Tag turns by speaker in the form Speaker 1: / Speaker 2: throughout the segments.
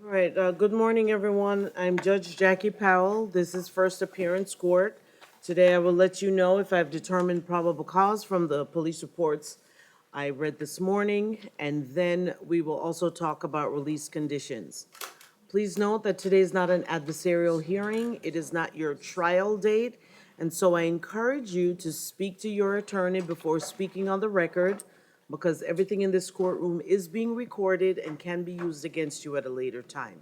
Speaker 1: All right, good morning, everyone. I'm Judge Jackie Powell. This is First Appearance Court. Today, I will let you know if I've determined probable cause from the police reports I read this morning, and then we will also talk about release conditions. Please note that today is not an adversarial hearing. It is not your trial date, and so I encourage you to speak to your attorney before speaking on the record, because everything in this courtroom is being recorded and can be used against you at a later time.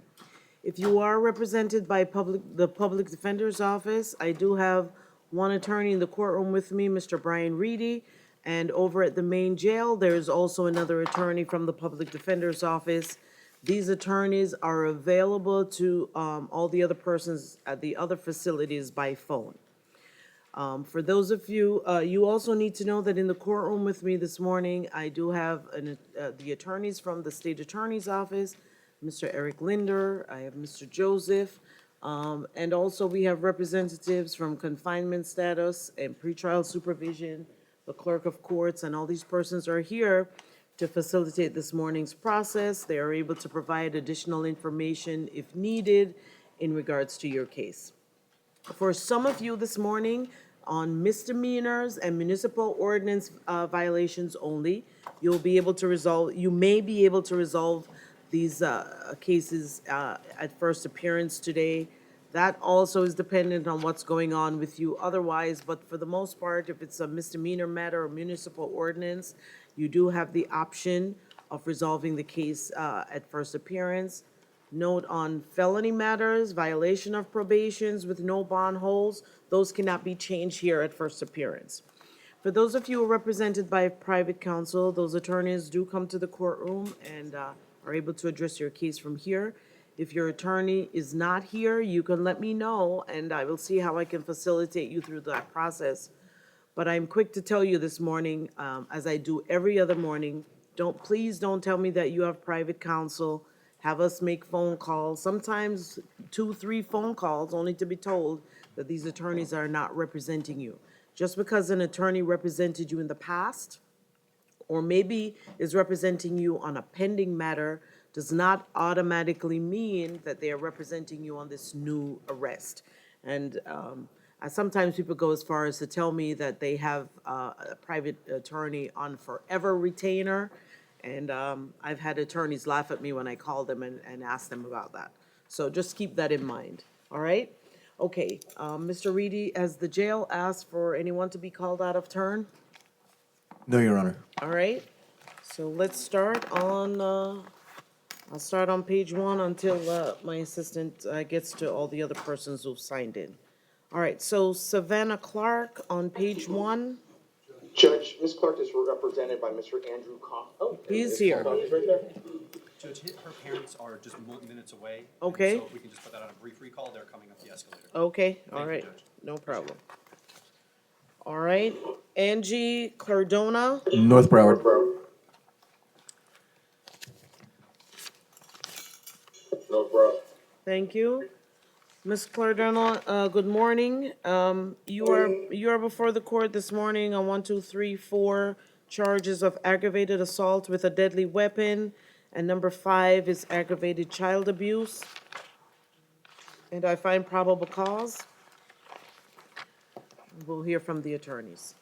Speaker 1: If you are represented by the Public Defender's Office, I do have one attorney in the courtroom with me, Mr. Brian Reedy, and over at the main jail, there's also another attorney from the Public Defender's Office. These attorneys are available to all the other persons at the other facilities by phone. For those of you, you also need to know that in the courtroom with me this morning, I do have the attorneys from the State Attorney's Office, Mr. Eric Linder, I have Mr. Joseph, and also we have representatives from confinement status and pretrial supervision, the clerk of courts, and all these persons are here to facilitate this morning's process. They are able to provide additional information if needed in regards to your case. For some of you this morning, on misdemeanors and municipal ordinance violations only, you may be able to resolve these cases at first appearance today. That also is dependent on what's going on with you otherwise, but for the most part, if it's a misdemeanor matter or municipal ordinance, you do have the option of resolving the case at first appearance. Note on felony matters, violation of probations with no bond holds, those cannot be changed here at first appearance. For those of you who are represented by private counsel, those attorneys do come to the courtroom and are able to address your case from here. If your attorney is not here, you can let me know and I will see how I can facilitate you through that process. But I'm quick to tell you this morning, as I do every other morning, please don't tell me that you have private counsel. Have us make phone calls, sometimes 2, 3 phone calls, only to be told that these attorneys are not representing you. Just because an attorney represented you in the past, or maybe is representing you on a pending matter, does not automatically mean that they are representing you on this new arrest. And sometimes people go as far as to tell me that they have a private attorney on forever retainer. And I've had attorneys laugh at me when I call them and ask them about that. So just keep that in mind, all right? Okay, Mr. Reedy, has the jail asked for anyone to be called out of turn?
Speaker 2: No, Your Honor.
Speaker 1: All right, so let's start on, I'll start on page 1 until my assistant gets to all the other persons who've signed in. All right, so Savannah Clark on page 1.
Speaker 3: Judge, Ms. Clark is represented by Mr. Andrew Cough. Oh,
Speaker 1: He's here.
Speaker 3: He's right there.
Speaker 4: Judge, her parents are just minutes away. and
Speaker 1: Okay.
Speaker 4: So if we can just put that on a brief recall, they're coming up the escalator.
Speaker 1: Okay, all
Speaker 4: Thank you,
Speaker 1: right,
Speaker 4: Judge.
Speaker 1: no problem. All right, Angie Cardona,
Speaker 2: North Broward.
Speaker 3: No, bro.
Speaker 1: thank you. Ms. Cardona, good morning. You are before the court this morning on 1, 2, 3, 4 charges of aggravated assault with a deadly weapon, and number 5 is aggravated child abuse. And I find probable cause. We'll hear from the attorneys.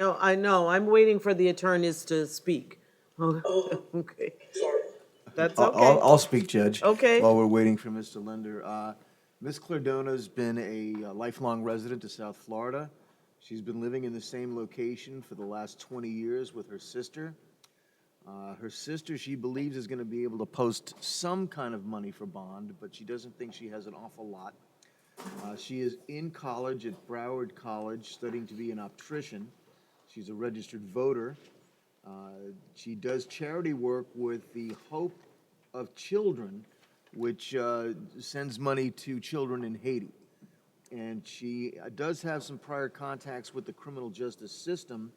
Speaker 1: No, I know, I'm waiting for the attorneys to speak. Okay, that's
Speaker 2: I'll,
Speaker 1: okay.
Speaker 2: I'll speak, Judge.
Speaker 1: Okay.
Speaker 2: While we're waiting for Mr. Linder. Ms. Clardona's been a lifelong resident of South Florida. She's been living in the same location for the last 20 years with her sister. Her sister, she believes, is going to be able to post some kind of money for bond, but she doesn't think she has an awful lot. She is in college at Broward College, studying to be an optician. She's a registered voter. She does charity work with the Hope of Children, which sends money to children in Haiti. And she does have some prior contacts with the criminal justice system,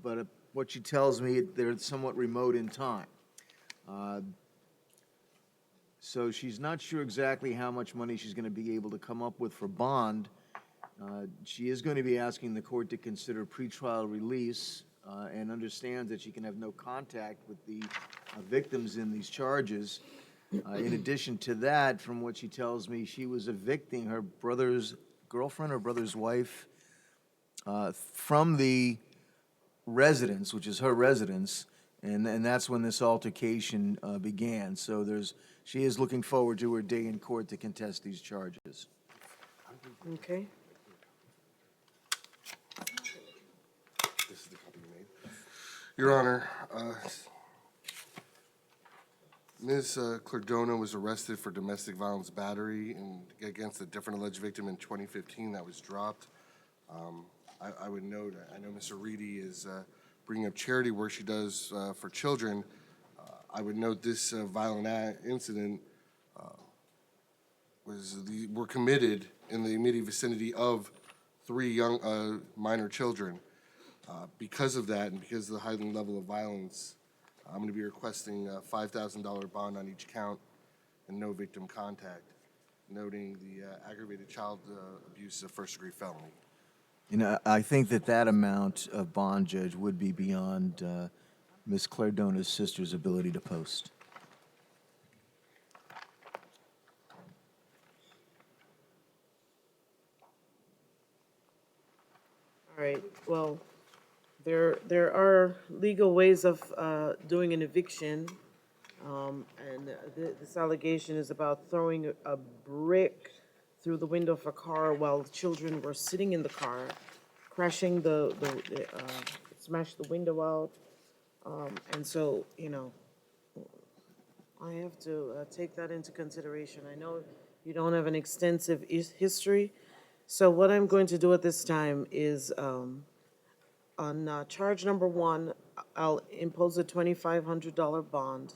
Speaker 2: but what she tells me, they're somewhat remote in time. So she's not sure exactly how much money she's going to be able to come up with for bond. She is going to be asking the court to consider pretrial release and understands that she can have no contact with the victims in these charges. In addition to that, from what she tells me, she was evicting her brother's girlfriend or brother's wife from the residence, which is her residence, and that's when this altercation began. So she is looking forward to her day in court to contest these charges.
Speaker 1: Okay.
Speaker 5: This is the copy you made. Your Honor, Ms. Cardona was arrested for domestic violence battery against a different alleged victim in 2015. That was dropped. I would note, I know Mr. Reedy is bringing up charity work she does for children. I would note this violent incident were committed in the immediate vicinity of 3 young minor children. Because of that and because of the heightened level of violence, I'm going to be requesting a $5,000 bond on each count and no victim contact, noting the aggravated child abuse of first-degree felony.
Speaker 2: You know, I think that amount of bond, Judge, would be beyond Ms. Clardona's sister's ability to post.
Speaker 1: All right, well, there are legal ways of doing an eviction. And this allegation is about throwing a brick through the window of a car while children were sitting in the car, crashing smashed the window out. And so, you know, I have to take that into consideration. I know you don't have an extensive history. So what I'm going to do at this time is, on charge number 1, I'll impose a $2,500 bond.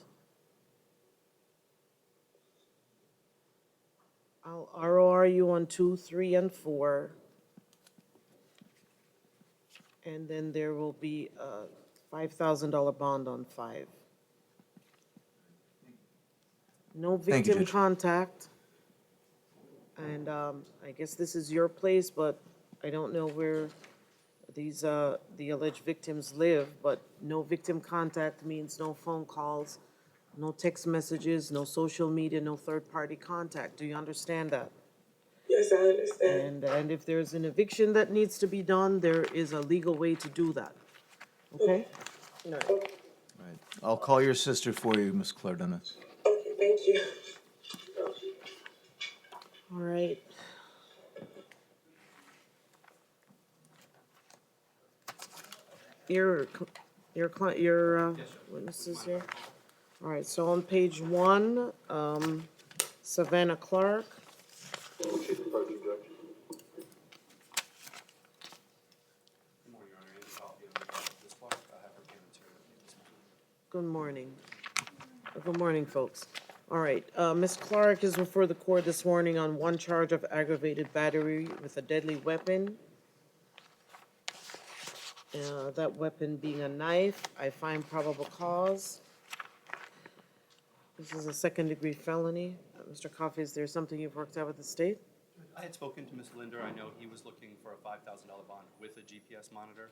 Speaker 1: I'll ROR you on 2, 3, and 4. And then there will be a $5,000 bond on 5. No
Speaker 2: Thank you,
Speaker 1: victim
Speaker 2: Judge.
Speaker 1: contact. And I guess this is your place, but I don't know where these, the alleged victims live, but no victim contact means no phone calls, no text messages, no social media, no third-party contact. Do you understand that?
Speaker 6: Yes, I understand.
Speaker 1: And if there's an eviction that needs to be done, there is a legal way to do that. Okay? All right.
Speaker 2: All right. I'll call your sister for you, Ms. Clarendona.
Speaker 6: Okay, thank you.
Speaker 1: All right. Your witnesses here? All right, so on page 1, Savannah Clark.
Speaker 3: Approach you, Judge.
Speaker 4: Good morning, Your Honor. Any copy of this Clark? I have her parents here with me this morning.
Speaker 1: Good morning. Good morning, folks. All right, Ms. Clark is before the court this morning on 1 charge of aggravated battery with a deadly weapon. That weapon being a knife. I find probable cause. This is a second-degree felony. Mr. Coffey, is there something you've worked out with the state?
Speaker 4: I had spoken to Ms. Linder. I know he was looking for a $5,000 bond with a GPS monitor.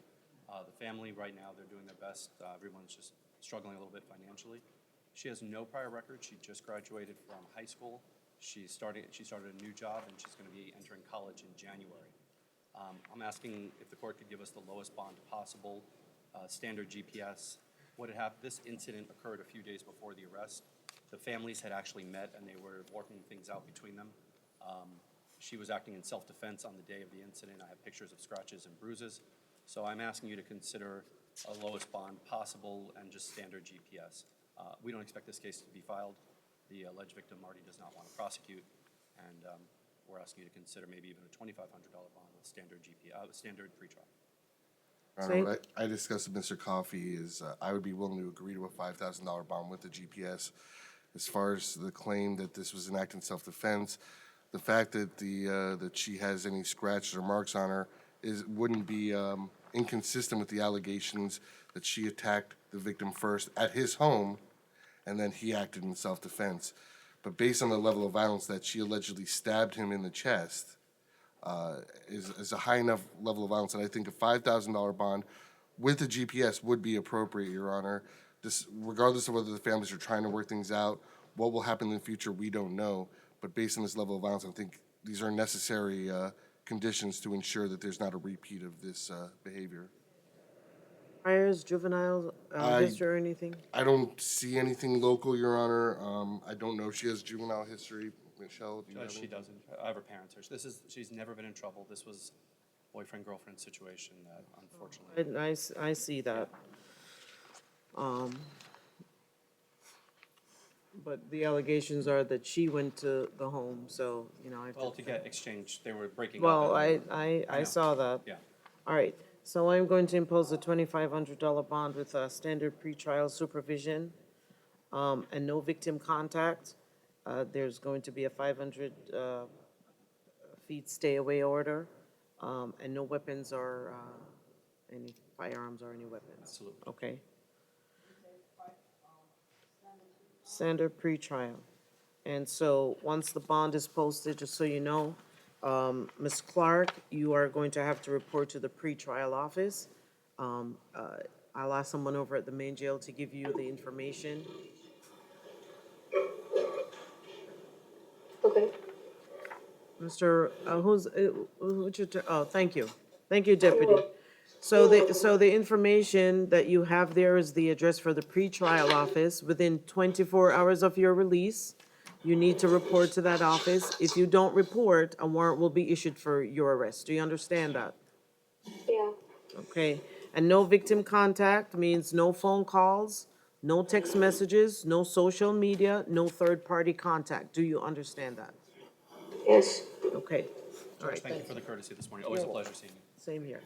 Speaker 4: The family right now, they're doing their best. Everyone's just struggling a little bit financially. She has no prior record. She just graduated from high school. She started a new job, and she's going to be entering college in January. I'm asking if the court could give us the lowest bond possible, standard GPS. What had happened, this incident occurred a few days before the arrest. The families had actually met and they were working things out between them. She was acting in self-defense on the day of the incident. I have pictures of scratches and bruises. So I'm asking you to consider a lowest bond possible and just standard GPS. We don't expect this case to be filed. The alleged victim already does not want to prosecute, and we're asking you to consider maybe even a $2,500 bond with standard standard pretrial.
Speaker 5: Your Honor, what I discussed with Mr. Coffey is I would be willing to agree to a $5,000 bond with the GPS. As far as the claim that this was an act in self-defense, the fact that that she has any scratches or marks on her wouldn't be inconsistent with the allegations that she attacked the victim first at his home, and then he acted in self-defense. But based on the level of violence that she allegedly stabbed him in the chest, is a high enough level of violence that I think a $5,000 bond with a GPS would be appropriate, Your Honor. This, regardless of whether the families are trying to work things out, what will happen in the future, we don't know. But based on this level of violence, I think these are necessary conditions to ensure that there's not a repeat of this behavior.
Speaker 1: Priors, juvenile history or anything?
Speaker 5: I don't see anything local, Your Honor. I don't know if she has juvenile history. Michelle, do you have
Speaker 4: She
Speaker 5: anything?
Speaker 4: doesn't. I have her parents here. She's never been in trouble. This was boyfriend-girlfriend situation that unfortunately.
Speaker 1: And I see that. But the allegations are that she went to the home, so, you know, I.
Speaker 4: Well, to get exchanged, they were breaking up.
Speaker 1: Well,
Speaker 4: and-
Speaker 1: I
Speaker 4: know.
Speaker 1: saw that.
Speaker 4: Yeah.
Speaker 1: All right, so I'm going to impose a $2,500 bond with standard pretrial supervision, and no victim contact. There's going to be a 500 feet stay-away order, and no weapons or any firearms or any weapons.
Speaker 4: Absolutely.
Speaker 1: Okay. Standard pretrial. And so, once the bond is posted, just so you know, Ms. Clark, you are going to have to report to the pretrial office. I'll ask someone over at the main jail to give you the information.
Speaker 6: Okay.
Speaker 1: Mr., who's your, oh, thank you. Thank you, Deputy. So the information that you have there is the address for the pretrial office. Within 24 hours of your release, you need to report to that office. If you don't report, a warrant will be issued for your arrest. Do you understand that?
Speaker 6: Yeah.
Speaker 1: Okay, and no victim contact means no phone calls, no text messages, no social media, no third-party contact. Do you understand that?
Speaker 6: Yes.
Speaker 1: Okay, all
Speaker 4: George,
Speaker 1: right,
Speaker 4: thank you for the courtesy this morning. Always a pleasure seeing you.
Speaker 1: same here.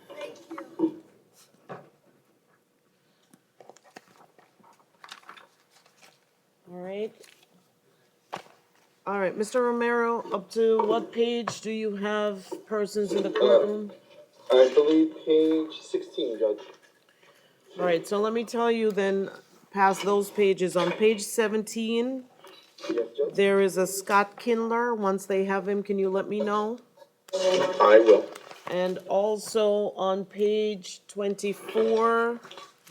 Speaker 1: All right. All right, Mr. Romero, up to what page do you have persons in the courtroom?
Speaker 3: I believe page 16, Judge.
Speaker 1: All right, so let me tell you then, past those pages, on page 17,
Speaker 3: Yes, Judge?
Speaker 1: there is a Scott Kindler. Once they have him, can you let me know?
Speaker 3: I will.
Speaker 1: And also on page 24,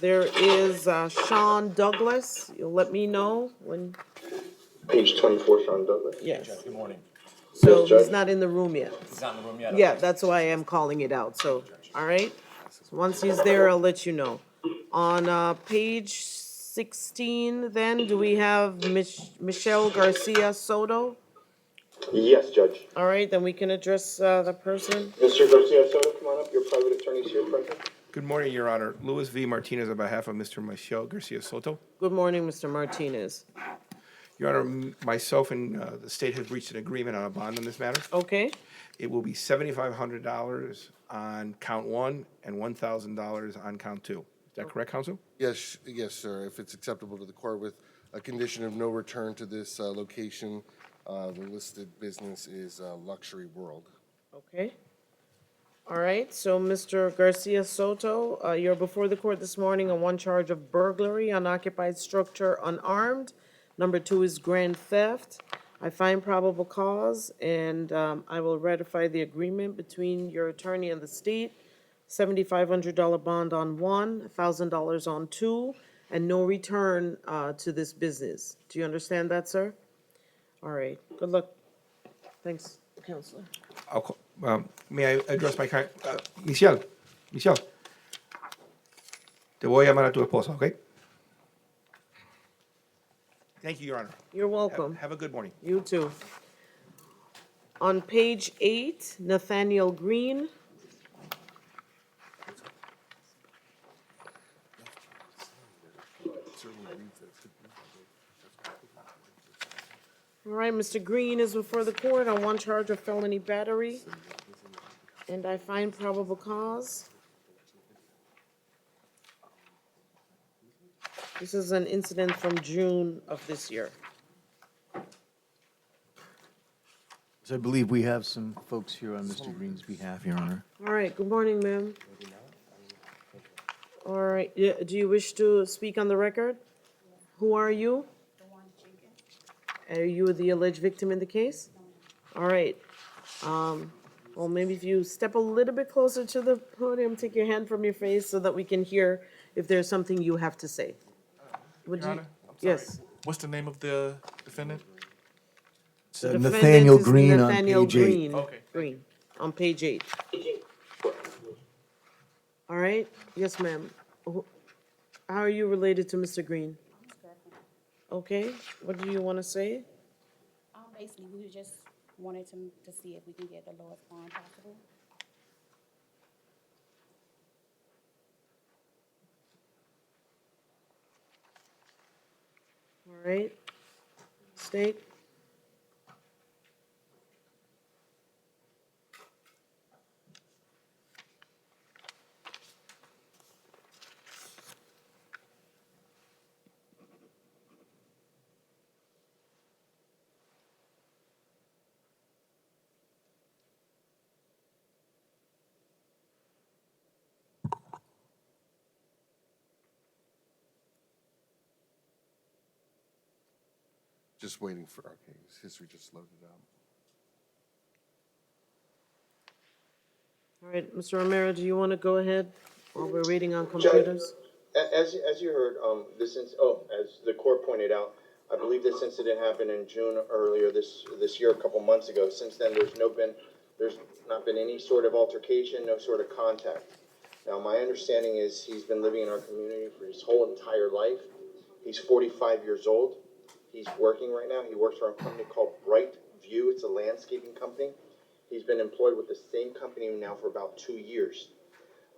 Speaker 1: there is Sean Douglas. You'll let me know when,
Speaker 3: Page 24, Sean Douglas.
Speaker 1: yes.
Speaker 7: Good morning.
Speaker 1: So
Speaker 3: Yes, Judge.
Speaker 1: he's not in the room yet.
Speaker 7: He's not in the room yet?
Speaker 1: Yeah, that's why I'm calling it out, so, all right? So once he's there, I'll let you know. On page 16, then, do we have Michelle Garcia Soto?
Speaker 3: Yes, Judge.
Speaker 1: All right, then we can address the person.
Speaker 3: Mr. Garcia Soto, come on up. Your private attorney's here present.
Speaker 8: Good morning, Your Honor. Louis V. Martinez on behalf of Mr. Michel Garcia Soto.
Speaker 1: Good morning, Mr. Martinez.
Speaker 8: Your Honor, myself and the state have reached an agreement on a bond on this matter.
Speaker 1: Okay,
Speaker 8: It will be $7,500 on count one and $1,000 on count two. Is that correct, counsel?
Speaker 5: Yes, yes, sir. If it's acceptable to the court with a condition of no return to this location, the listed business is Luxury World.
Speaker 1: okay. All right, so Mr. Garcia Soto, you're before the court this morning on one charge of burglary, unoccupied structure, unarmed. Number 2 is grand theft. I find probable cause, and I will ratify the agreement between your attorney and the state. $7,500 bond on 1, $1,000 on 2, and no return to this business. Do you understand that, sir? All right, good luck. Thanks, Counselor.
Speaker 8: May I address my client? Michelle, te voy a llamar a tu esposa, ¿ok? Thank you, Your Honor.
Speaker 1: You're welcome.
Speaker 8: Have a good morning.
Speaker 1: You too. On page 8, Nathaniel Green. All right, Mr. Green is before the court on one charge of felony battery. And I find probable cause. This is an incident from June of this year.
Speaker 2: So I believe we have some folks here on Mr. Green's behalf, Your Honor.
Speaker 1: All right, good morning, ma'am. All right, yeah, do you wish to speak on the record? Who are you? Are you the alleged victim in the case? All right. Well, maybe if you step a little bit closer to the podium, take your hand from your face so that we can hear if there's something you have to say. Would
Speaker 7: Your
Speaker 1: you?
Speaker 7: Honor, I'm sorry.
Speaker 1: Yes.
Speaker 7: What's the name of the defendant?
Speaker 1: The defendant
Speaker 2: Nathaniel
Speaker 1: is
Speaker 2: Green on
Speaker 1: Nathaniel
Speaker 2: page 8.
Speaker 1: Green.
Speaker 7: Okay, thank
Speaker 1: Green, on page 8. All right, yes, ma'am. How are you related to Mr. Green? Okay, what do you want to say?
Speaker 9: Basically, we just wanted to see if we can get the lowest bond possible.
Speaker 1: All right, state.
Speaker 5: Just waiting for our case. History just loaded up.
Speaker 1: All right, Mr. Romero, do you want to go ahead while we're waiting on computers?
Speaker 3: As you heard, as the court pointed out, I believe this incident happened in June earlier this year, a couple months ago. Since then, there's not been any sort of altercation, no sort of contact. Now, my understanding is he's been living in our community for his whole entire life. He's 45 years old. He's working right now. He works for a company called Bright View. It's a landscaping company. He's been employed with the same company now for about 2 years.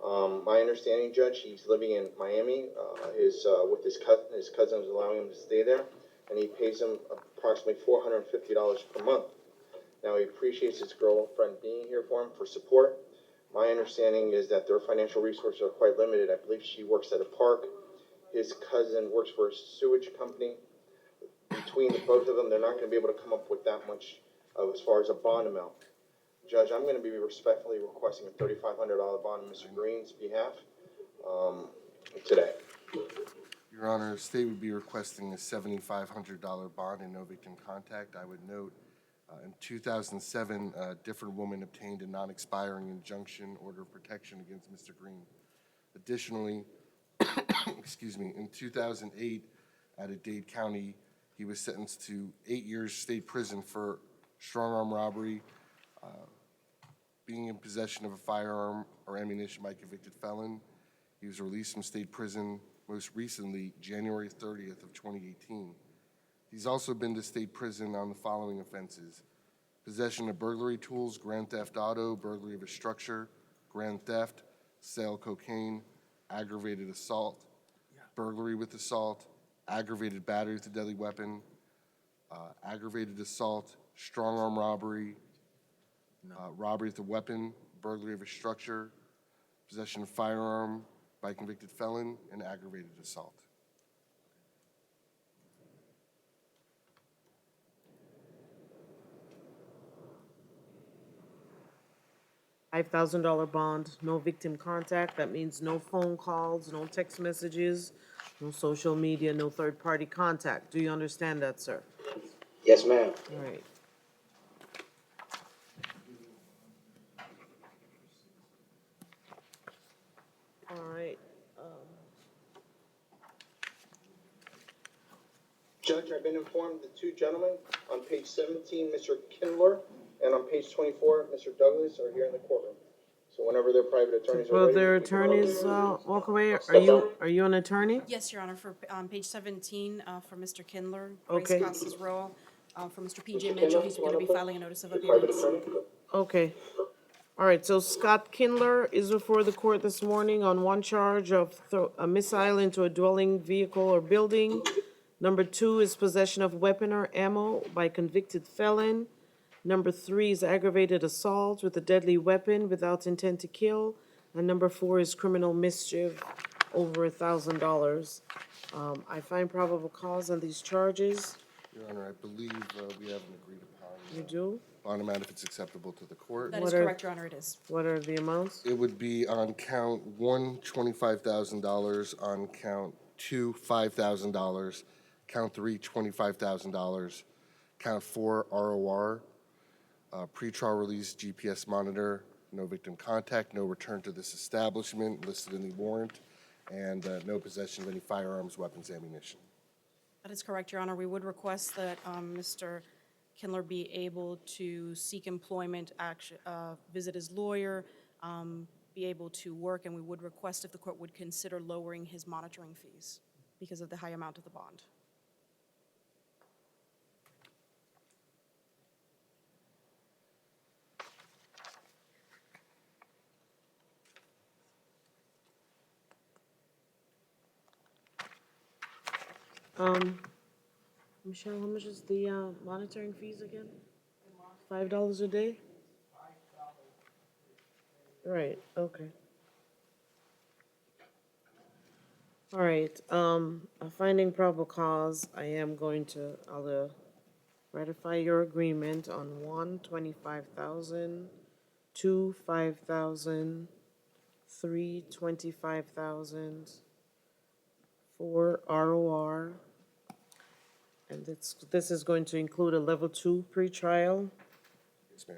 Speaker 3: My understanding, Judge, he's living in Miami. With his cousin. His cousin is allowing him to stay there, and he pays him approximately $450 per month. Now, he appreciates his girlfriend being here for him for support. My understanding is that their financial resources are quite limited. I believe she works at a park. His cousin works for a sewage company. Between the both of them, they're not going to be able to come up with that much as far as a bond amount. Judge, I'm going to be respectfully requesting a $3,500 bond on Mr. Green's behalf today.
Speaker 5: Your Honor, state would be requesting a $7,500 bond and no victim contact. I would note, in 2007, a different woman obtained a non-expiring injunction order of protection against Mr. Green. Additionally, excuse me, in 2008, out of Dade County, he was sentenced to 8 years state prison for strong-arm robbery, being in possession of a firearm or ammunition by a convicted felon. He was released from state prison most recently, January 30th of 2018. He's also been to state prison on the following offenses: possession of burglary tools, grand theft auto, burglary of a structure, grand theft, sale of cocaine, aggravated assault, burglary with assault, aggravated battery with a deadly weapon, aggravated assault, strong-arm robbery, robbery with a weapon, burglary of a structure, possession of firearm by a convicted felon, and aggravated assault.
Speaker 1: $5,000 bond, no victim contact. That means no phone calls, no text messages, no social media, no third-party contact. Do you understand that, sir?
Speaker 3: Yes, ma'am.
Speaker 1: All right. All right.
Speaker 3: Judge, I've been informed the two gentlemen on page 17, Mr. Kindler, and on page 24, Mr. Douglas, are here in the courtroom. So whenever their private attorneys are
Speaker 1: Will
Speaker 3: ready.
Speaker 1: their
Speaker 3: we can roll.
Speaker 1: attorneys walk away?
Speaker 3: Step down.
Speaker 1: Are you an attorney?
Speaker 9: Yes, Your Honor, for, page 17, for Mr. Kindler, Grace
Speaker 1: Okay.
Speaker 9: Costas Rowe, for Mr. PJ
Speaker 3: Mr.
Speaker 9: Mitchell,
Speaker 3: Kindler,
Speaker 9: he's
Speaker 3: you
Speaker 9: gonna
Speaker 3: wanna
Speaker 9: be
Speaker 3: put
Speaker 9: filing a notice of
Speaker 3: your private
Speaker 9: appearance.
Speaker 3: attorney?
Speaker 1: Okay. All right, so Scott Kindler is before the court this morning on one charge of a missile into a dwelling, vehicle, or building. Number 2 is possession of weapon or ammo by convicted felon. Number 3 is aggravated assault with a deadly weapon without intent to kill. And number 4 is criminal mischief over $1,000. I find probable cause on these charges.
Speaker 5: Your Honor, I believe we have an agreed upon
Speaker 1: You do?
Speaker 5: bond amount if it's acceptable to the court.
Speaker 9: That
Speaker 1: What
Speaker 9: is
Speaker 1: are-
Speaker 9: correct, Your Honor, it is.
Speaker 1: What are the amounts?
Speaker 5: It would be on count one, $25,000, on count two, $5,000, count three, $25,000, count four, ROR, pretrial release, GPS monitor, no victim contact, no return to this establishment listed in the warrant, and no possession of any firearms, weapons, ammunition.
Speaker 9: That is correct, Your Honor. We would request that Mr. Kindler be able to seek employment, visit his lawyer, be able to work, and we would request if the court would consider lowering his monitoring fees because of the high amount of the bond.
Speaker 1: Michelle, how much is the monitoring fees again? $5 a day? Right, okay. All right, finding probable cause, I am going to, I'll ratify your agreement on 1, 25,000, 2, 5,000, 3, 25,000, 4, ROR. And this is going to include a level 2 pretrial.
Speaker 5: Yes, ma'am.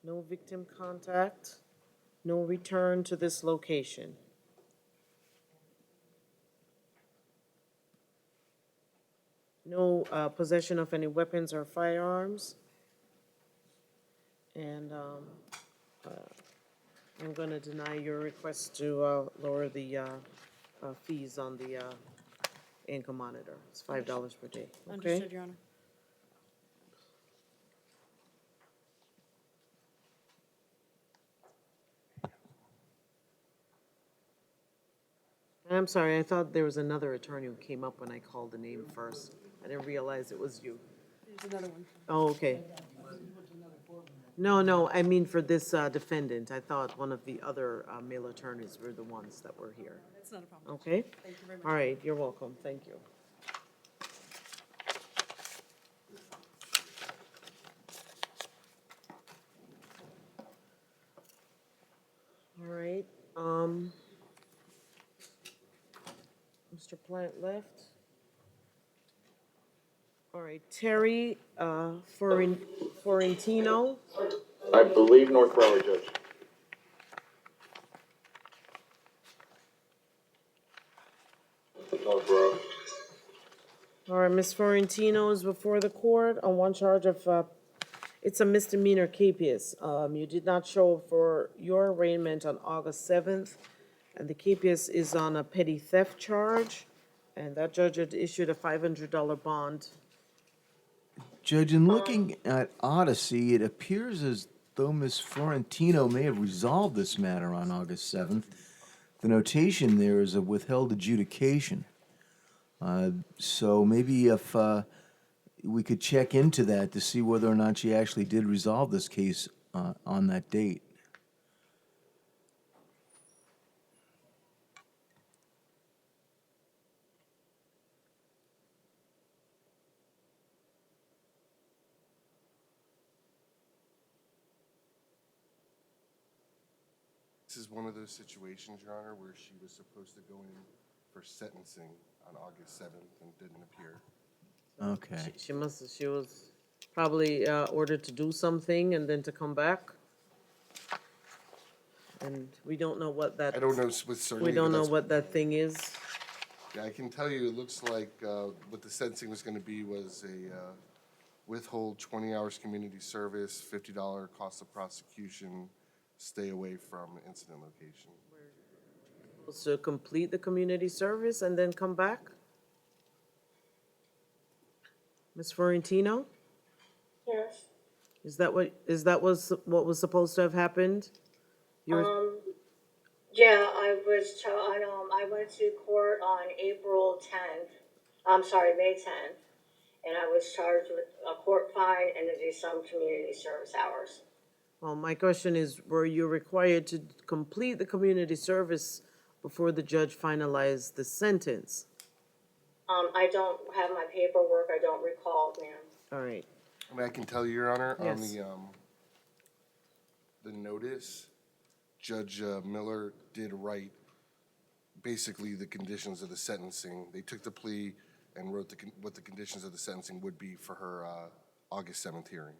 Speaker 1: No victim contact, no return to this location. No possession of any weapons or firearms. And I'm going to deny your request to lower the fees on the income monitor. It's $5 per day, okay?
Speaker 9: Understood, Your Honor.
Speaker 1: I'm sorry, I thought there was another attorney who came up when I called the name first. I didn't realize it was you.
Speaker 9: There's another one.
Speaker 1: Oh, okay. No, I mean for this defendant. I thought one of the other male attorneys were the ones that were here.
Speaker 9: That's not a problem.
Speaker 1: Okay?
Speaker 9: Thank you very much.
Speaker 1: All right, you're welcome. Thank you. All right, Mr. Plant left. All right, Terry Florentino.
Speaker 3: I believe North Broward, Judge. North Broward.
Speaker 1: All right, Ms. Florentino is before the court on one charge of, it's a misdemeanor capias. You did not show for your arraignment on August 7th, and the capias is on a petty theft charge, and that judge had issued a $500 bond.
Speaker 2: Judge, in looking at Odyssey, it appears as though Ms. Florentino may have resolved this matter on August 7th. The notation there is a withheld adjudication. So maybe if we could check into that to see whether or not she actually did resolve this case on that date.
Speaker 5: This is one of those situations, Your Honor, where she was supposed to go in for sentencing on August 7th and didn't appear.
Speaker 2: Okay.
Speaker 1: She was probably ordered to do something and then to come back. And we don't know what that.
Speaker 5: I don't know with certainty.
Speaker 1: We don't
Speaker 5: but
Speaker 1: know
Speaker 5: that's-
Speaker 1: what that thing is.
Speaker 5: Yeah, I can tell you, it looks like what the sentencing was going to be was a withhold 20 hours community service, $50 cost of prosecution, stay away from incident location.
Speaker 1: So complete the community service and then come back? Ms. Florentino,
Speaker 6: Yes.
Speaker 1: is that what was supposed to have happened? You were,
Speaker 6: Yeah, I went to court on May 10th, and I was charged with a court fine and to do some community service hours.
Speaker 1: well, my question is, were you required to complete the community service before the judge finalized the sentence?
Speaker 6: I don't have my paperwork, I don't recall, ma'am.
Speaker 1: All right.
Speaker 5: I mean, I can tell you, Your Honor, on
Speaker 1: Yes.
Speaker 5: the notice, Judge Miller did write basically the conditions of the sentencing. They took the plea and wrote what the conditions of the sentencing would be for her August 7th hearing.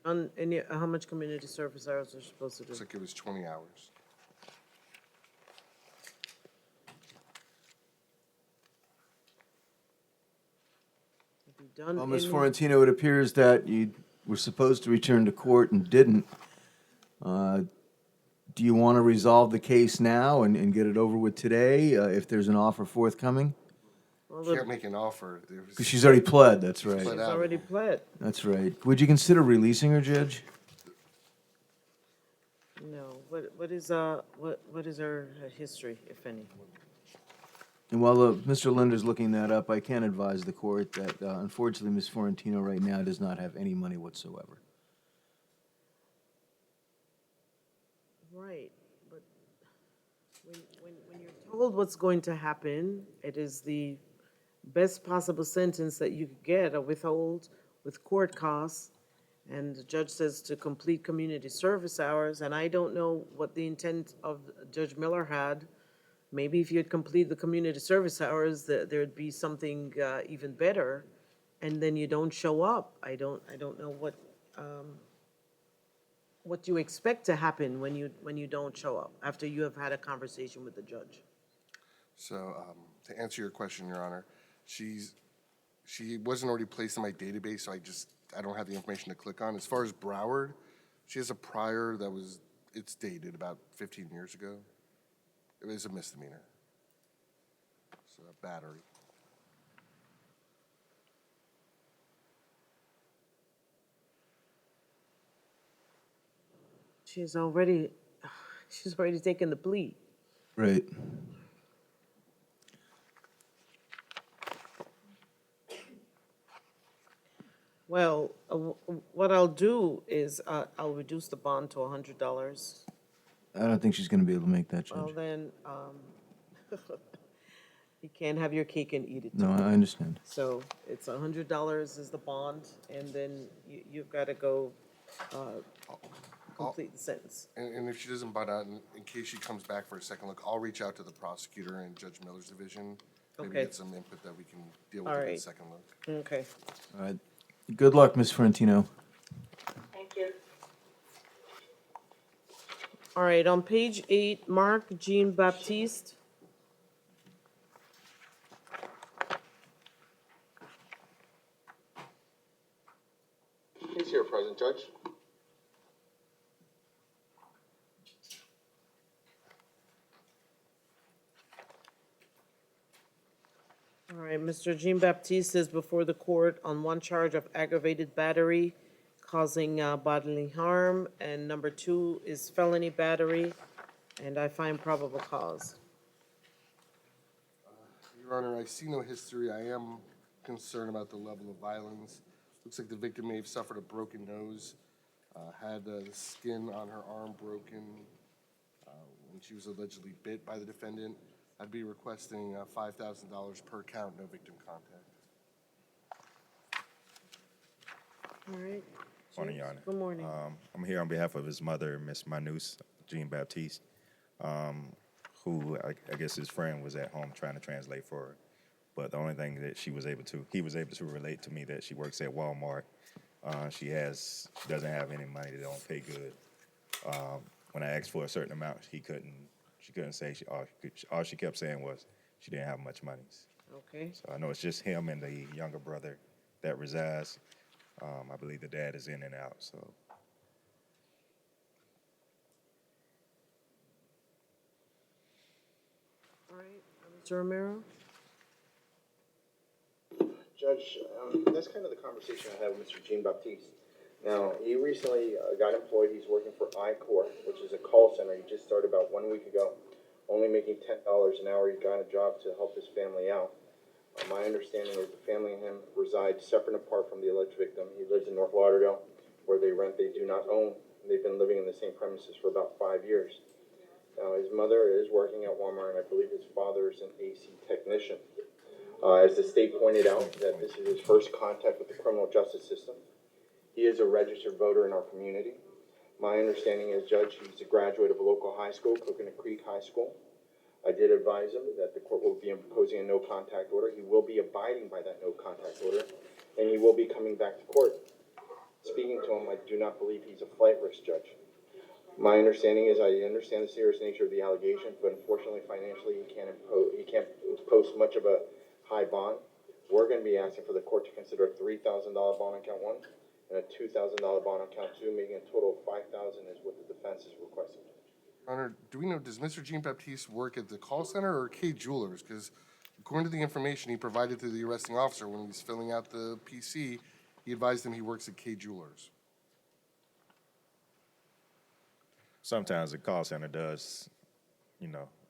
Speaker 1: And how much community service hours are you supposed to do?
Speaker 5: Looks like it was 20 hours.
Speaker 1: Have you done
Speaker 2: Well, Ms.
Speaker 1: any-
Speaker 2: Florentino, it appears that you were supposed to return to court and didn't. Do you want to resolve the case now and get it over with today, if there's an offer forthcoming?
Speaker 1: Well,
Speaker 5: Can't make an offer. There was-
Speaker 2: Because she's already pled, that's
Speaker 5: pled
Speaker 2: right.
Speaker 1: She's
Speaker 5: out.
Speaker 1: already pled.
Speaker 2: That's right. Would you consider releasing her, Judge?
Speaker 1: No. What is her history, if any?
Speaker 2: And while Mr. Linder's looking that up, I can advise the court that unfortunately Ms. Florentino right now does not have any money whatsoever.
Speaker 1: Right, but when you're told what's going to happen, it is the best possible sentence that you could get, a withhold with court costs. And the judge says to complete community service hours, and I don't know what the intent of Judge Miller had. Maybe if you had completed the community service hours, there'd be something even better, and then you don't show up. I don't know what you expect to happen when you don't show up after you have had a conversation with the judge.
Speaker 5: So, to answer your question, Your Honor, she wasn't already placed in my database, so I don't have the information to click on. As far as Broward, she has a prior it's dated about 15 years ago. It was a misdemeanor. So, a battery.
Speaker 1: She's already taken the plea.
Speaker 2: Right.
Speaker 1: Well, what I'll do is I'll reduce the bond to $100.
Speaker 2: I don't think she's going to be able to make that,
Speaker 1: Well,
Speaker 2: Judge.
Speaker 1: then, you can't have your cake and eat it
Speaker 2: No,
Speaker 1: too.
Speaker 2: I understand.
Speaker 1: So it's $100 is the bond, and then you've got to go complete the sentence.
Speaker 5: And if she doesn't butt out, in case she comes back for a second look, I'll reach out to the prosecutor and Judge Miller's division. Maybe
Speaker 1: Okay.
Speaker 5: get some input that we can deal with
Speaker 1: All
Speaker 5: it at
Speaker 1: right.
Speaker 5: second look.
Speaker 1: Okay.
Speaker 2: All right. Good luck, Ms. Florentino.
Speaker 6: Thank you.
Speaker 1: All right, on page 8, Mark Jean Baptiste.
Speaker 3: He's here, present, Judge.
Speaker 1: All right, Mr. Jean Baptiste is before the court on one charge of aggravated battery causing bodily harm, and number 2 is felony battery, and I find probable cause.
Speaker 5: Your Honor, I see no history. I am concerned about the level of violence. Looks like the victim may have suffered a broken nose, had the skin on her arm broken when she was allegedly bit by the defendant. I'd be requesting $5,000 per count, no victim contact.
Speaker 1: All right.
Speaker 10: Morning,
Speaker 1: James,
Speaker 10: Your Honor.
Speaker 1: Good morning.
Speaker 10: I'm here on behalf of his mother, Miss Manus Jean Baptiste, who I guess his friend was at home trying to translate for her. But the only thing that he was able to relate to me that she works at Walmart. She doesn't have any money. They don't pay good. When I asked for a certain amount, she couldn't say. All she kept saying was she didn't have much money.
Speaker 1: Okay.
Speaker 10: So I know it's just him and the younger brother that resides. I believe the dad is in and out. So.
Speaker 1: All right, Mr. Romero?
Speaker 3: Judge, that's kind of the conversation I had with Mr. Jean Baptiste. Now, he recently got employed. He's working for I-Corps, which is a call center. He just started about 1 week ago, only making $10 an hour. He got a job to help his family out. My understanding is the family and him reside separate and apart from the alleged victim. He lives in North Lauderdale, where they rent. They do not own. They've been living in the same premises for about 5 years. Now, his mother is working at Walmart, and I believe his father is an AC technician. As the state pointed out, that this is his first contact with the criminal justice system. He is a registered voter in our community. My understanding is, Judge, he's a graduate of a local high school, Coconut Creek High School. I did advise him that the court will be imposing a no-contact order. He will be abiding by that no-contact order, and he will be coming back to court. Speaking to him, I do not believe he's a flight risk, Judge. My understanding is, I understand the serious nature of the allegation, but unfortunately, financially, he can't post much of a high bond. We're gonna be asking for the court to consider a $3,000 bond on count one and a $2,000 bond on count two, making a total of $5,000 is what the defense is requesting.
Speaker 5: Your Honor, do we know, does Mr. Jean-Baptiste work at the call center or K Jewelers? Because according to the information he provided to the arresting officer when he was filling out the PC, he advised him he works at K Jewelers.
Speaker 10: Sometimes the call center does,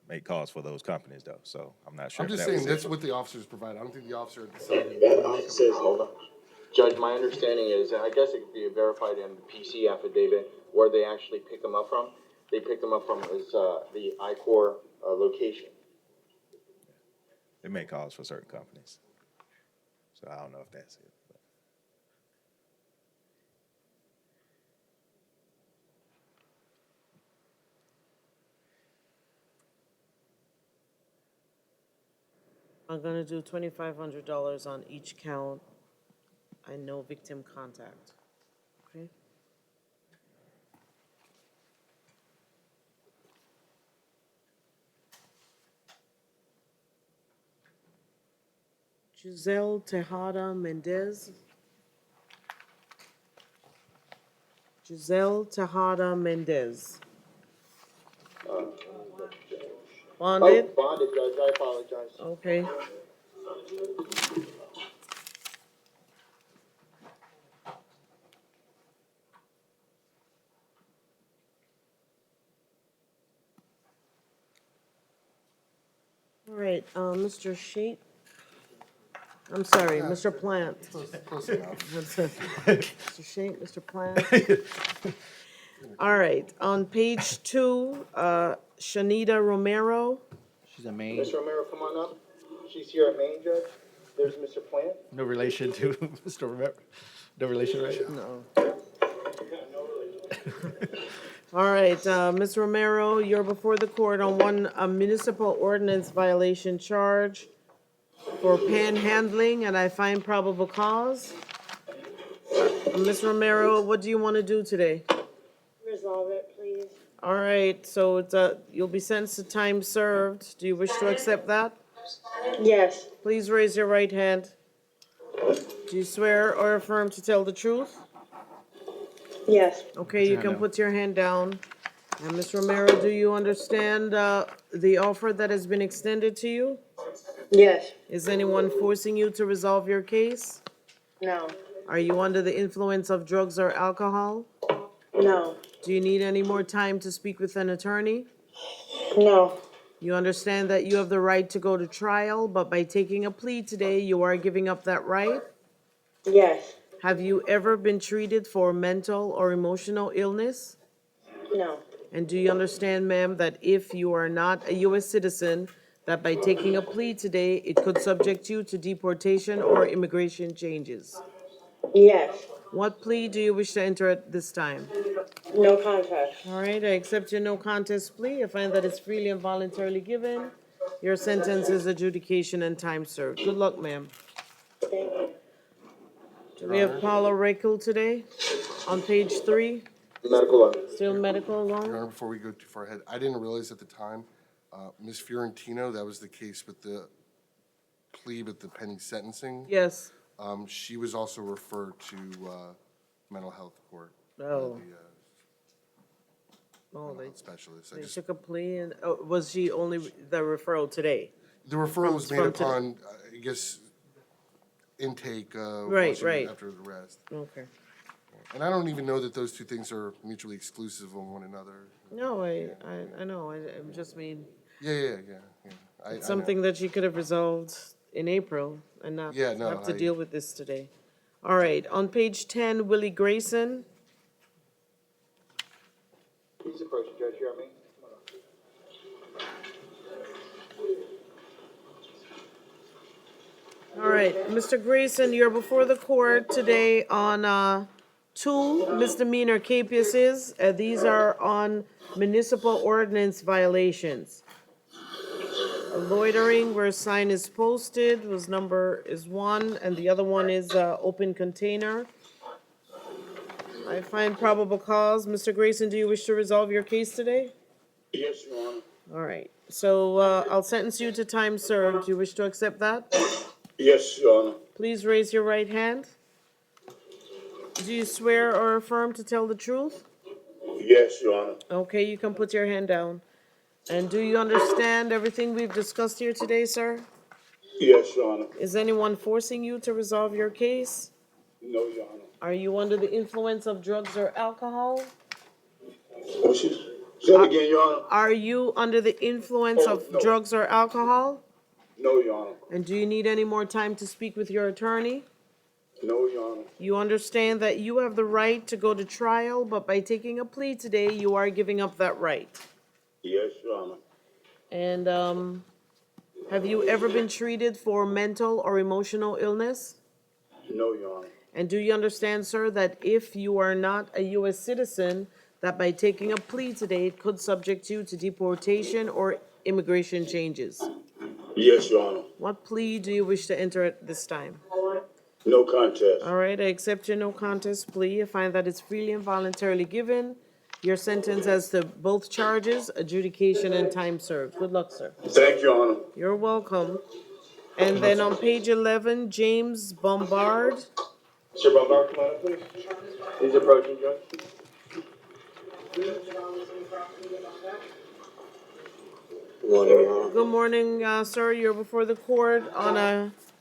Speaker 10: make calls for those companies though, so I'm not sure.
Speaker 5: I'm
Speaker 10: if
Speaker 5: just
Speaker 10: that was
Speaker 5: saying
Speaker 10: it.
Speaker 5: that's what the officers provide. I don't think the officer decided.
Speaker 3: Hold on. Judge, my understanding is, and I guess it could be verified in the PC affidavit, where they actually pick them up from. They pick them up from is, the I-Corps, location.
Speaker 10: They make calls for certain companies. So I don't know if that's it. But.
Speaker 1: I'm gonna do $2,500 on each count. I know victim contact, okay? Giselle Tejada Mendez. Giselle Tejada Mendez. Bonded?
Speaker 3: Oh, bonded, Judge, I apologize.
Speaker 1: Okay. All right, Mr. Shate. I'm sorry, Mr. Plant.
Speaker 5: Close enough.
Speaker 1: Mr. Shate, Mr. Plant. All right, on page 2, Shanita Romero.
Speaker 8: She's a Maine,
Speaker 3: Ms. Romero, come on up. She's here at Maine, Judge. There's Mr. Plant.
Speaker 8: no relation to Mr. Rivera, no relation, right?
Speaker 1: No. All right, Ms. Romero, you're before the court on one municipal ordinance violation charge for panhandling, and I find probable cause. Ms. Romero, what do you want to do today?
Speaker 6: Resolve it, please.
Speaker 1: All right, so it's you'll be sentenced to time served. Do you wish to accept that?
Speaker 6: Yes.
Speaker 1: Please raise your right hand. Do you swear or affirm to tell the truth?
Speaker 6: Yes.
Speaker 1: Okay, you can put your hand down. And Ms. Romero, do you understand the offer that has been extended to you?
Speaker 6: Yes.
Speaker 1: Is anyone forcing you to resolve your case?
Speaker 6: No.
Speaker 1: Are you under the influence of drugs or alcohol?
Speaker 6: No.
Speaker 1: Do you need any more time to speak with an attorney?
Speaker 6: No.
Speaker 1: You understand that you have the right to go to trial, but by taking a plea today, you are giving up that right?
Speaker 6: Yes.
Speaker 1: Have you ever been treated for mental or emotional illness?
Speaker 6: No.
Speaker 1: And do you understand, ma'am, that if you are not a U.S. citizen, that by taking a plea today, it could subject you to deportation or immigration changes?
Speaker 6: Yes.
Speaker 1: What plea do you wish to enter at this time?
Speaker 6: No contest.
Speaker 1: All right, I accept your no contest plea. I find that it's freely and voluntarily given. Your sentence is adjudication and time served. Good luck, ma'am.
Speaker 6: Thank you.
Speaker 1: Do we have Paula Rakel today on page 3?
Speaker 3: Medical law.
Speaker 1: Still medical
Speaker 5: Your
Speaker 1: alone?
Speaker 5: Honor, before we go too far ahead, I didn't realize at the time, Ms. Fiorentino, that was the case with the plea with the pending sentencing.
Speaker 1: Yes.
Speaker 5: She was also referred to mental health court.
Speaker 1: Oh.
Speaker 5: The
Speaker 1: Oh,
Speaker 5: mental
Speaker 1: they
Speaker 5: health specialist. I
Speaker 1: they
Speaker 5: just,
Speaker 1: took a plea and, oh, was she only the referral today?
Speaker 5: the referral was made
Speaker 1: from today.
Speaker 5: upon, I guess, intake,
Speaker 1: Right,
Speaker 5: once you-
Speaker 1: right.
Speaker 5: after the arrest.
Speaker 1: Okay.
Speaker 5: And I don't even know that those two things are mutually exclusive of one another.
Speaker 1: No, I know, I just mean,
Speaker 5: Yeah. I know.
Speaker 1: something that she could have resolved in April and not
Speaker 5: Yeah, no,
Speaker 1: have to
Speaker 5: I-
Speaker 1: deal with this today. All right, on page 10, Willie Grayson.
Speaker 3: Please approach the judge here at Maine. Come on up.
Speaker 1: right, Mr. Grayson, you're before the court today on, two misdemeanor cases. These are on municipal ordinance violations. Loitering where sign is posted was number is 1, and the other one is, open container. I find probable cause. Mr. Grayson, do you wish to resolve your case today?
Speaker 11: Yes, Your Honor.
Speaker 1: All right, so, I'll sentence you to time served. Do you wish to accept that?
Speaker 11: Yes, Your Honor.
Speaker 1: Please raise your right hand. Do you swear or affirm to tell the truth?
Speaker 11: Yes, Your Honor.
Speaker 1: Okay, you can put your hand down. And do you understand everything we've discussed here today, sir?
Speaker 11: Yes, Your Honor.
Speaker 1: Is anyone forcing you to resolve your case?
Speaker 11: No, Your Honor.
Speaker 1: Are you under the influence of drugs or alcohol?
Speaker 11: Say it again, Your Honor.
Speaker 1: Are you under the influence of
Speaker 11: no.
Speaker 1: drugs or alcohol?
Speaker 11: No, Your Honor.
Speaker 1: And do you need any more time to speak with your attorney?
Speaker 11: No, Your Honor.
Speaker 1: You understand that you have the right to go to trial, but by taking a plea today, you are giving up that right.
Speaker 11: Yes, Your Honor.
Speaker 1: And, have you ever been treated for mental or emotional illness?
Speaker 11: No, Your Honor.
Speaker 1: And do you understand, sir, that if you are not a U.S. citizen, that by taking a plea today, it could subject you to deportation or immigration changes?
Speaker 11: Yes, Your Honor.
Speaker 1: What plea do you wish to enter at this time?
Speaker 11: No contest.
Speaker 1: All right, I accept your no contest plea. I find that it's freely and voluntarily given. Your sentence as to both charges, adjudication and time served. Good luck, sir.
Speaker 11: Thank you, Your Honor.
Speaker 1: You're welcome. And then on page 11, James Bombard.
Speaker 3: Mr. Bombard, come on up, please. He's approaching, Judge.
Speaker 11: Good morning, Your Honor.
Speaker 1: Good morning, sir. You're before the court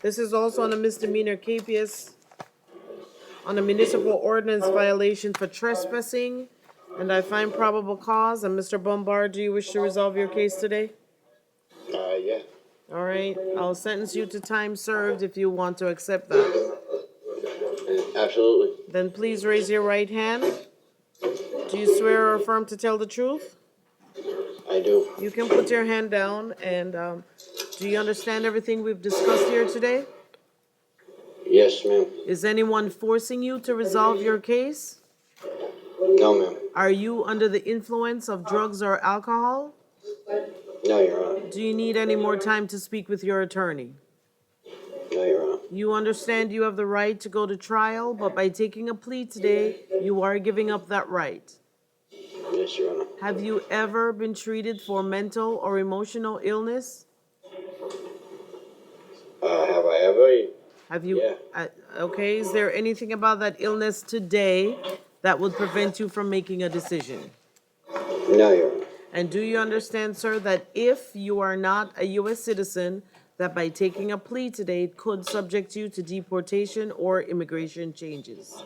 Speaker 1: this is also on a misdemeanor case on a municipal ordinance violation for trespassing. And I find probable cause. And Mr. Bombard, do you wish to resolve your case today?
Speaker 11: Yeah.
Speaker 1: All right, I'll sentence you to time served if you want to accept that.
Speaker 11: Absolutely.
Speaker 1: Then please raise your right hand. Do you swear or affirm to tell the truth?
Speaker 11: I do.
Speaker 1: You can put your hand down, and do you understand everything we've discussed here today?
Speaker 11: Yes, ma'am.
Speaker 1: Is anyone forcing you to resolve your case?
Speaker 11: No, ma'am.
Speaker 1: Are you under the influence of drugs or alcohol?
Speaker 11: No, Your Honor.
Speaker 1: Do you need any more time to speak with your attorney?
Speaker 11: No, Your Honor.
Speaker 1: You understand you have the right to go to trial, but by taking a plea today, you are giving up that right.
Speaker 11: Yes, Your Honor.
Speaker 1: Have you ever been treated for mental or emotional illness?
Speaker 11: Have I ever?
Speaker 1: Have you?
Speaker 11: Yeah.
Speaker 1: Okay, is there anything about that illness today that would prevent you from making a decision?
Speaker 11: No, Your Honor.
Speaker 1: And do you understand, sir, that if you are not a U.S. citizen, that by taking a plea today, it could subject you to deportation or immigration changes?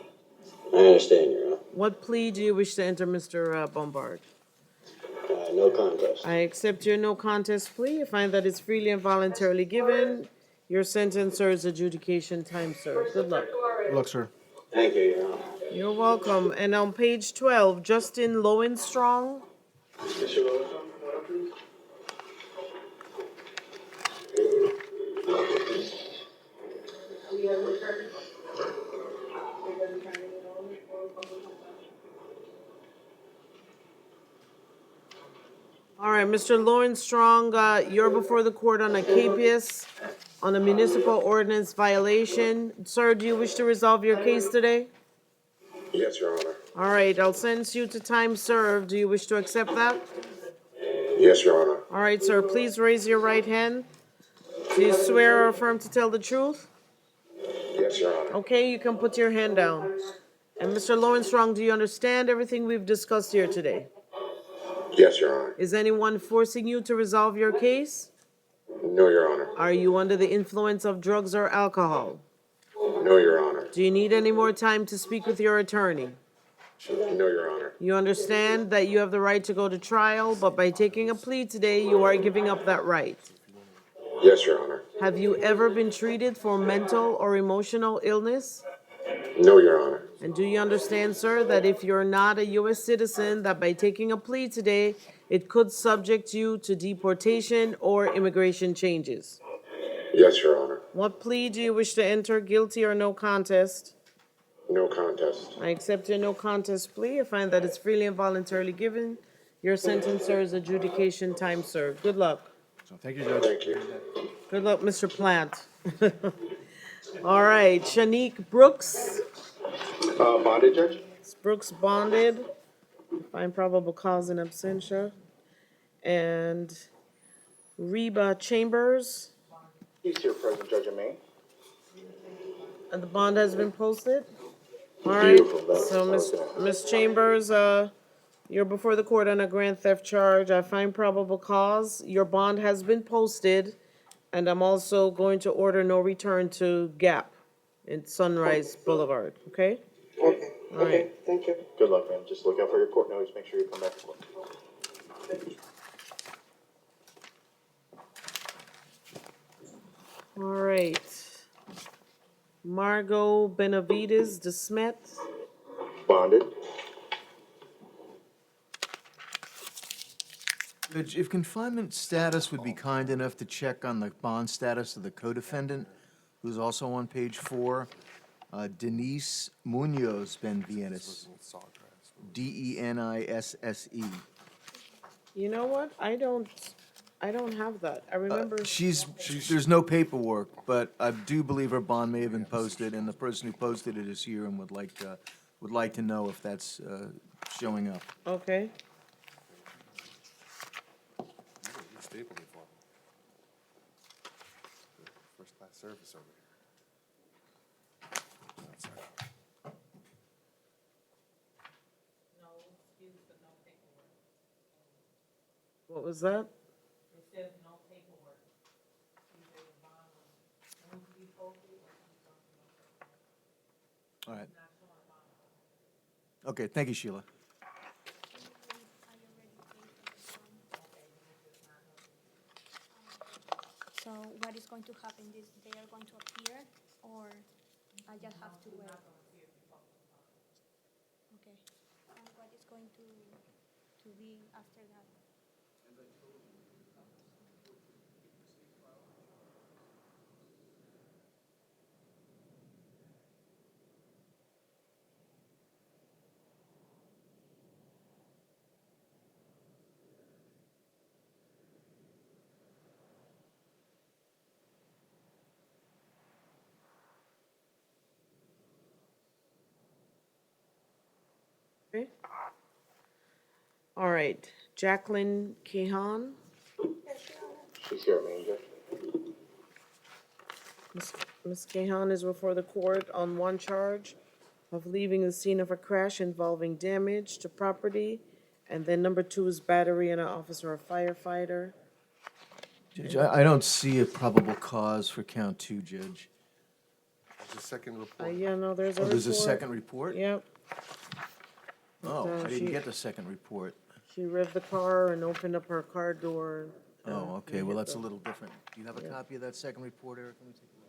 Speaker 11: I understand, Your Honor.
Speaker 1: What plea do you wish to enter, Mr. Bombard?
Speaker 11: No contest.
Speaker 1: I accept your no contest plea. I find that it's freely and voluntarily given. Your sentence serves adjudication, time served. Good luck.
Speaker 7: Good luck, sir.
Speaker 11: Thank you, Your Honor.
Speaker 1: You're welcome. And on page 12, Justin Lowenstrong.
Speaker 11: Mr. Lowenthal, come on up, please.
Speaker 1: All right, Mr. Lowenstrong, you're before the court on a capias, on a municipal ordinance violation. Sir, do you wish to resolve your case today?
Speaker 11: Yes, Your Honor.
Speaker 1: All right, I'll sentence you to time served. Do you wish to accept that?
Speaker 11: Yes, Your Honor.
Speaker 1: All right, sir, please raise your right hand. Do you swear or affirm to tell the truth?
Speaker 11: Yes, Your Honor.
Speaker 1: Okay, you can put your hand down. And Mr. Lowenstrong, do you understand everything we've discussed here today?
Speaker 11: Yes, Your Honor.
Speaker 1: Is anyone forcing you to resolve your case?
Speaker 11: No, Your Honor.
Speaker 1: Are you under the influence of drugs or alcohol?
Speaker 11: No, Your Honor.
Speaker 1: Do you need any more time to speak with your attorney?
Speaker 11: No, Your Honor.
Speaker 1: You understand that you have the right to go to trial, but by taking a plea today, you are giving up that right.
Speaker 11: Yes, Your Honor.
Speaker 1: Have you ever been treated for mental or emotional illness?
Speaker 11: No, Your Honor.
Speaker 1: And do you understand, sir, that if you're not a U.S. citizen, that by taking a plea today, it could subject you to deportation or immigration changes?
Speaker 11: Yes, Your Honor.
Speaker 1: What plea do you wish to enter, guilty or no contest?
Speaker 11: No contest.
Speaker 1: I accept your no contest plea. I find that it's freely and voluntarily given. Your sentence, sir, is adjudication, time served. Good luck.
Speaker 2: So thank you, Judge.
Speaker 11: Thank you.
Speaker 1: Good luck, Mr. Plant. All right, Shanique Brooks.
Speaker 3: Bonded, Judge?
Speaker 1: Brooks bonded. Find probable cause in absentia. And Reba Chambers.
Speaker 3: He's here, present, Judge, in Maine.
Speaker 1: And the bond has been posted. All right,
Speaker 11: Beautiful.
Speaker 1: so Ms. Chambers, you're before the court on a grand theft charge. I find probable cause. Your bond has been posted. And I'm also going to order no return to Gap in Sunrise Boulevard, okay?
Speaker 12: Okay,
Speaker 1: All right.
Speaker 12: okay, thank you.
Speaker 3: Good luck, ma'am. Just look out for your court notice. Make sure you come back to court.
Speaker 1: All right. Margot Benavides de Smet.
Speaker 3: Bonded.
Speaker 2: Judge, if confinement status would be kind enough to check on the bond status of the co-defendant, who's also on page 4, Denise Munoz Benvientes, Denisse.
Speaker 1: You know what? I don't have that. I remember.
Speaker 2: There's no paperwork, but I do believe her bond may have been posted, and the person who posted it is here and would like to know if that's showing up.
Speaker 1: Okay.
Speaker 5: You stapled it for me. First class service over here. That's right.
Speaker 1: What was that?
Speaker 2: All right. Okay, thank you, Sheila.
Speaker 13: So what is going to happen? They are going to appear, or I just have to wait? Okay. And what is going to be after that?
Speaker 1: Okay. All right. Jacqueline Kehan.
Speaker 3: She's here, Maine, Judge.
Speaker 1: Ms. Kehan is before the court on one charge of leaving the scene of a crash involving damage to property. And then number 2 is battery on an officer or firefighter.
Speaker 2: Judge, I don't see a probable cause for count 2, Judge.
Speaker 5: There's a second report.
Speaker 1: Yeah, no, there's a
Speaker 2: Oh,
Speaker 1: report.
Speaker 2: there's a second report?
Speaker 1: Yep.
Speaker 2: Oh, I didn't
Speaker 1: she-
Speaker 2: get the second report.
Speaker 1: She revved the car and opened up her car door.
Speaker 2: Oh, okay,
Speaker 1: and
Speaker 2: well,
Speaker 1: hit
Speaker 2: that's a
Speaker 1: the-
Speaker 2: little different. Do you have a copy of that second report, Eric? Let me take a look.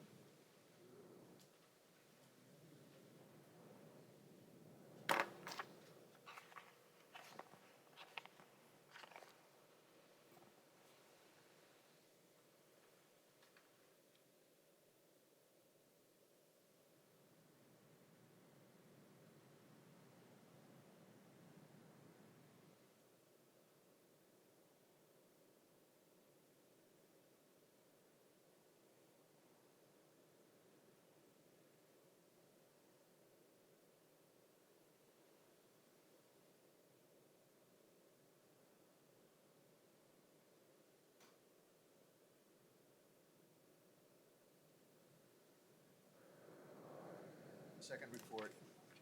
Speaker 2: Second report.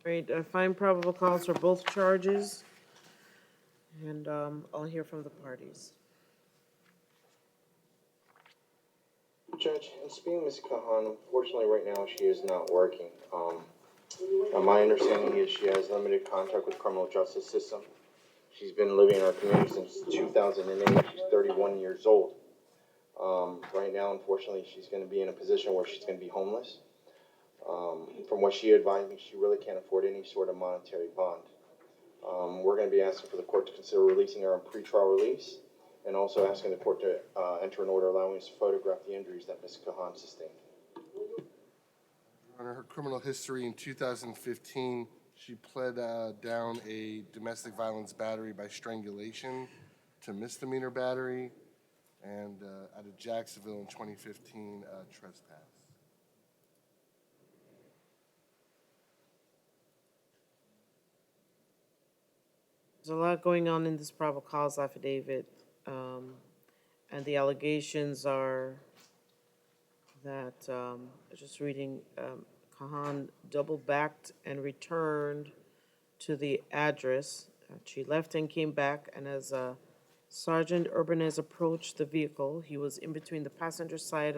Speaker 1: Right, I find probable cause for both charges. And I'll hear from the parties.
Speaker 3: Judge, in speaking Ms. Kahan, unfortunately, right now, she is not working. My understanding is she has limited contact with the criminal justice system. She's been living in our community since 2008. She's 31 years old. Right now, unfortunately, she's going to be in a position where she's going to be homeless. From what she advised me, she really can't afford any sort of monetary bond. We're going to be asking for the court to consider releasing her on pretrial release, and also asking the court to enter an order allowing us to photograph the injuries that Ms. Kahan sustained.
Speaker 5: On her criminal history in 2015, she pled down a domestic violence battery by strangulation to misdemeanor battery, and out of Jacksonville in 2015, trespass.
Speaker 1: There's a lot going on in this probable cause affidavit, and the allegations are that, just reading, Kahan double-backed and returned to the address. She left and came back, and as Sergeant Urbanez approached the vehicle, he was in between the passenger side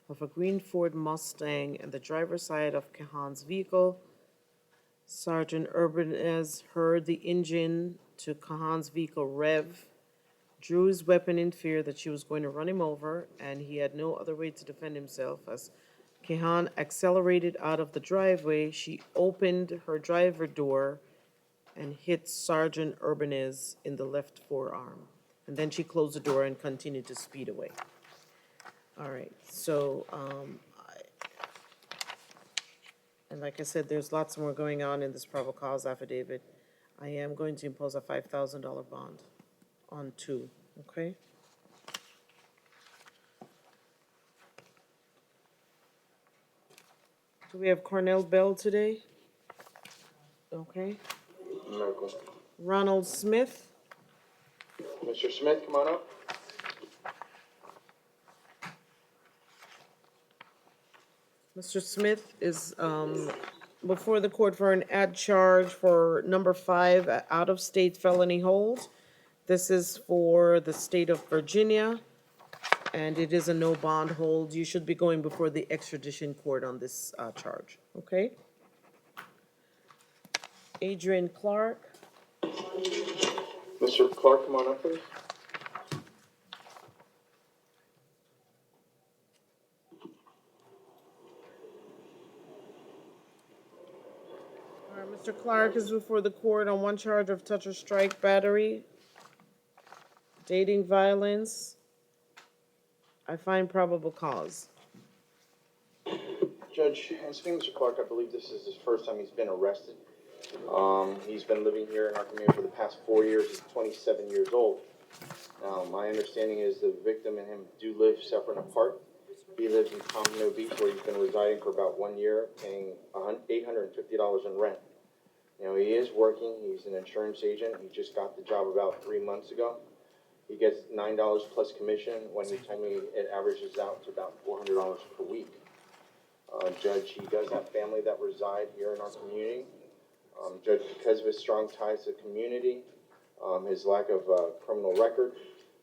Speaker 1: of a green Ford Mustang and the driver's side of Kahan's vehicle. Sergeant Urbanez heard the engine to Kahan's vehicle rev, drew his weapon in fear that she was going to run him over, and he had no other way to defend himself. As Kahan accelerated out of the driveway, she opened her driver door and hit Sergeant Urbanez in the left forearm. And then she closed the door and continued to speed away. All right, so, and like I said, there's lots more going on in this probable cause affidavit. I am going to impose a $5,000 bond on two, okay? Do we have Cornell Bell today? Okay.
Speaker 3: Medical.
Speaker 1: Ronald Smith,
Speaker 3: Mr. Smith, come on up.
Speaker 1: Mr. Smith is before the court for an ad charge for number 5, out-of-state felony hold. This is for the state of Virginia, and it is a no bond hold. You should be going before the extradition court on this charge, okay? Adrian Clark,
Speaker 3: Mr. Clark, come on up, please.
Speaker 1: Mr. Clark is before the court on one charge of touch or strike battery, dating violence. I find probable cause.
Speaker 3: Judge, asking Mr. Clark, I believe this is his first time he's been arrested. He's been living here in our community for the past 4 years. He's 27 years old. My understanding is the victim and him do live separate and apart. He lives in Pompano Beach, where he's been residing for about 1 year, paying $850 in rent. You know, he is working. He's an insurance agent. He just got the job about 3 months ago. He gets $9 plus commission. When he told me it averages out to about $400 per week. Judge, he does have family that reside here in our community. Judge, because of his strong ties to the community, his lack of criminal record,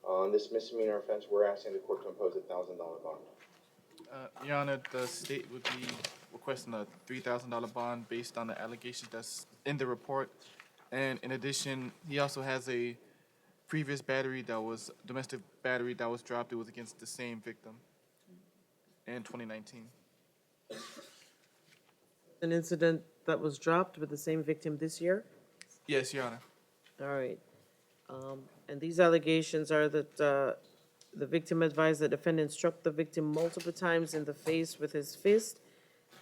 Speaker 3: on this misdemeanor offense, we're asking the court to impose a $1,000 bond.
Speaker 7: Your Honor, the state would be requesting a $3,000 bond based on the allegations that's in the report. And in addition, he also has a previous domestic battery that was dropped. It was against the same victim in 2019.
Speaker 1: An incident that was dropped with the same victim this year?
Speaker 7: Yes, Your Honor.
Speaker 1: All right. And these allegations are that the victim advised the defendant struck the victim multiple times in the face with his fist,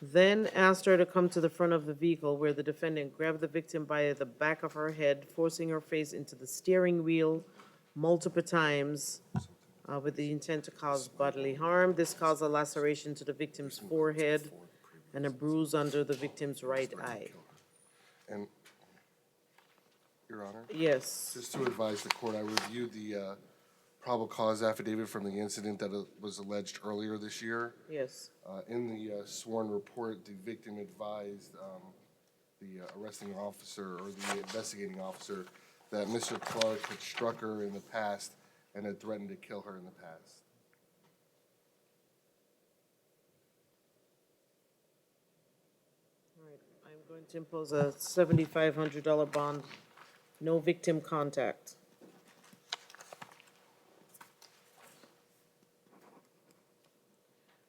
Speaker 1: then asked her to come to the front of the vehicle, where the defendant grabbed the victim by the back of her head, forcing her face into the steering wheel multiple times with the intent to cause bodily harm. This caused a laceration to the victim's forehead and a bruise under the victim's right eye.
Speaker 5: And, Your Honor?
Speaker 1: Yes.
Speaker 5: Just to advise the court, I reviewed the probable cause affidavit from the incident that was alleged earlier this year.
Speaker 1: Yes.
Speaker 5: In the sworn report, the victim advised the arresting officer or the investigating officer that Mr. Clark had struck her in the past and had threatened to kill her in the past.
Speaker 1: All right, I'm going to impose a $7,500 bond, no victim contact.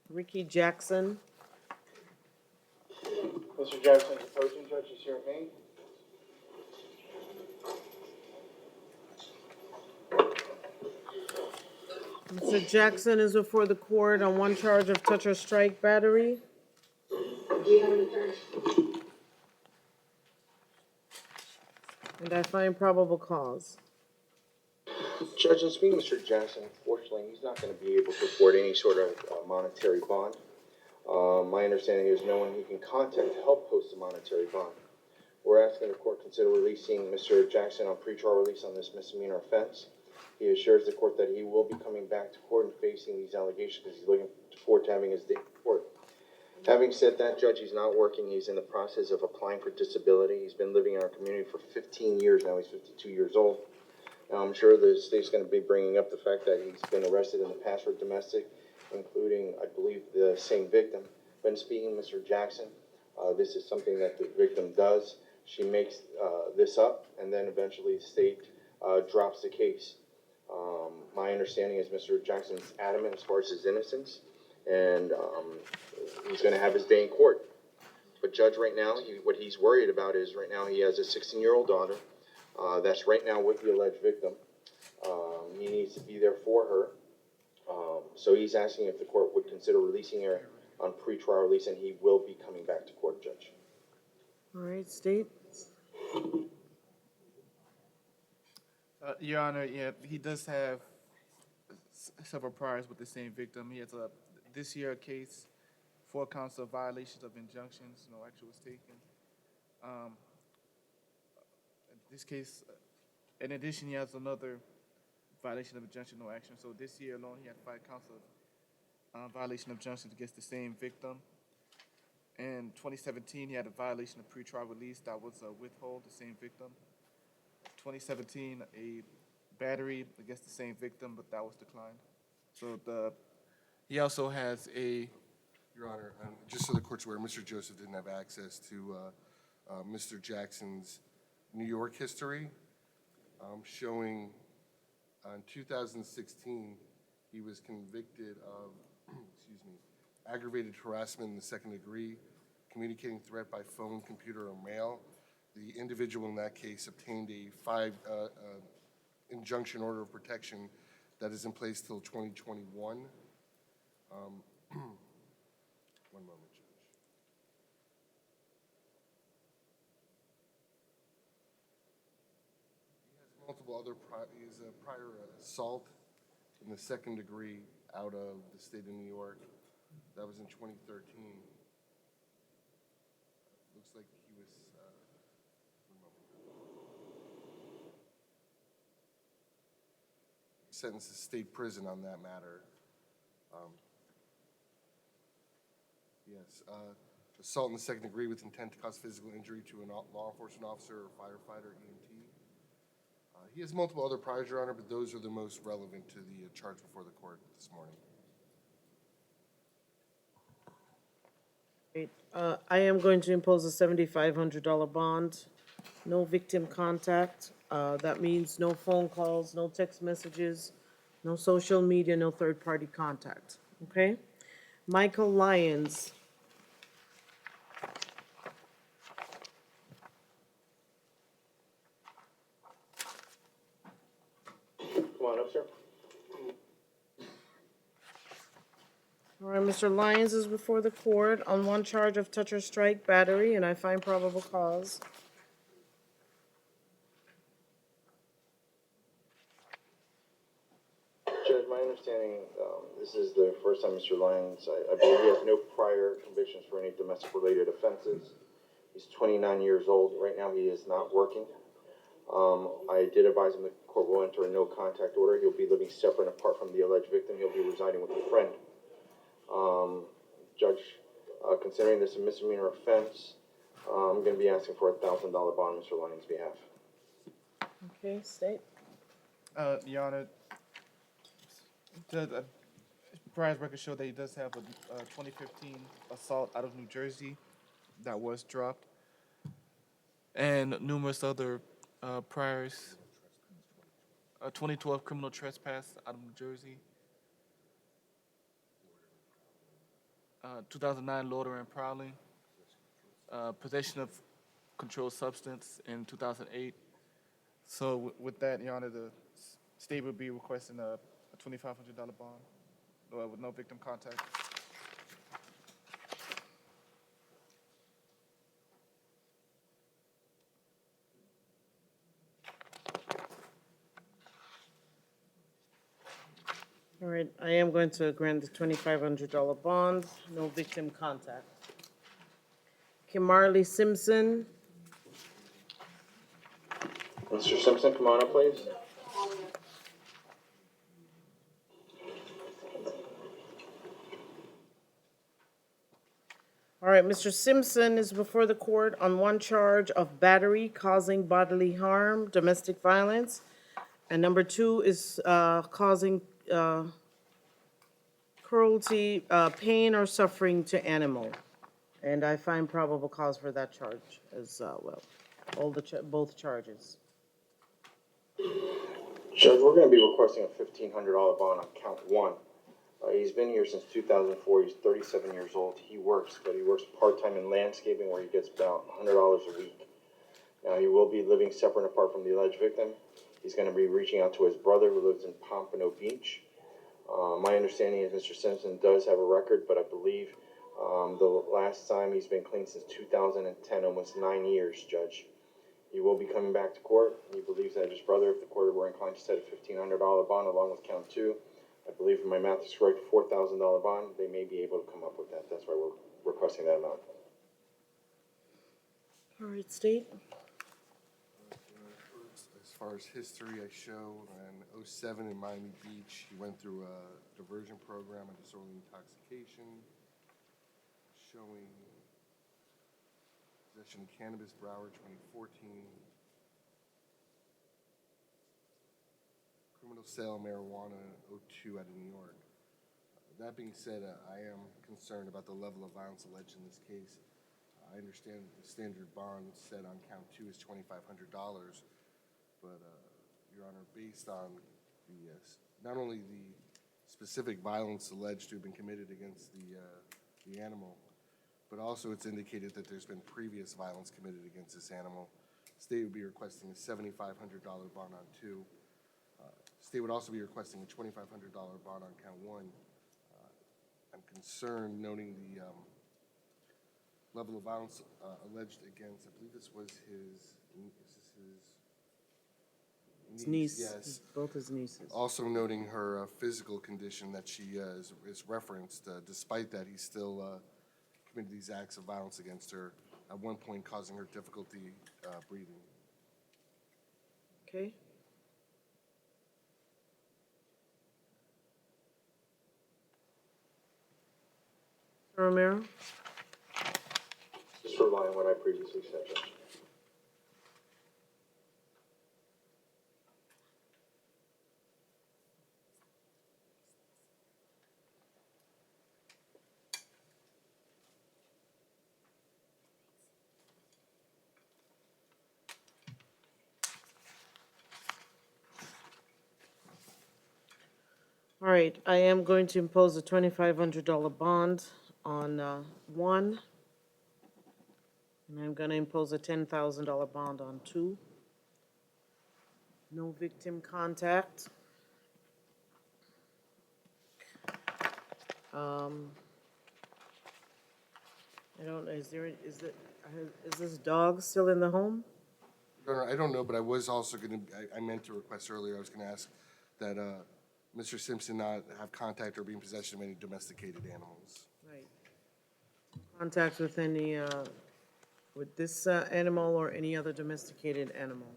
Speaker 1: Ricky Jackson,
Speaker 3: Mr. Jackson, the opposing judge is here with me.
Speaker 1: Mr. Jackson is before the court on one charge of touch or strike battery.
Speaker 6: Do you have an attorney?
Speaker 1: And I find probable cause.
Speaker 3: Judge, in speaking to Mr. Jackson, unfortunately, he's not gonna be able to afford any sort of monetary bond. My understanding is no one he can contact to help post a monetary bond. We're asking the court to consider releasing Mr. Jackson on pretrial release on this misdemeanor offense. He assures the court that he will be coming back to court and facing these allegations because he's looking forward to having his day in court. Having said that, Judge, he's not working. He's in the process of applying for disability. He's been living in our community for 15 years now. He's 52 years old. Now, I'm sure the state's going to be bringing up the fact that he's been arrested in the past for domestic, including, I believe, the same victim. But in speaking to Mr. Jackson, this is something that the victim does. She makes this up, and then eventually the state drops the case. My understanding is Mr. Jackson is adamant as far as his innocence, and he's going to have his day in court. But Judge, right now, what he's worried about is right now he has a 16-year-old daughter that's right now with the alleged victim. He needs to be there for her. So he's asking if the court would consider releasing her on pretrial release, and he will be coming back to court, Judge.
Speaker 1: All right, State?
Speaker 7: Your Honor, yeah, he does have several priors with the same victim. He has this year a case, 4 counts of violations of injunctions, no action was taken. This case, in addition, he has another violation of injunction, no action. So this year alone, he had 5 counts of violation of injunctions against the same victim. In 2017, he had a violation of pretrial release that was a withhold, the same victim. 2017, a battery against the same victim, but that was declined. So he also has a.
Speaker 5: Your Honor, just so the court's aware, Mr. Joseph didn't have access to Mr. Jackson's New York history, showing in 2016 he was convicted of, aggravated harassment in the 2nd degree, communicating threat by phone, computer, or mail. The individual in that case obtained a 5 injunction order of protection that is in place till 2021. One moment, Judge. He has multiple other he has a prior assault in the 2nd degree out of the state of New York. That was in 2013. Looks like he was, one moment. Sentenced to state prison on that matter. Yes, assault in the 2nd degree with intent to cause physical injury to a law enforcement officer or firefighter, EMT. He has multiple other priors, Your Honor, but those are the most relevant to the charge before the court this morning.
Speaker 1: Great. I am going to impose a $7,500 bond. No victim contact. That means no phone calls, no text messages, no social media, no third-party contact. Okay? Michael Lyons.
Speaker 3: Come on up, sir.
Speaker 1: All right, Mr. Lyons is before the court on one charge of touch or strike battery, and I find probable cause.
Speaker 3: Judge, my understanding, this is the first time Mr. Lyons, I believe he has no prior convictions for any domestic-related offenses. He's 29 years old. Right now, he is not working. I did advise him the court will enter a no-contact order. He'll be living separate and apart from the alleged victim. He'll be residing with a friend. Judge, considering this a misdemeanor offense, I'm going to be asking for a $1,000 bond on Mr. Lyons' behalf.
Speaker 1: Okay, State?
Speaker 7: Your Honor, the prior record show that he does have a 2015 assault out of New Jersey that was dropped, and numerous other priors. A 2012 criminal trespass out of New Jersey. 2009 loitering and prowling. Possession of controlled substance in 2008. So with that, Your Honor, the state would be requesting a $2,500 bond with no victim contact.
Speaker 1: All right, I am going to grant the $2,500 bond, no victim contact. Kimarley Simpson,
Speaker 3: Mr. Simpson, come on up, please.
Speaker 1: all right, Mr. Simpson is before the court on one charge of battery causing bodily harm, domestic violence, and number two is causing cruelty, pain or suffering to animal. And I find probable cause for that charge as well, both charges.
Speaker 3: Judge, we're gonna be requesting a $1,500 bond on count one. He's been here since 2004, he's 37 years old, he works part-time in landscaping where he gets about $100 a week. Now, he will be living separate and apart from the alleged victim. He's gonna be reaching out to his brother who lives in Pompano Beach. My understanding is Mr. Simpson does have a record, but I believe the last time he's been clean since 2010, almost 9 years, Judge. He will be coming back to court. He believes that his brother, if the court were inclined to set a $1,500 bond along with count two, I believe if my math is correct, $4,000 bond, they may be able to come up with that. That's why we're requesting that amount.
Speaker 1: All right, State.
Speaker 5: As far as history, I show in '07 in Miami Beach, he went through a diversion program on disorderly intoxication, showing possession of cannabis, Broward, 2014, criminal sale of marijuana, 2002 out of New York. That being said, I am concerned about the level of violence alleged in this case. I understand the standard bond set on count two is $2,500, but, Your Honor, based on the, not only the specific violence alleged to have been committed against the animal, but also it's indicated that there's been previous violence committed against this animal. State would be requesting a $7,500 bond on two. State would also be requesting a $2,500 bond on count one. I'm concerned noting the level of violence alleged against, I believe this was his
Speaker 1: Niece,
Speaker 5: yes.
Speaker 1: both his nieces.
Speaker 5: Also noting her physical condition that she is referenced. Despite that, he still committed these acts of violence against her, at one point causing her difficulty breathing.
Speaker 1: Okay. Romero?
Speaker 3: Just rely on what I previously said, Judge.
Speaker 1: All right, I am going to impose a $2,500 bond on one. And I'm gonna impose a $10,000 bond on two. No victim contact. I don't, is this dog still in the home?
Speaker 5: Your Honor, I don't know, but I was also going to, I meant to request earlier, I was going to ask that Mr. Simpson not have contact or be in possession of any domesticated animals.
Speaker 1: Right. Contact with any, with this animal or any other domesticated animal?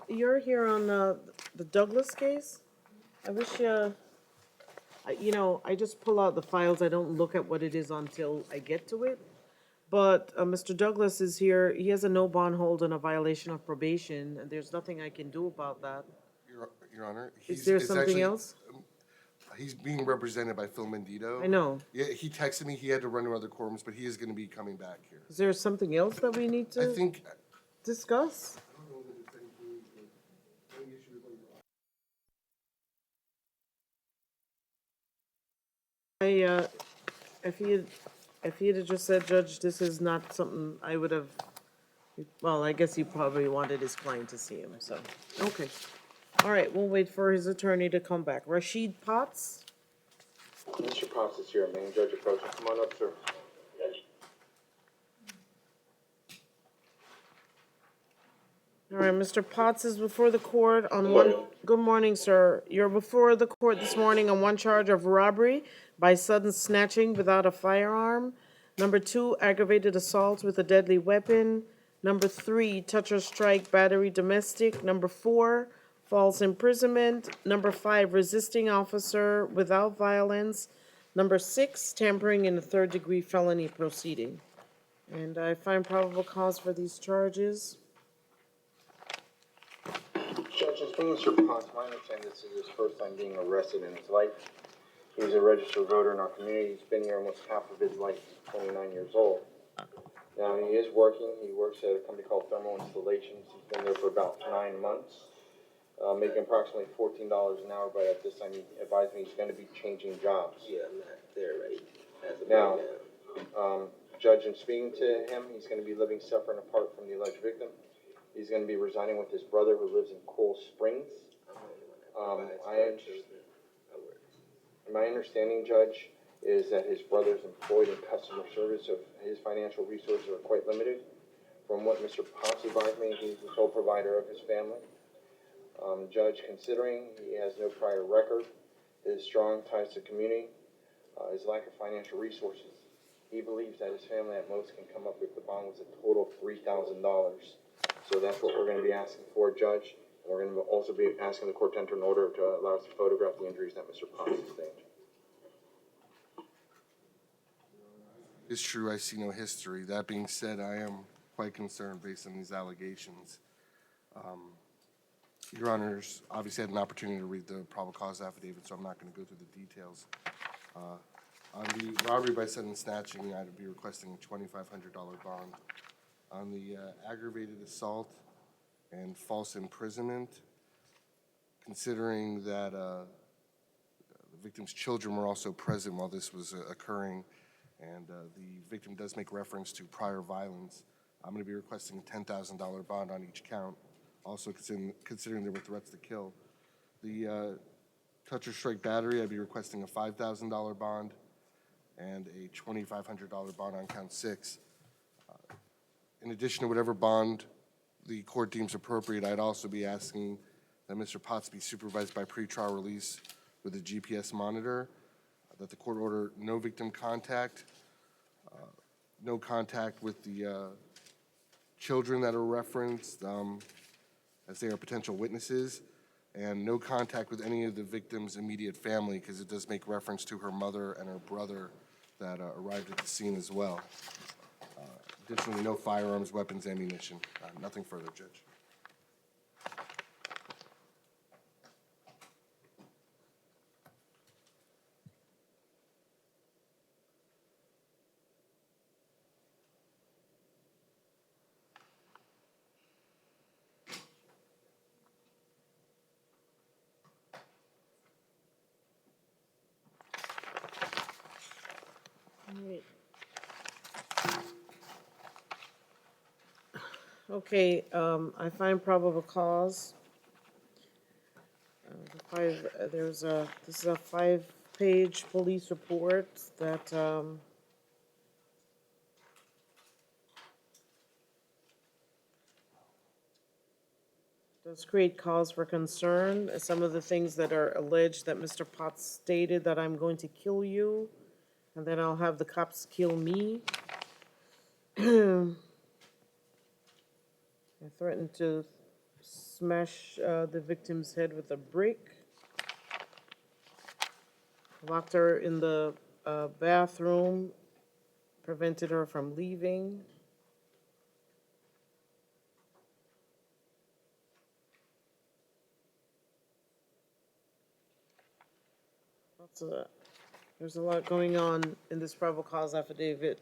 Speaker 1: You're here on the Douglas case? I wish, I just pull out the files, I don't look at what it is until I get to it. But Mr. Douglas is here, he has a no bond hold and a violation of probation, and there's nothing I can do about that.
Speaker 5: Your Honor.
Speaker 1: Is there
Speaker 5: it's
Speaker 1: something
Speaker 5: actually-
Speaker 1: else?
Speaker 5: He's being represented by Phil Mendito.
Speaker 1: I know.
Speaker 5: Yeah, he texted me, he had to run to other quorums, but he is going to be coming back here.
Speaker 1: Is there something else that we need
Speaker 5: I
Speaker 1: to
Speaker 5: think,
Speaker 1: discuss? If he had just said, Judge, this is not something I would have, well, I guess he probably wanted his client to see him, so, okay. All right, we'll wait for his attorney to come back. Rashid Potts?
Speaker 3: Mr. Potts is here, main judge approaching. Come on up, sir.
Speaker 1: All right, Mr. Potts is before the court on one, good morning, sir. You're before the court this morning on one charge of robbery by sudden snatching without a firearm. Number 2, aggravated assault with a deadly weapon. Number 3, touch or strike battery domestic. Number 4, false imprisonment. Number 5, resisting officer without violence. Number 6, tampering in a third-degree felony proceeding. And I find probable cause for these charges.
Speaker 3: Judge, as being Mr. Potts, my understanding this is his first time being arrested in his life. He's a registered voter in our community. He's been here almost half of his life. He's 29 years old. Now, he is working. He works at a company called Thermal Installations. He's been there for about 9 months, making approximately $14 an hour, but at this time he advised me he's going to be changing jobs.
Speaker 12: Yeah, I'm not there right as of
Speaker 3: Now,
Speaker 12: right now.
Speaker 3: Judge, in speaking to him, he's going to be living separate and apart from the alleged victim. He's going to be residing with his brother who lives in Cool Springs.
Speaker 12: I'm the only one that provides
Speaker 3: I
Speaker 12: for children. I work.
Speaker 3: My understanding, Judge, is that his brother's employed in customer service, so his financial resources are quite limited. From what Mr. Potts advised me, he's the sole provider of his family. Judge, considering he has no prior record, his strong ties to community, his lack of financial resources, he believes that his family at most can come up with the bond was a total of $3,000. So that's what we're going to be asking for, Judge. And we're going to also be asking the court to enter an order to allow us to photograph the injuries that Mr. Potts sustained.
Speaker 5: It's true, I see no history. That being said, I am quite concerned based on these allegations. Your Honors obviously had an opportunity to read the probable cause affidavit, so I'm not going to go through the details. On the robbery by sudden snatching, I'd be requesting a $2,500 bond. On the aggravated assault and false imprisonment, considering that the victim's children were also present while this was occurring, and the victim does make reference to prior violence, I'm going to be requesting a $10,000 bond on each count, also considering there were threats to kill. The touch or strike battery, I'd be requesting a $5,000 bond and a $2,500 bond on count 6. In addition to whatever bond the court deems appropriate, I'd also be asking that Mr. Potts be supervised by pretrial release with a GPS monitor, that the court order no victim contact, no contact with the children that are referenced as they are potential witnesses, and no contact with any of the victim's immediate family, because it does make reference to her mother and her brother that arrived at the scene as well. Additionally, no firearms, weapons, ammunition. Nothing further, Judge.
Speaker 1: Okay, I find probable cause. This is a 5-page police report that, does create cause for concern. Some of the things that are alleged that Mr. Potts stated that I'm going to kill you, and then I'll have the cops kill me. I threatened to smash the victim's head with a brick. Locked her in the bathroom, prevented her from leaving. There's a lot going on in this probable cause affidavit.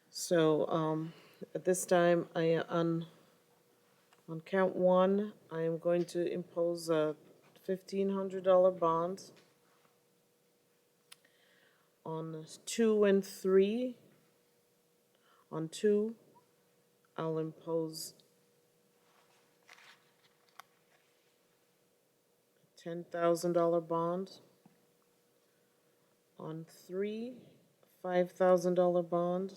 Speaker 1: So at this time, on count 1, I am going to impose a $1,500 bond. On 2 and 3, on 2, I'll impose a $10,000 bond. On 3, $5,000 bond.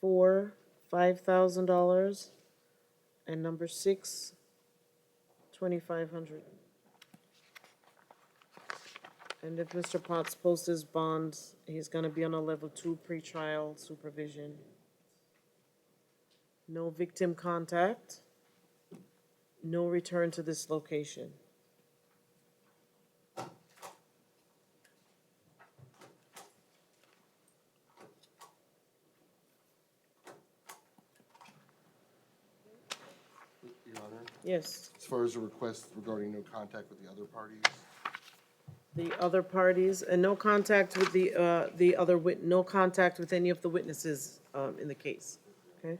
Speaker 1: 4, $5,000. And number 6, $2,500. And if Mr. Potts posts his bond, he's gonna be on a level 2 pretrial supervision. No victim contact. No return to this location.
Speaker 5: Your Honor,
Speaker 1: Yes,
Speaker 5: as far as the request regarding no contact with the other parties,
Speaker 1: the other parties, and no contact with no contact with any of the witnesses, in the case, okay?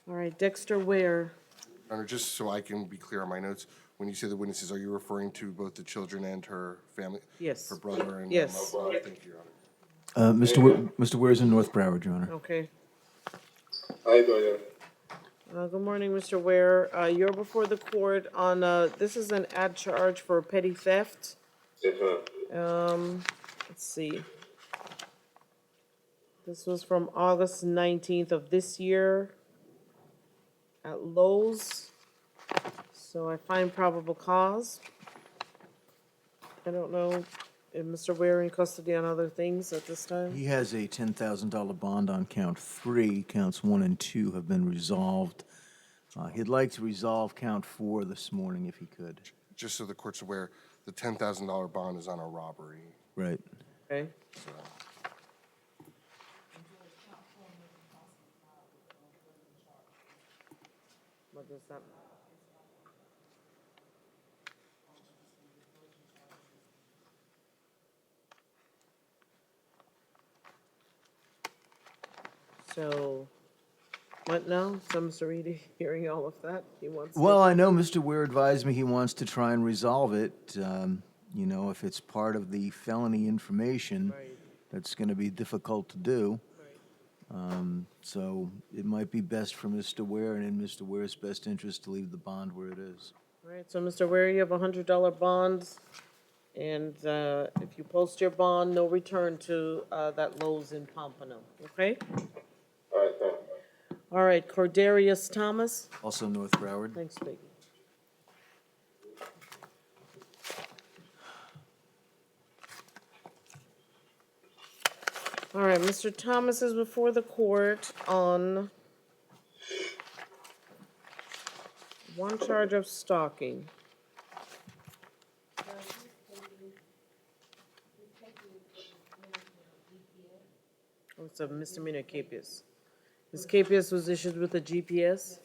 Speaker 1: All right, Dexter Ware,
Speaker 5: Your Honor, just so I can be clear on my notes, when you say the witnesses, are you referring to both the children and her family?
Speaker 1: yes.
Speaker 5: Her brother and?
Speaker 1: Yes.
Speaker 5: Thank you, Your Honor.
Speaker 2: Mr. Ware's in North Broward, Your Honor.
Speaker 1: Okay.
Speaker 12: How you doing, Your Honor?
Speaker 1: Good morning, Mr. Ware. You're before the court on, this is an ad charge for petty theft.
Speaker 12: Yes, ma'am.
Speaker 1: Let's see. This was from August 19th of this year at Lowe's. So I find probable cause. I don't know if Mr. Ware in custody on other things at this time.
Speaker 2: He has a $10,000 bond on count 3. Counts 1 and 2 have been resolved. He'd like to resolve count 4 this morning if he could.
Speaker 5: Just so the court's aware, the $10,000 bond is on a robbery.
Speaker 2: Right.
Speaker 1: Okay.
Speaker 5: So,
Speaker 1: What does that? So, what now? So Mr. Reedy, hearing all of that, he wants to.
Speaker 2: Well, I know Mr. Ware advised me he wants to try and resolve it. You know, if it's part of the felony information,
Speaker 1: Right.
Speaker 2: that's going to be difficult to do.
Speaker 1: Right.
Speaker 2: So it might be best for Mr. Ware and in Mr. Ware's best interest to leave the bond where it is.
Speaker 1: All right, so Mr. Ware, you have $100 bonds, and if you post your bond, no return to that Lowe's in Pompano, okay?
Speaker 12: All right, thank you.
Speaker 1: All right, Cordarius Thomas.
Speaker 2: Also North Broward.
Speaker 1: Thanks, Peggy. All right, Mr. Thomas is before the court on one charge of stalking. Oh, it's a misdemeanor capias. This capias was issued with a GPS?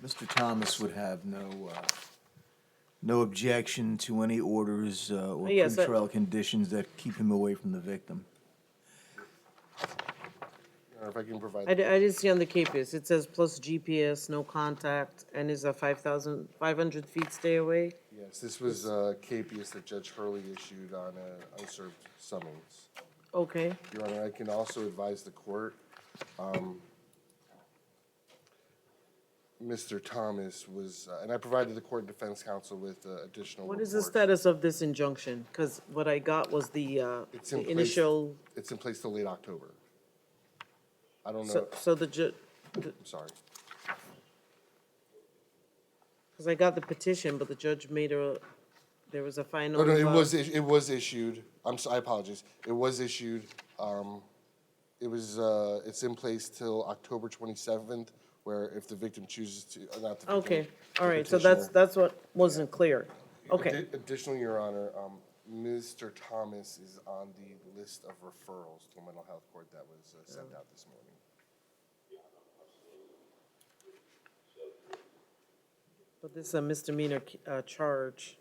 Speaker 2: Mr. Thomas would have no objection to any orders or
Speaker 1: Yes,
Speaker 2: pretrial conditions that keep him away from the victim.
Speaker 5: Your Honor, if I can provide.
Speaker 1: I didn't see on the capias, it says plus GPS, no contact, and is a 500 feet stay away?
Speaker 5: Yes, this was capias that Judge Hurley issued on an unserved summons.
Speaker 1: Okay,
Speaker 5: Your Honor, I can also advise the court, Mr. Thomas was, and I provided the court defense counsel with additional
Speaker 1: what is the
Speaker 5: reports.
Speaker 1: status of this injunction? Because what I got was the
Speaker 5: It's in place-
Speaker 1: initial,
Speaker 5: It's in place till late October. I don't know,
Speaker 1: so the
Speaker 5: I'm sorry.
Speaker 1: because I got the petition, but the judge made there was a final.
Speaker 5: No, it was issued, I apologize, it was issued, it's in place till October 27th, where if the victim chooses to, not the victim.
Speaker 1: Okay, all
Speaker 5: the
Speaker 1: right, so
Speaker 5: petitioner.
Speaker 1: that's what wasn't clear. Okay,
Speaker 5: Additionally, Your Honor, Mr. Thomas is on the list of referrals to a mental health court that was sent out this morning.
Speaker 1: but this is a misdemeanor charge.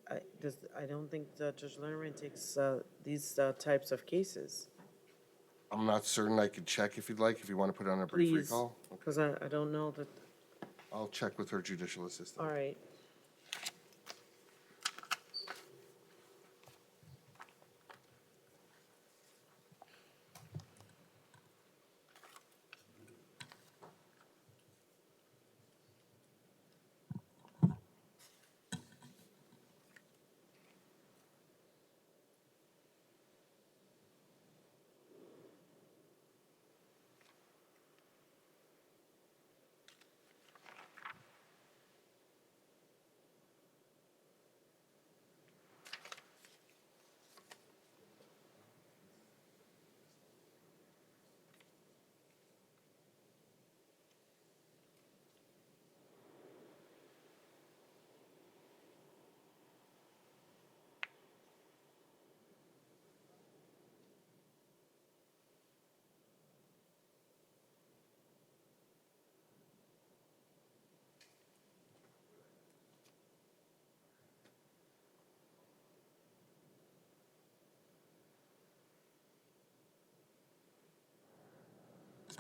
Speaker 1: I don't think Judge Lerner takes these types of cases.
Speaker 5: I'm not certain. I could check if you'd like, if you want to put it on a brief
Speaker 1: Please,
Speaker 5: recall.
Speaker 1: because I don't know that,
Speaker 5: I'll check with her judicial assistant.
Speaker 1: all right.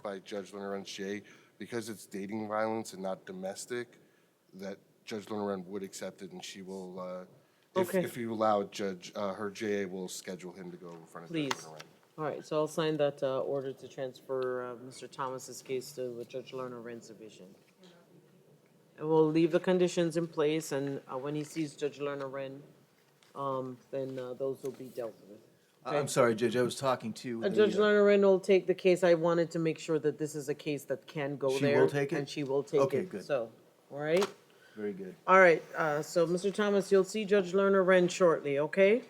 Speaker 5: By Judge Lerner J, because it's dating violence and not domestic, that Judge Lerner would accept it, and she will,
Speaker 1: Okay.
Speaker 5: if you allow it, her JA will schedule him to go in front of Judge
Speaker 1: Please.
Speaker 5: Lerner.
Speaker 1: All right, so I'll sign that order to transfer Mr. Thomas's case to Judge Lerner Wren's division. And we'll leave the conditions in place, and when he sees Judge Lerner Wren, then those will be dealt with.
Speaker 2: I'm sorry, Judge, I was talking to
Speaker 1: Judge
Speaker 2: the,
Speaker 1: Lerner Wren will take the case. I wanted to make sure that this is a case that can go
Speaker 2: She
Speaker 1: there.
Speaker 2: will take it?
Speaker 1: And she will take it.
Speaker 2: Okay, good.
Speaker 1: So, all right?
Speaker 2: very good.
Speaker 1: All right, so Mr. Thomas, you'll see Judge Lerner Wren shortly, okay?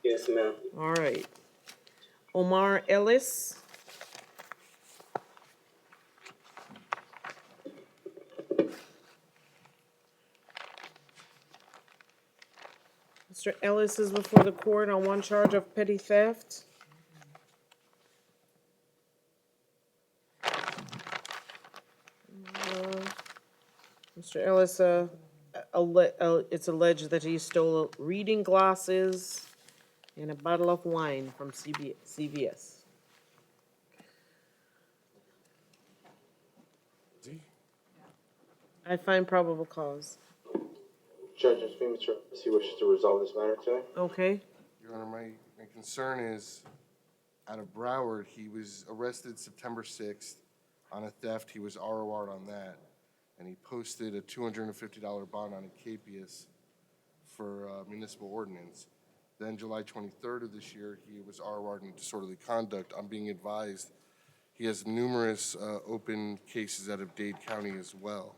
Speaker 12: Yes, ma'am.
Speaker 1: All right. Omar Ellis. Mr. Ellis is before the court on one charge of petty theft. Mr. Ellis, it's alleged that he stole reading glasses and a bottle of wine from CVS. I find probable cause.
Speaker 3: Judge, Ms. Mr. He wishes to resolve this matter today.
Speaker 1: Okay,
Speaker 5: Your Honor, my concern is, out of Broward, he was arrested September 6th on a theft. He was ROR'd on that, and he posted a $250 bond on a capias for municipal ordinance. Then July 23rd of this year, he was ROR'd in disorderly conduct. I'm being advised he has numerous open cases out of Dade County as well,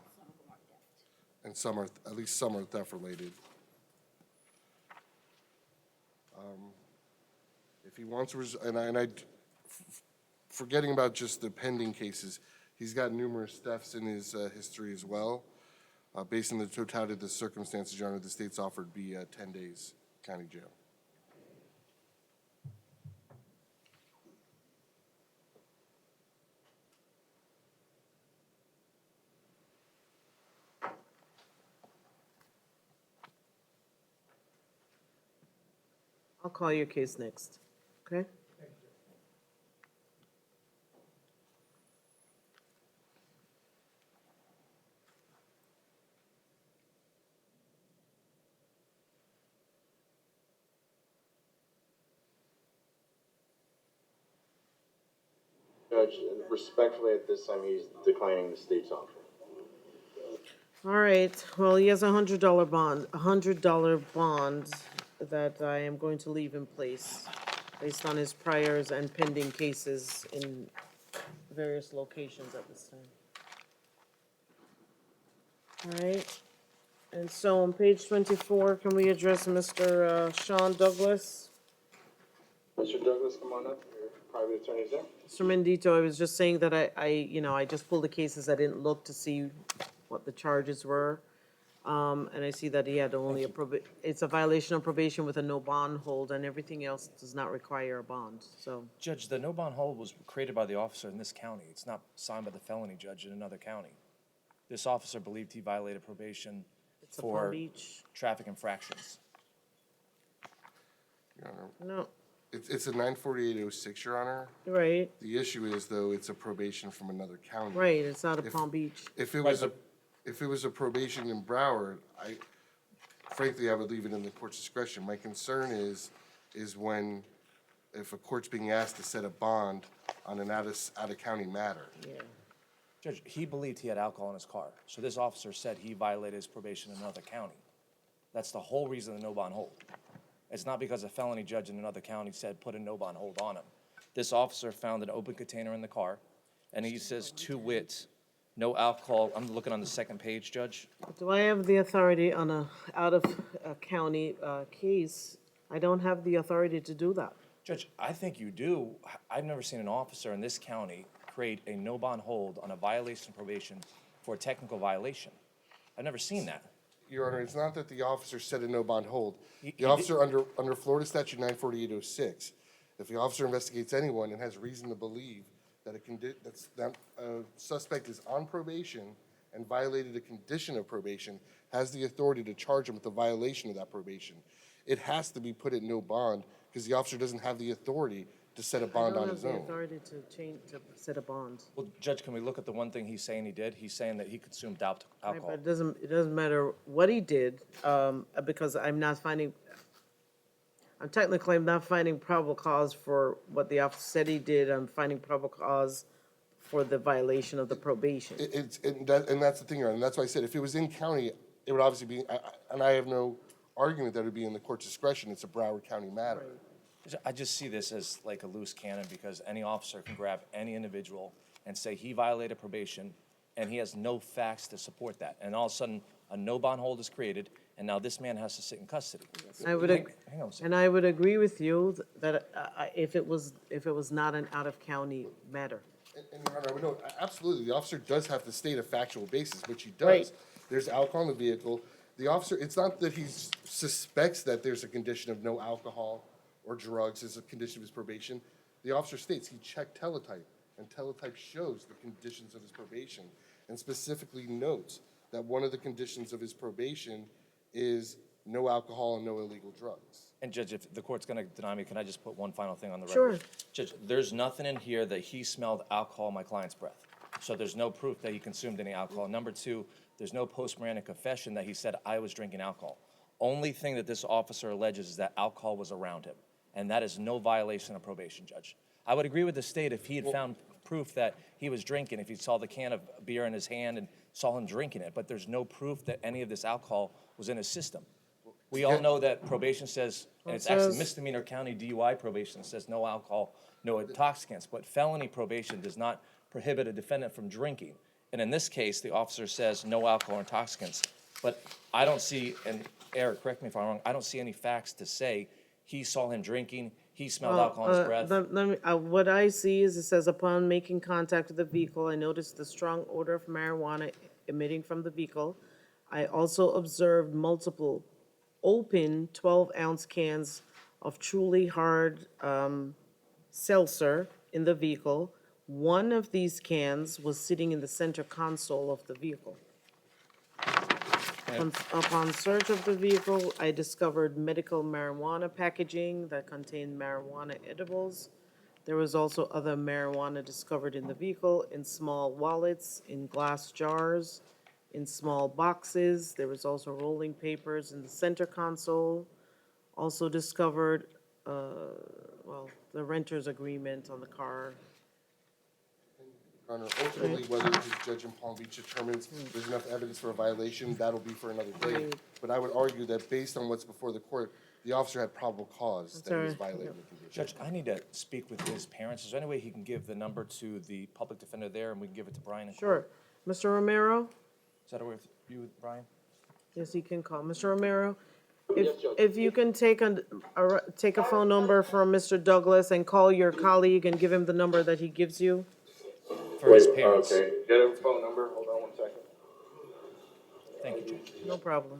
Speaker 5: and some are, at least some are theft-related. If he wants to, forgetting about just the pending cases, he's got numerous thefts in his history as well. Based on the totality of the circumstances, Your Honor, the state's offered be 10 days county jail.
Speaker 1: I'll call your case next, okay?
Speaker 3: Judge, respectfully, at this time, he's declining the state's offer.
Speaker 1: All right, well, he has $100 bond that I am going to leave in place based on his priors and pending cases in various locations at this time. All right, and so on page 24, can we address Mr. Sean Douglas?
Speaker 3: Mr. Douglas, come on up. Your private attorney's there.
Speaker 1: Mr. Mendito, I was just saying that I just pulled the cases, I didn't look to see what the charges were. And I see that he had only it's a violation of probation with a no bond hold, and everything else does not require a bond, so.
Speaker 14: Judge, the no bond hold was created by the officer in this county. It's not signed by the felony judge in another county. This officer believed he violated probation
Speaker 1: It's a Palm
Speaker 14: for
Speaker 1: Beach.
Speaker 14: traffic infractions.
Speaker 5: Your Honor.
Speaker 1: No,
Speaker 5: It's a 94806, Your Honor.
Speaker 1: right,
Speaker 5: The issue is, though, it's a probation from another county.
Speaker 1: right, it's out of
Speaker 5: If-
Speaker 1: Palm Beach.
Speaker 5: If it was a probation in Broward, frankly, I would leave it in the court's discretion. My concern is when, if a court's being asked to set a bond on an out-of-county matter.
Speaker 1: Yeah.
Speaker 14: Judge, he believed he had alcohol in his car, so this officer said he violated his probation in another county. That's the whole reason of the no bond hold. It's not because a felony judge in another county said put a no bond hold on him. This officer found an open container in the car, and he says, to wit, no alcohol. I'm looking on the second page, Judge.
Speaker 1: Do I have the authority on a out-of-county case? I don't have the authority to do that.
Speaker 14: Judge, I think you do. I've never seen an officer in this county create a no bond hold on a violation of probation for a technical violation. I've never seen that.
Speaker 5: Your Honor, it's not that the officer set a no bond hold.
Speaker 14: He
Speaker 5: The officer under Florida statute 94806, if the officer investigates anyone and has reason to believe that a suspect is on probation and violated a condition of probation, has the authority to charge him with a violation of that probation. It has to be put at no bond because the officer doesn't have the authority to set a bond on his
Speaker 1: I don't
Speaker 5: own.
Speaker 1: have the authority to set a bond.
Speaker 14: Well, Judge, can we look at the one thing he's saying he did? He's saying that he consumed
Speaker 1: Right,
Speaker 14: alcohol.
Speaker 1: but it doesn't matter what he did, because I'm not finding, I'm not finding probable cause for what the officer said he did. I'm finding probable cause for the violation of the probation.
Speaker 5: And that's the thing, Your Honor, and that's why I said if it was in county, it would obviously be, and I have no argument that it would be in the court's discretion. It's a Broward County matter.
Speaker 14: I just see this as like a loose cannon because any officer can grab any individual and say he violated probation and he has no facts to support that. And all of a sudden, a no bond hold is created and now this man has to sit in custody.
Speaker 1: I would,
Speaker 14: Hang on a second.
Speaker 1: and I would agree with you that if it was not an out-of-county matter.
Speaker 5: And Your Honor, I would note, absolutely, the officer does have to state a factual basis, which he does.
Speaker 1: Right.
Speaker 5: There's alcohol in the vehicle. The officer, it's not that he suspects that there's a condition of no alcohol or drugs as a condition of his probation. The officer states he checked teletype, and teletype shows the conditions of his probation, and specifically notes that one of the conditions of his probation is no alcohol and no illegal drugs.
Speaker 14: And Judge, if the court's gonna deny me, can I just put one final thing on the record?
Speaker 1: Sure.
Speaker 14: Judge, there's nothing in here that he smelled alcohol in my client's breath. So there's no proof that he consumed any alcohol. Number two, there's no post-Miranda confession that he said, I was drinking alcohol. Only thing that this officer alleges is that alcohol was around him. And that is no violation of probation, Judge. I would agree with the state if he had found proof that he was drinking, if he saw the can of beer in his hand and saw him drinking it, but there's no proof that any of this alcohol was in his system. We all know that probation says, and it's actually misdemeanor county DUI probation says no alcohol, no intoxicants, but felony probation does not prohibit a defendant from drinking. And in this case, the officer says no alcohol or intoxicants. But I don't see, and Eric, correct me if I'm wrong, I don't see any facts to say he saw him drinking, he smelled alcohol in his breath.
Speaker 1: What I see is it says, upon making contact with the vehicle, I noticed the strong odor of marijuana emitting from the vehicle. I also observed multiple open 12-ounce cans of truly hard seltzer in the vehicle. One of these cans was sitting in the center console of the vehicle. Upon search of the vehicle, I discovered medical marijuana packaging that contained marijuana edibles. There was also other marijuana discovered in the vehicle in small wallets, in glass jars, in small boxes. There was also rolling papers in the center console. Also discovered, the renter's agreement on the car.
Speaker 5: Your Honor, ultimately, whether the judge in Palm Beach determines there's enough evidence for a violation, that'll be for another day.
Speaker 1: Right.
Speaker 5: But I would argue that based on what's before the court, the officer had probable cause that he was
Speaker 1: all right.
Speaker 5: violating the condition.
Speaker 14: Judge, I need to speak with his parents. Is there any way he can give the number to the public defender there and we can give it to Brian in court?
Speaker 1: Sure. Mr. Romero?
Speaker 14: Is that all right with you, Brian?
Speaker 1: Yes, he can call. Mr. Romero?
Speaker 12: Yes, Judge.
Speaker 1: If you can take a phone number from Mr. Douglas and call your colleague and give him the number that he gives you.
Speaker 14: For his parents.
Speaker 12: Okay, get a phone number, hold on 1 second.
Speaker 14: Thank you, Judge.
Speaker 1: No problem.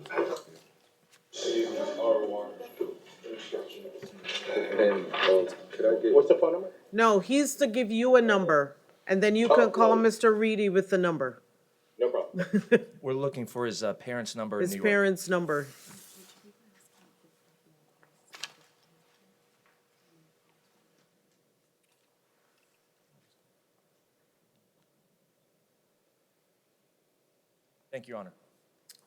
Speaker 12: And, could I get? What's the phone number?
Speaker 1: No, he's to give you a number, and then you can call Mr. Reedy with the number,
Speaker 12: No problem.
Speaker 14: We're looking for his parents' number in
Speaker 1: his
Speaker 14: New York.
Speaker 1: parents' number.
Speaker 14: Thank you, Your Honor.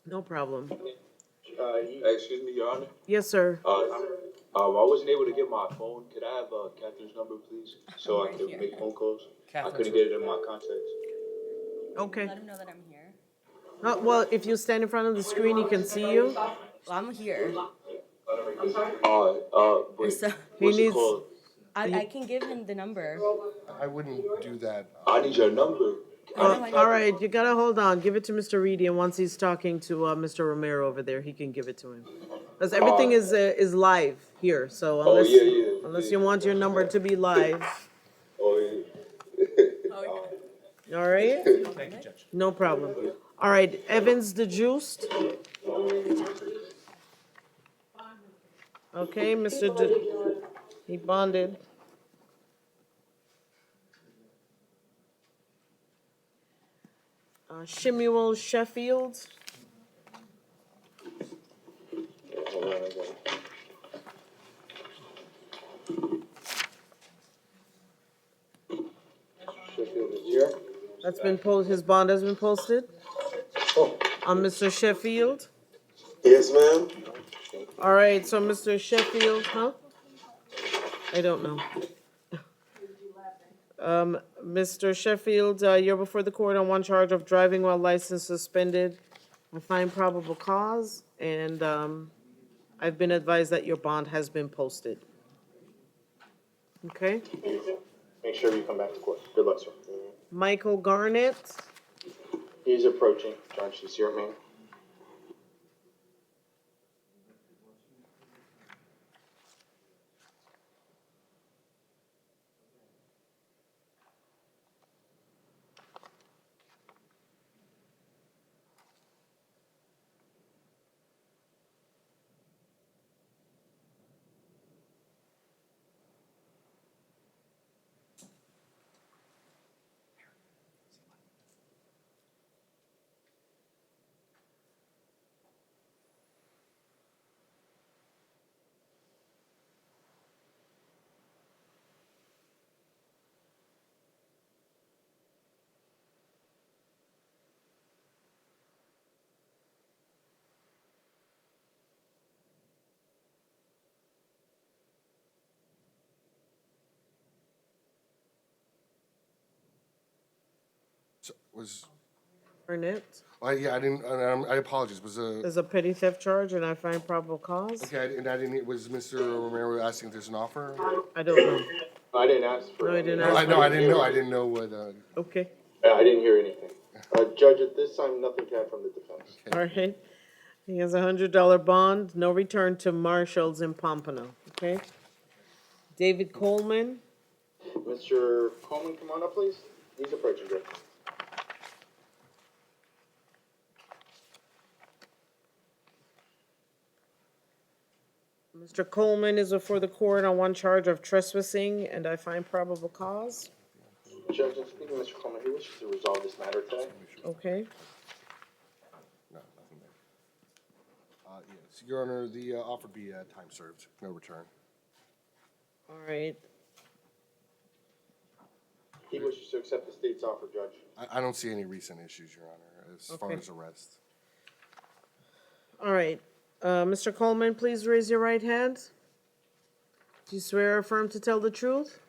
Speaker 1: No problem.
Speaker 12: Excuse me, Your Honor.
Speaker 1: Yes, sir.
Speaker 12: I wasn't able to get my phone. Could I have Catherine's number, please, so I could make phone calls? I couldn't get it in my contacts.
Speaker 1: Okay.
Speaker 15: Let him know that I'm here.
Speaker 1: Well, if you stand in front of the screen, he can see you.
Speaker 15: Well, I'm here.
Speaker 12: But
Speaker 15: So
Speaker 1: He
Speaker 12: what's it
Speaker 1: needs,
Speaker 12: called?
Speaker 15: I can give him the number.
Speaker 5: I wouldn't do that.
Speaker 12: I need your number.
Speaker 1: all right, you gotta hold on. Give it to Mr. Reedy, and once he's talking to, Mr. Romero over there, he can give it to him. Because everything is live here, so unless, unless you want your number to be live,
Speaker 12: Oh, yeah.
Speaker 1: all right?
Speaker 14: Thank you, Judge.
Speaker 1: No problem. All right, Evans the Juiced. Okay, he bonded. Shemuel Sheffield.
Speaker 12: Hold on, I got it. Sheffield is here.
Speaker 1: That's been his bond has been posted
Speaker 12: Oh,
Speaker 1: on Mr. Sheffield.
Speaker 12: yes, ma'am.
Speaker 1: All right, so Mr. Sheffield, huh? I don't know. Mr. Sheffield, you're before the court on one charge of driving while license suspended. I find probable cause, and I've been advised that your bond has been posted. Okay?
Speaker 3: Make sure you come back to court. Good luck, sir.
Speaker 1: Michael Garnett.
Speaker 3: He's approaching. Judge, he's here, man.
Speaker 5: So, was,
Speaker 1: Garnett.
Speaker 5: yeah, I didn't, I apologize, was
Speaker 1: There's a petty theft charge, and I find probable cause.
Speaker 5: okay, and I didn't, was Mr. Romero asking if there's an offer?
Speaker 1: I don't know.
Speaker 3: I didn't ask for
Speaker 1: No, I
Speaker 3: any.
Speaker 1: didn't
Speaker 5: No,
Speaker 1: ask.
Speaker 5: I didn't know what,
Speaker 1: Okay,
Speaker 3: I didn't hear anything. Judge, at this time, nothing came from the defense.
Speaker 1: all right. He has $100 bond, no return to marshals in Pompano, okay? David Coleman.
Speaker 3: Mr. Coleman, come on up, please. He's approaching, Judge.
Speaker 1: Mr. Coleman is before the court on one charge of trespassing, and I find probable cause.
Speaker 3: Judge, in speaking to Mr. Coleman, he wishes to resolve this matter today.
Speaker 1: Okay,
Speaker 5: no, nothing there. Yes, Your Honor, the offer be time served, no return.
Speaker 1: all right.
Speaker 3: He wishes to accept the state's offer, Judge.
Speaker 5: I don't see any recent issues, Your Honor, as far
Speaker 1: Okay.
Speaker 5: as arrest.
Speaker 1: All right. Mr. Coleman, please raise your right hand. Do you swear or affirm to tell the truth?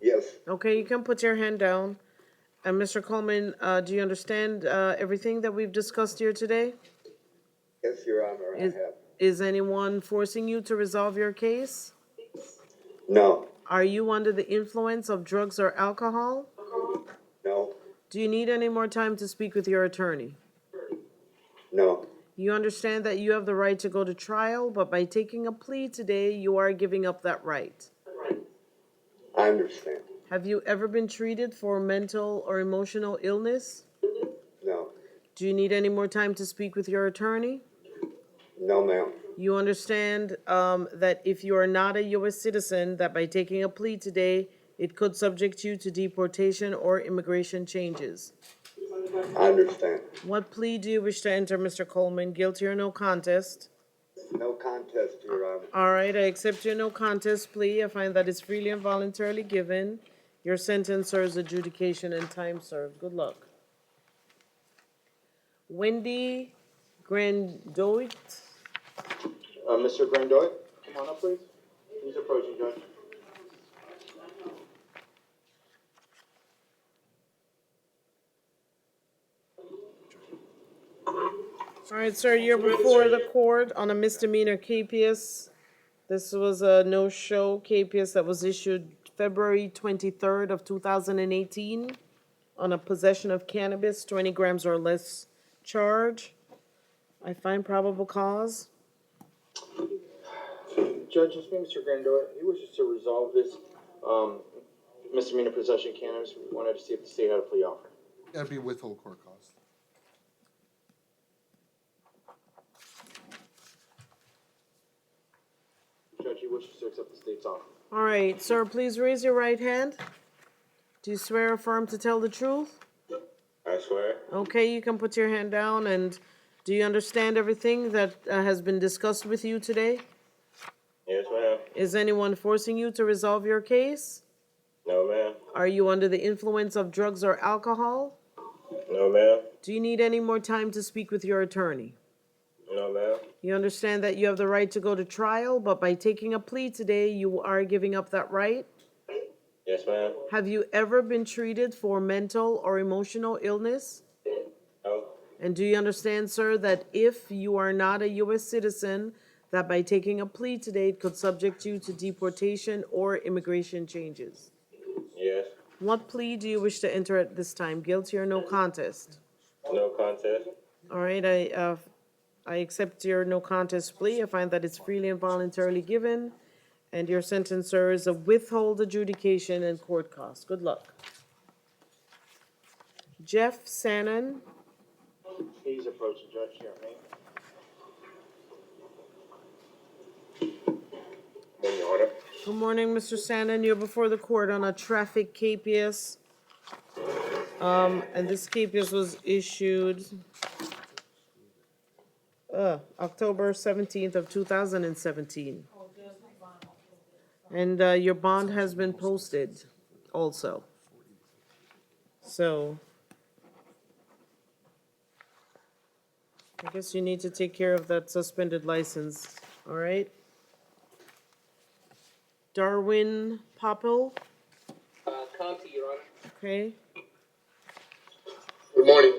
Speaker 12: Yes.
Speaker 1: Okay, you can put your hand down. And Mr. Coleman, do you understand everything that we've discussed here today?
Speaker 12: Yes, Your Honor, I
Speaker 1: Is,
Speaker 12: have.
Speaker 1: is anyone forcing you to resolve your case?
Speaker 12: No.
Speaker 1: Are you under the influence of drugs or alcohol?
Speaker 12: No.
Speaker 1: Do you need any more time to speak with your attorney?
Speaker 12: No.
Speaker 1: You understand that you have the right to go to trial, but by taking a plea today, you are giving up that right.
Speaker 12: I understand.
Speaker 1: Have you ever been treated for mental or emotional illness?
Speaker 12: No.
Speaker 1: Do you need any more time to speak with your attorney?
Speaker 12: No, ma'am.
Speaker 1: You understand that if you are not a U.S. citizen, that by taking a plea today, it could subject you to deportation or immigration changes.
Speaker 12: I understand.
Speaker 1: What plea do you wish to enter, Mr. Coleman? Guilty or no contest?
Speaker 12: No contest, Your Honor.
Speaker 1: All right, I accept your no contest plea. I find that it's freely and voluntarily given. Your sentence serves adjudication and time served. Good luck. Wendy Grandoit.
Speaker 3: Mr. Grandoy, come on up, please. He's approaching, Judge.
Speaker 1: All right, sir, you're before the court on a misdemeanor KPS. This was a no-show KPS that was issued February 23rd of 2018 on a possession of cannabis, 20 grams or less charge. I find probable cause.
Speaker 3: Judge, it's me, Mr. Grandoy. He wishes to resolve this misdemeanor possession of cannabis. We wanted to see if the state had a plea offer.
Speaker 5: That'd be withhold court cost.
Speaker 3: Judge, he wishes to accept the state's offer.
Speaker 1: All right, sir, please raise your right hand. Do you swear or affirm to tell the truth?
Speaker 11: I swear.
Speaker 1: Okay, you can put your hand down, and do you understand everything that has been discussed with you today?
Speaker 11: Yes, ma'am.
Speaker 1: Is anyone forcing you to resolve your case?
Speaker 11: No, ma'am.
Speaker 1: Are you under the influence of drugs or alcohol?
Speaker 11: No, ma'am.
Speaker 1: Do you need any more time to speak with your attorney?
Speaker 11: No, ma'am.
Speaker 1: You understand that you have the right to go to trial, but by taking a plea today, you are giving up that right?
Speaker 11: Yes, ma'am.
Speaker 1: Have you ever been treated for mental or emotional illness?
Speaker 11: No.
Speaker 1: And do you understand, sir, that if you are not a U.S. citizen, that by taking a plea today, it could subject you to deportation or immigration changes?
Speaker 11: Yes.
Speaker 1: What plea do you wish to enter at this time, guilty or no contest?
Speaker 11: No contest.
Speaker 1: All right, I accept your no contest plea. I find that it's freely and voluntarily given, and your sentence, sir, is a withhold adjudication and court costs. Good luck. Jeff Sannon.
Speaker 3: He's approaching, Judge. Here, me.
Speaker 11: Morning, Order.
Speaker 1: Good morning, Mr. Sannon. You're before the court on a traffic KPS. And this KPS was issued October 17th of 2017. And your bond has been posted also. So I guess you need to take care of that suspended license, all right? Darwin Popple,
Speaker 16: Conti, Your Honor.
Speaker 1: okay?
Speaker 16: Good morning.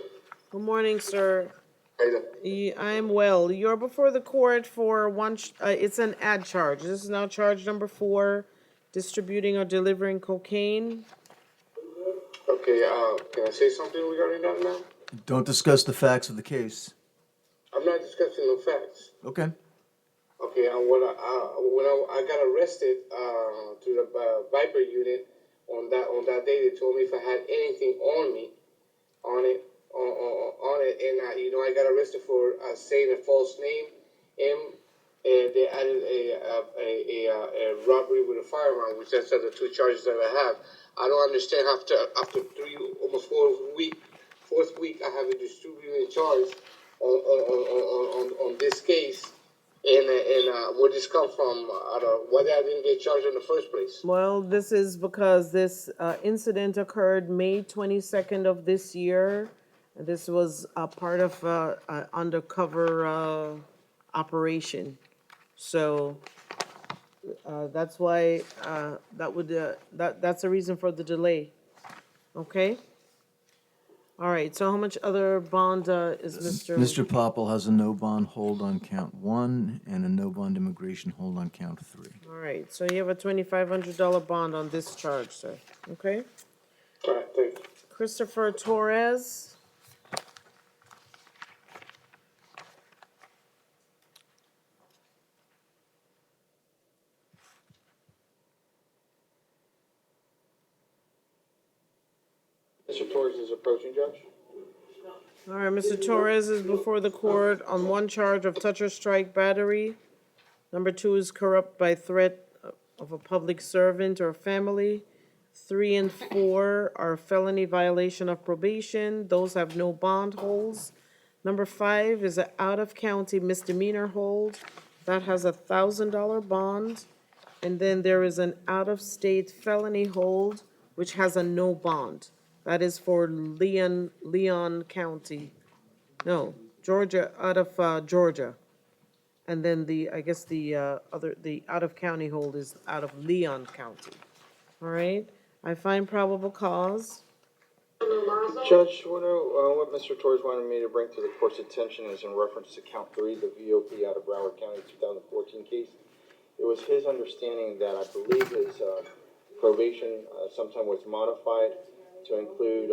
Speaker 1: Good morning, sir.
Speaker 16: How you doing?
Speaker 1: I'm well. You're before the court for it's an ad charge. This is now charge number 4, distributing or delivering cocaine.
Speaker 16: Okay, can I say something regarding that now?
Speaker 2: Don't discuss the facts of the case.
Speaker 16: I'm not discussing no facts.
Speaker 2: Okay.
Speaker 16: Okay, when I got arrested to the Viper unit on that day, they told me if I had anything on it, and I got arrested for saying a false name, and they added a robbery with a firearm, which that's the 2 charges that I have. I don't understand after 4th week, I have a distributing charge on this case. And where this come from? Why I didn't get charged in the first place?
Speaker 1: Well, this is because this incident occurred May 22nd of this year. This was a part of an undercover operation. So that's why that's the reason for the delay. Okay? All right, so how much other bond is Mr.?
Speaker 2: Mr. Popple has a no bond hold on count 1 and a no bond immigration hold on count 3.
Speaker 1: All right, so you have a $2,500 bond on this charge, sir. Okay?
Speaker 16: All right, thank you.
Speaker 1: Christopher Torres.
Speaker 3: Mr. Torres is approaching, Judge.
Speaker 1: All right, Mr. Torres is before the court on 1 charge of touch or strike battery. Number 2 is corrupt by threat of a public servant or family. 3 and 4 are felony violation of probation. Those have no bond holds. Number 5 is an out-of-county misdemeanor hold. That has a $1,000 bond. And then there is an out-of-state felony hold, which has a no bond. That is for Leon County. No, Georgia, out of Georgia. And then I guess the out-of-county hold is out of Leon County. All right? I find probable cause.
Speaker 3: Judge, what Mr. Torres wanted me to bring to the court's attention is in reference to count 3, the VOP out of Broward County 2014 case. It was his understanding that I believe his probation sometime was modified to include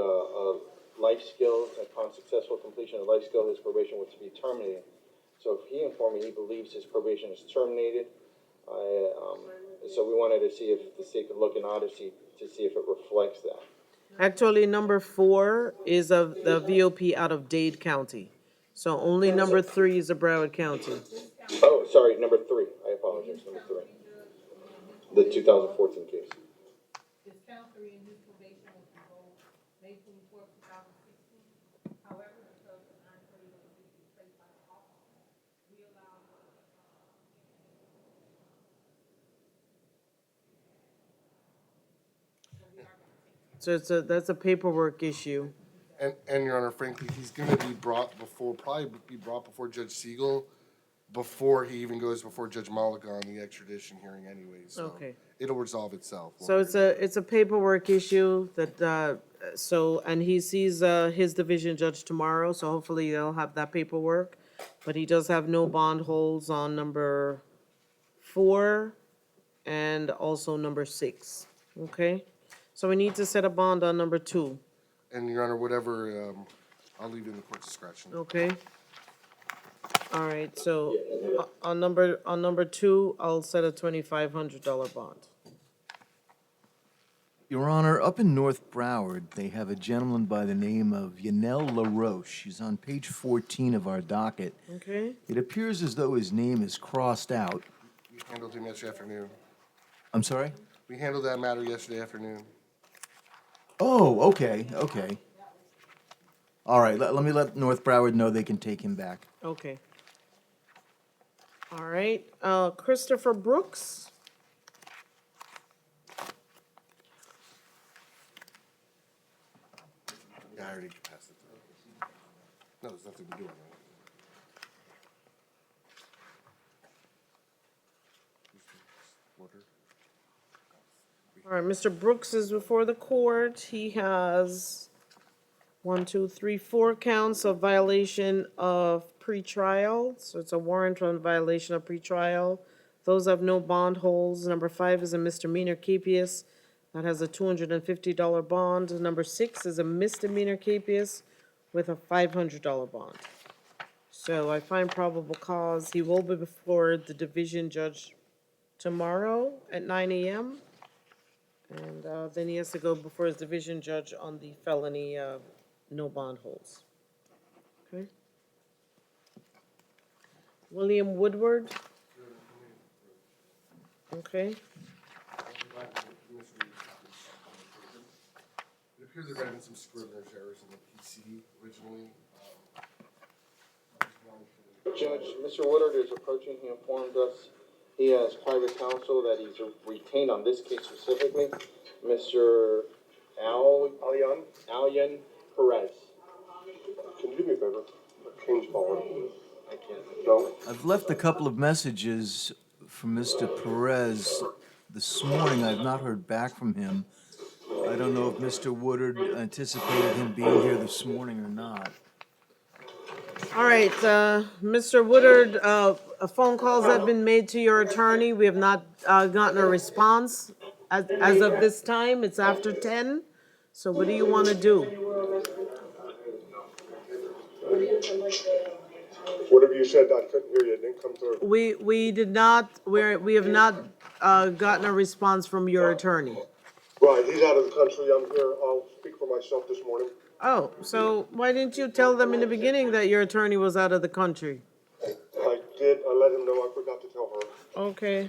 Speaker 3: life skills. Upon successful completion of life skill, his probation was to be terminated. So if he informed me he believes his probation is terminated, so we wanted to see if the state could look in Odyssey to see if it reflects that.
Speaker 1: Actually, number 4 is of the VOP out of Dade County. So only number 3 is of Broward County.
Speaker 3: Oh, sorry, number 3. I apologize, number 3. The 2014 case.
Speaker 1: So that's a paperwork issue.
Speaker 5: And Your Honor, frankly, he's gonna be probably be brought before Judge Siegel before he even goes before Judge Malika on the extradition hearing anyway, so
Speaker 1: Okay.
Speaker 5: it'll resolve itself.
Speaker 1: So it's a paperwork issue that, and he sees his division judge tomorrow, so hopefully they'll have that paperwork. But he does have no bond holds on number 4 and also number 6, okay? So we need to set a bond on number 2,
Speaker 5: And Your Honor, whatever, I'll leave it in the court's discretion.
Speaker 1: okay? All right, so on number 2, I'll set a $2,500 bond.
Speaker 2: Your Honor, up in North Broward, they have a gentleman by the name of Yanel LaRoche. He's on page 14 of our docket.
Speaker 1: Okay?
Speaker 2: It appears as though his name is crossed out.
Speaker 5: We handled him yesterday afternoon.
Speaker 2: I'm sorry?
Speaker 5: We handled that matter yesterday afternoon.
Speaker 2: Oh, okay. All right, let me let North Broward know they can take him back.
Speaker 1: Okay. All right, Christopher Brooks.
Speaker 5: Yeah, I already passed it through. No, there's nothing to do on that.
Speaker 1: All right, Mr. Brooks is before the court. He has 4 counts of violation of pretrial. So it's a warrant on violation of pretrial. Those have no bond holds. Number 5 is a misdemeanor capias that has a $250 bond. Number 6 is a misdemeanor capias with a $500 bond. So I find probable cause. He will be before the division judge tomorrow at 9 a.m. And then he has to go before his division judge on the felony, no bond holds. Okay? William Woodward. Okay.
Speaker 5: It appears there might have been some scrivener's errors in the PC originally.
Speaker 3: Judge, Mr. Woodard is approaching. He informed us he has private counsel that he's retained on this case specifically, Mr. Alyan Perez.
Speaker 11: Can you do me a favor? Change phone.
Speaker 3: I can't.
Speaker 11: No?
Speaker 2: I've left a couple of messages from Mr. Perez this morning. I've not heard back from him. I don't know if Mr. Woodard anticipated him being here this morning or not.
Speaker 1: All right, Mr. Woodard, phone calls have been made to your attorney. We have not gotten a response. As of this time, it's after 10. So what do you want to do?
Speaker 11: Whatever you said, I couldn't hear you. It didn't come through.
Speaker 1: We have not gotten a response from your attorney.
Speaker 11: Right, he's out of the country. I'm here. I'll speak for myself this morning.
Speaker 1: Oh, so why didn't you tell them in the beginning that your attorney was out of the country?
Speaker 11: I did. I let him know. I forgot to tell her.
Speaker 1: Okay.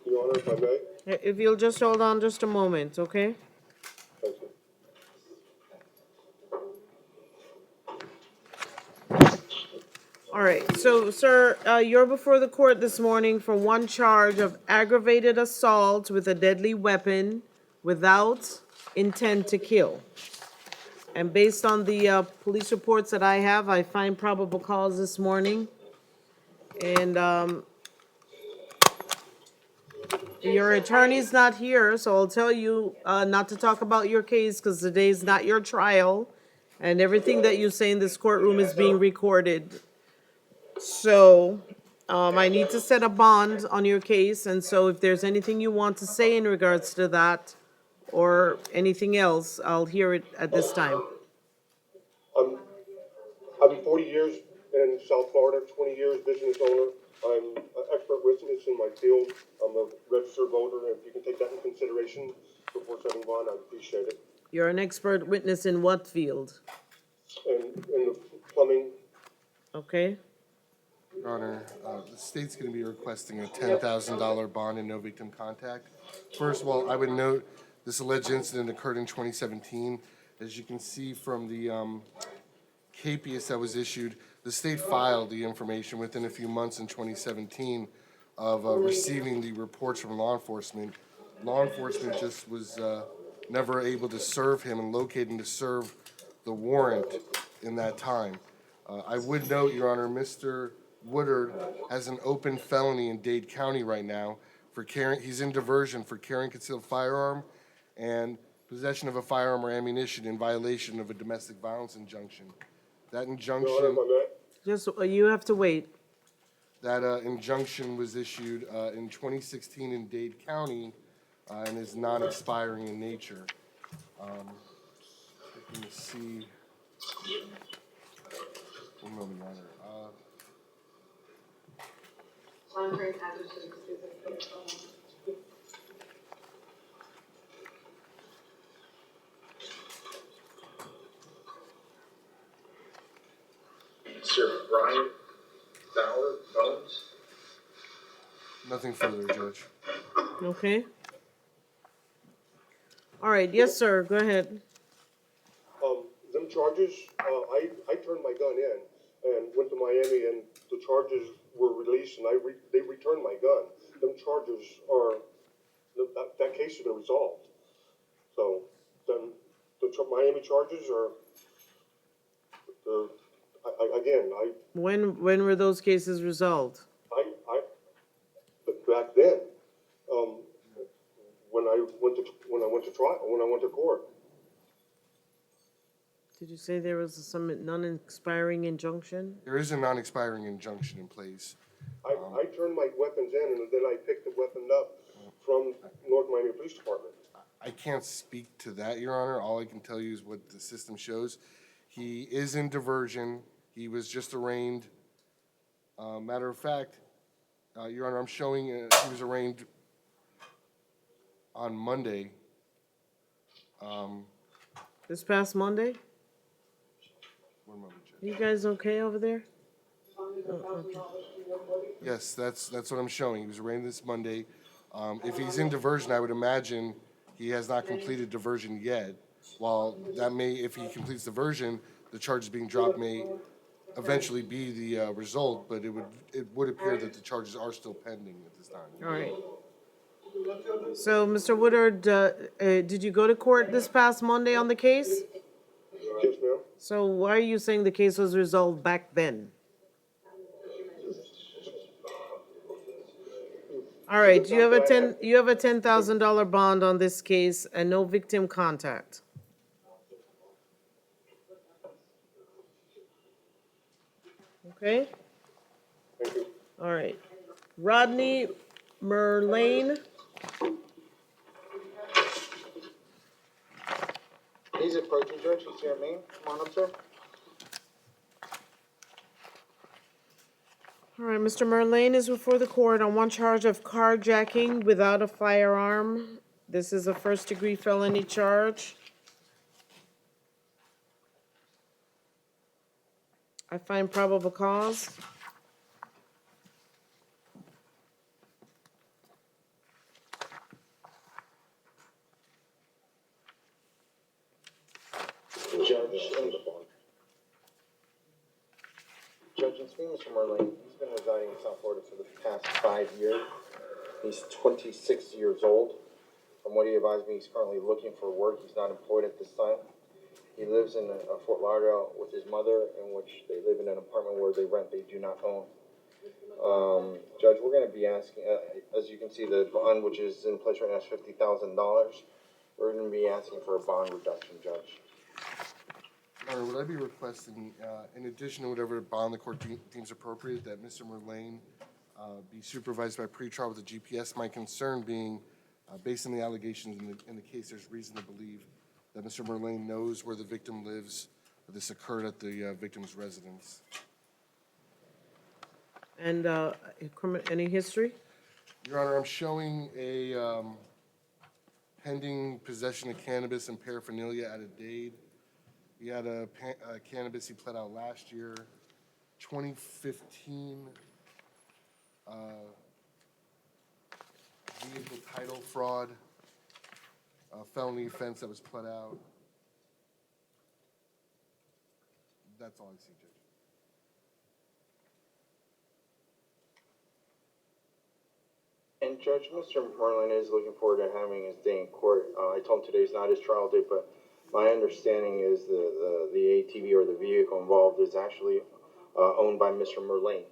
Speaker 11: Your Honor, if I may.
Speaker 1: If you'll just hold on just a moment, okay?
Speaker 11: Thank you.
Speaker 1: All right, so, sir, you're before the court this morning for one charge of aggravated assault with a deadly weapon without intent to kill. And based on the police reports that I have, I find probable cause this morning. And your attorney's not here, so I'll tell you not to talk about your case because today's not your trial. And everything that you say in this courtroom is being recorded. So I need to set a bond on your case, and so if there's anything you want to say in regards to that or anything else, I'll hear it at this time.
Speaker 11: I've been 40 years in South Florida, 20 years business owner. I'm an expert witness in my field. I'm a registered voter, and if you can take that in consideration before setting bond, I'd appreciate it.
Speaker 1: You're an expert witness in what field?
Speaker 11: In the plumbing.
Speaker 1: Okay,
Speaker 5: Your Honor, the state's going to be requesting a $10,000 bond and no victim contact. First of all, I would note this alleged incident occurred in 2017. As you can see from the capias that was issued, the state filed the information within a few months in 2017 of receiving the reports from law enforcement. Law enforcement just was never able to serve him and locate him to serve the warrant in that time. I would note, Your Honor, Mr. Woodard has an open felony in Dade County right now for carrying, he's in diversion for carrying concealed firearm and possession of a firearm or ammunition in violation of a domestic violence injunction. That injunction,
Speaker 1: just, you have to wait.
Speaker 5: that injunction was issued in 2016 in Dade County and is non-expiring in nature. Let me see. One moment, Your Honor.
Speaker 12: Sir Brian Bauer Bones?
Speaker 5: Nothing further, Judge.
Speaker 1: Okay. All right, yes, sir, go ahead.
Speaker 11: Them charges, I turned my gun in and went to Miami, and the charges were released, and they returned my gun. Them charges are, that case has been resolved. So, then, Miami charges are, again,
Speaker 1: When were those cases resolved?
Speaker 11: back then, when I went to court.
Speaker 1: Did you say there was some non-expiring injunction?
Speaker 5: There is a non-expiring injunction in place.
Speaker 11: I turned my weapons in, and then I picked the weapon up from North Miami Police Department.
Speaker 5: I can't speak to that, Your Honor. All I can tell you is what the system shows. He is in diversion. He was just arraigned. Matter of fact, Your Honor, I'm showing he was arraigned on Monday.
Speaker 1: This past Monday?
Speaker 5: One moment, Judge.
Speaker 1: You guys okay over there? Oh, okay.
Speaker 5: Yes, that's what I'm showing. He was arraigned this Monday. If he's in diversion, I would imagine he has not completed diversion yet. While that may, if he completes diversion, the charges being dropped may eventually be the result, but it would appear that the charges are still pending at this time.
Speaker 1: All right. So, Mr. Woodard, did you go to court this past Monday on the case?
Speaker 11: Yes, ma'am.
Speaker 1: So why are you saying the case was resolved back then? All right, you have a $10,000 bond on this case and no victim contact. Okay?
Speaker 11: Thank you.
Speaker 1: All right. Rodney Merlane.
Speaker 3: He's approaching, Judge. He's here, me. Come on up, sir.
Speaker 1: All right, Mr. Merlane is before the court on one charge of carjacking without a firearm. This is a first-degree felony charge. I find probable cause.
Speaker 3: Judge, Judge and see Mr. Merlin. He's been residing in South Florida for the past 5 years. He's 26 years old. From what he advised me, he's currently looking for work. He's not employed at this time. He lives in Fort Lauderdale with his mother, in which they live in an apartment where they rent, they do not own. Judge, we're going to be asking, as you can see, the bond, which is in place right now, is $50,000. We're going to be asking for a bond reduction, Judge.
Speaker 5: Your Honor, would I be requesting, in addition to whatever bond the court deems appropriate, that Mr. Merlane be supervised by pretrial with a GPS? My concern being, based on the allegations in the case, there's reason to believe that Mr. Merlane knows where the victim lives, that this occurred at the victim's residence.
Speaker 1: And any history?
Speaker 5: Your Honor, I'm showing a pending possession of cannabis and paraphernalia at a Dade. He had a cannabis he pled out last year, 2015 vehicle title fraud, felony offense that was pled out. That's all I see, Judge.
Speaker 3: And Judge, Mr. Merlin is looking forward to having his day in court. I told him today's not his trial date, but my understanding is the ATV or the vehicle involved is actually owned by Mr. Merlin.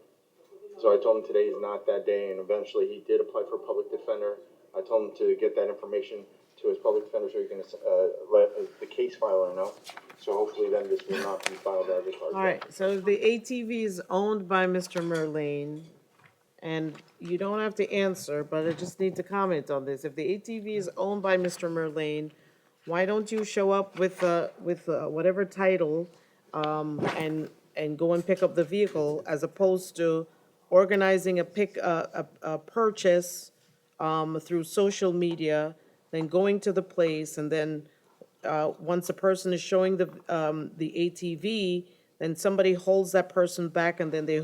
Speaker 3: So I told him today is not that day, and eventually he did apply for a public defender. I told him to get that information to his public defender so he can let the case filer know. So hopefully then this will not be filed as a charge.
Speaker 1: All right, so the ATV is owned by Mr. Merlane, and you don't have to answer, but I just need to comment on this. If the ATV is owned by Mr. Merlane, why don't you show up with whatever title and go and pick up the vehicle, as opposed to organizing a purchase through social media, then going to the place, and then once a person is showing the ATV, then somebody holds that person back, and then they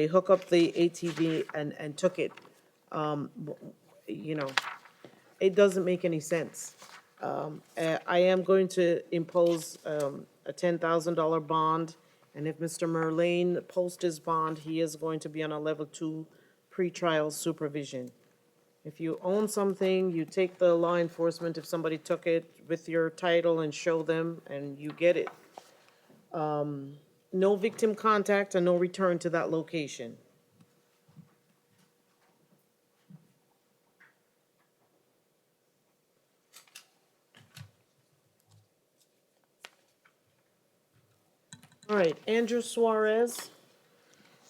Speaker 1: hook up the ATV and took it. You know, it doesn't make any sense. I am going to impose a $10,000 bond, and if Mr. Merlane posts his bond, he is going to be on a level 2 pretrial supervision. If you own something, you take the law enforcement, if somebody took it, with your title and show them, and you get it. No victim contact and no return to that location. All right, Andrew Suarez.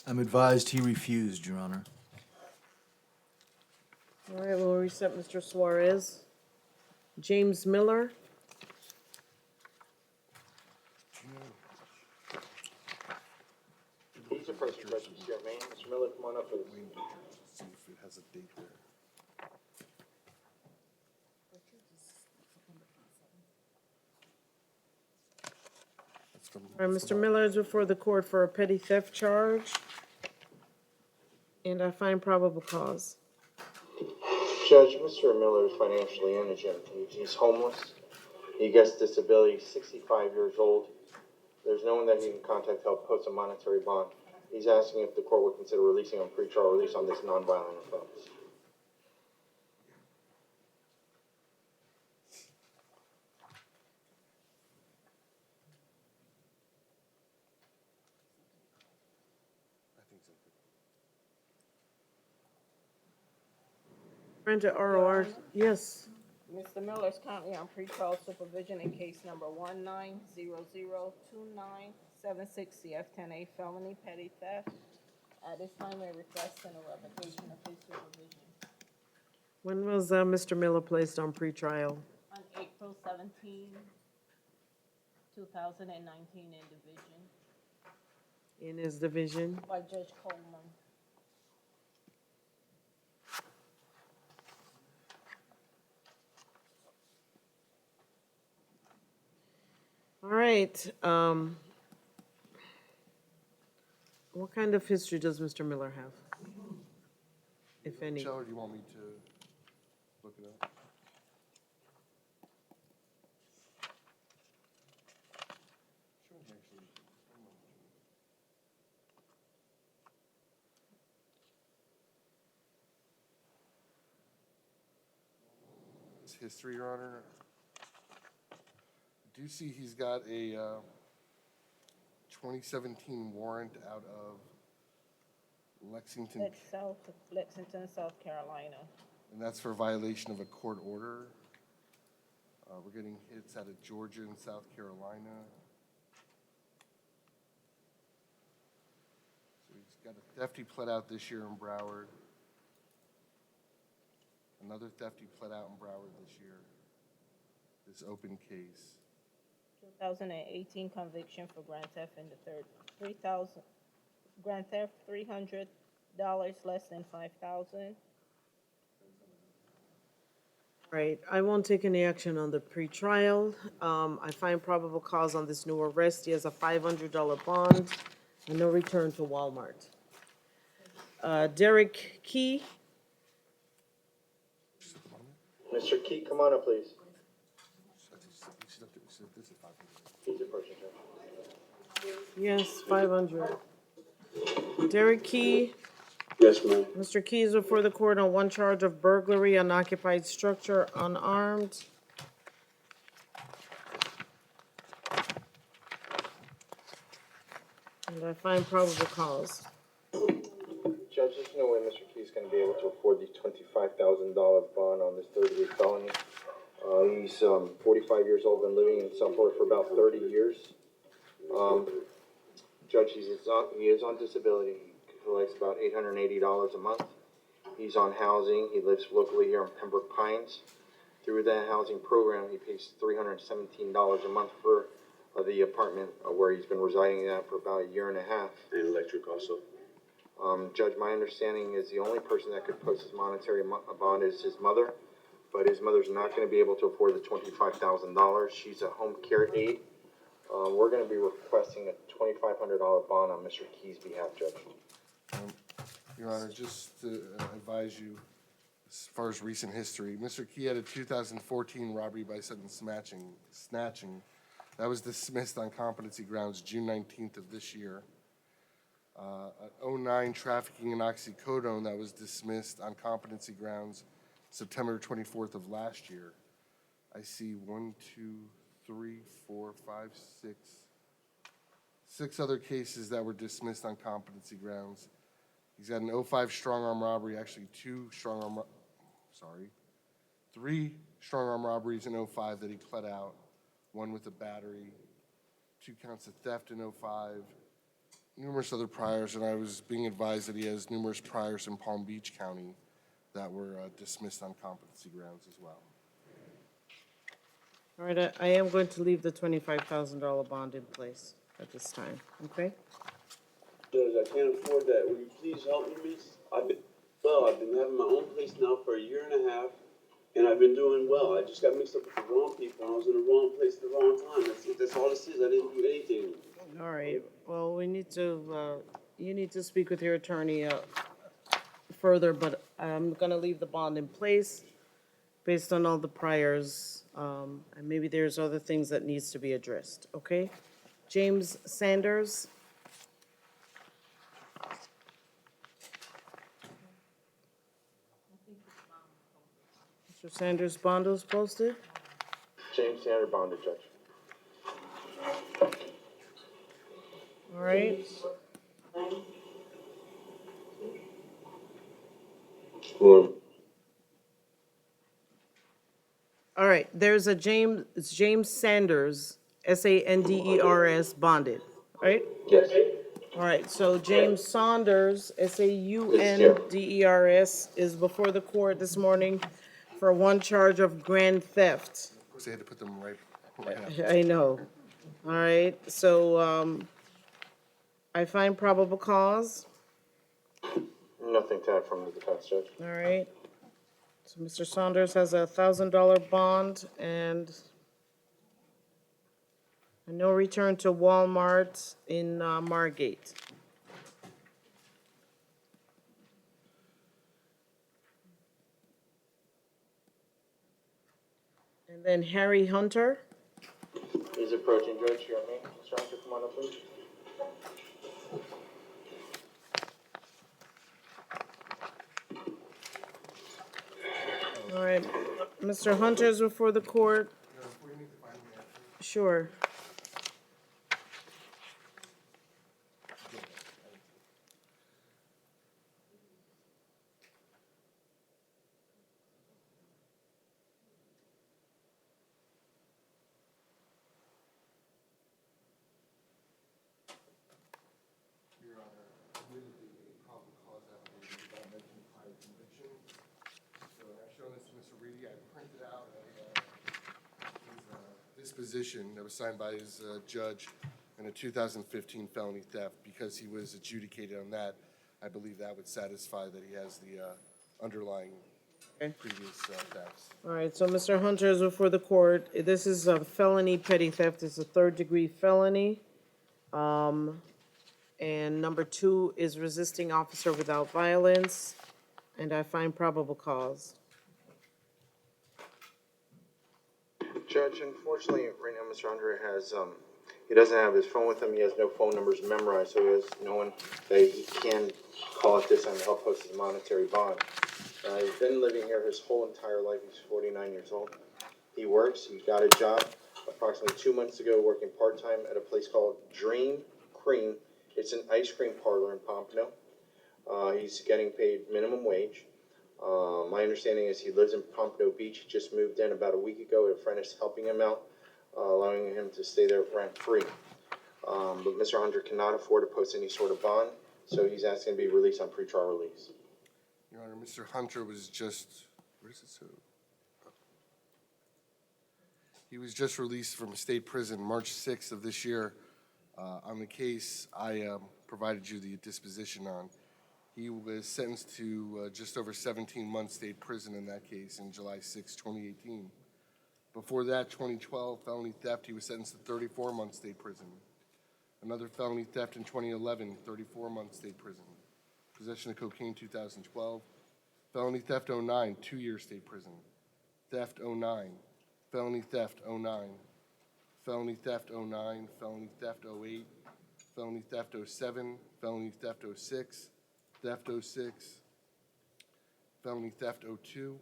Speaker 2: I'm advised he refused, Your Honor.
Speaker 1: All right, we'll reset Mr. Suarez. James Miller.
Speaker 3: He's the person judge is here, man. Mr. Miller, come on up, please.
Speaker 5: See if it has a date there.
Speaker 1: All right, Mr. Miller is before the court for a petty theft charge, and I find probable cause.
Speaker 3: Judge, Mr. Miller is financially indigent. He's homeless. He gets disability, 65 years old. There's no one that he can contact to help post a monetary bond. He's asking if the court would consider releasing him pre-trial release on this nonviolent offense.
Speaker 1: Brenda ROR, yes.
Speaker 17: Mr. Miller is currently on pretrial supervision in case number 19002976 CF10A felony petty theft. At this time, we're requesting a revocation of his supervision.
Speaker 1: When was Mr. Miller placed on pretrial?
Speaker 17: On April 17, 2019 in division
Speaker 1: In his division?
Speaker 17: by Judge Coleman.
Speaker 1: All right. What kind of history does Mr. Miller have, if any?
Speaker 5: Michelle, or do you want me to look it up? history, Your Honor. I do see he's got a 2017 warrant out of Lexington,
Speaker 17: Lexington, South Carolina.
Speaker 5: and that's for violation of a court order. We're getting hits out of Georgia and South Carolina. So he's got a theft he pled out this year in Broward. Another theft he pled out in Broward this year. This open case.
Speaker 17: 2018 conviction for grand theft in the third, 3,000, grand theft, $300 less than 5,000.
Speaker 1: Right, I won't take any action on the pretrial. I find probable cause on this new arrest. He has a $500 bond and no return to Walmart. Derek Key,
Speaker 3: Mr. Key, come on up, please. He's approaching, Judge.
Speaker 1: yes, 500. Derek Key,
Speaker 12: Yes, ma'am.
Speaker 1: Mr. Key is before the court on one charge of burglary, unoccupied structure, unarmed. And I find probable cause.
Speaker 3: Judge, there's no way Mr. Key's gonna be able to afford the $25,000 bond on this third-degree felony. He's 45 years old, been living in South Florida for about 30 years. Judge, he is on disability. He collects about $880 a month. He's on housing. He lives locally here in Pembroke Pines. Through that housing program, he pays $317 a month for the apartment where he's been residing at for about a year and a half.
Speaker 12: And electric also.
Speaker 3: Judge, my understanding is the only person that could post his monetary bond is his mother, but his mother's not going to be able to afford the $25,000. She's a home care aide. We're going to be requesting a $2,500 bond on Mr. Key's behalf, Judge.
Speaker 5: Your Honor, just to advise you, as far as recent history, Mr. Key had a 2014 robbery by sudden snatching. That was dismissed on competency grounds June 19th of this year. An 09 trafficking in oxycodone that was dismissed on competency grounds September 24th of last year. I see 1, 2, 3, 4, 5, 6 other cases that were dismissed on competency grounds. He's got an 05 strong-arm robbery, actually 3 strong-arm robberies in 05 that he pled out, one with a battery, 2 counts of theft in 05, numerous other priors, and I was being advised that he has numerous priors in Palm Beach County that were dismissed on competency grounds as well.
Speaker 1: All right, I am going to leave the $25,000 bond in place at this time, okay?
Speaker 18: Judge, I can't afford that. Will you please help me, miss? I've been having my own place now for a year and a half, and I've been doing well. I just got mixed up with the wrong people, and I was in the wrong place at the wrong time. That's it. That's all this is. I didn't do anything.
Speaker 1: All right, well, we need to, you need to speak with your attorney further, but I'm gonna leave the bond in place based on all the priors, and maybe there's other things that needs to be addressed, okay? James Sanders. Mr. Sanders' bond was posted?
Speaker 3: James Sanders, bonded, Judge.
Speaker 1: All right. All right, there's a James Sanders, Sanders, bonded, right?
Speaker 3: Yes.
Speaker 1: All right, so James Saunders, Saunders, is before the court this morning for one charge of grand theft.
Speaker 5: Of course, they had to put them right up.
Speaker 1: I know. All right, so, I find probable cause.
Speaker 3: Nothing to add from the defense, Judge.
Speaker 1: All right. So Mr. Saunders has a $1,000 bond and a no return to Walmart in Margate. And then Harry Hunter.
Speaker 3: He's approaching, Judge. You want me? Mr. Hunter, come on up, please.
Speaker 1: All right, Mr. Hunter is before the court. Sure.
Speaker 5: Your Honor, admittedly, a probable cause affidavit did not mention prior conviction. So I've shown this to Mr. Reedy. I printed out his disposition that was signed by his judge in a 2015 felony theft. Because he was adjudicated on that, I believe that would satisfy that he has the underlying previous thefts.
Speaker 1: All right, so Mr. Hunter is before the court. This is a felony petty theft. It's a third-degree felony. And number 2 is resisting officer without violence, and I find probable cause.
Speaker 3: Judge, unfortunately, right now, Mr. Hunter has, he doesn't have his phone with him. He has no phone numbers memorized, so he has no one that he can call at this time to help post his monetary bond. He's been living here his whole entire life. He's 49 years old. He works. He got a job approximately 2 months ago working part-time at a place called Dream Cream. It's an ice cream parlor in Pompano. He's getting paid minimum wage. My understanding is he lives in Pompano Beach. He just moved in about a week ago. A friend is helping him out, allowing him to stay there rent-free. But Mr. Hunter cannot afford to post any sort of bond, so he's asking to be released on pretrial release.
Speaker 5: Your Honor, Mr. Hunter was just, where is it so? He was just released from state prison March 6th of this year on the case I provided you the disposition on. He was sentenced to just over 17 months state prison in that case in July 6, 2018. Before that, 2012, felony theft, he was sentenced to 34 months state prison. Another felony theft in 2011, 34 months state prison. Possession of cocaine, 2012. Felony theft, 09, 2-year state prison. Theft, 09. Felony theft, 09. Felony theft, 09. Felony theft, 08. Felony theft, 07. Felony theft, 06. Theft, 06. Felony theft, 02.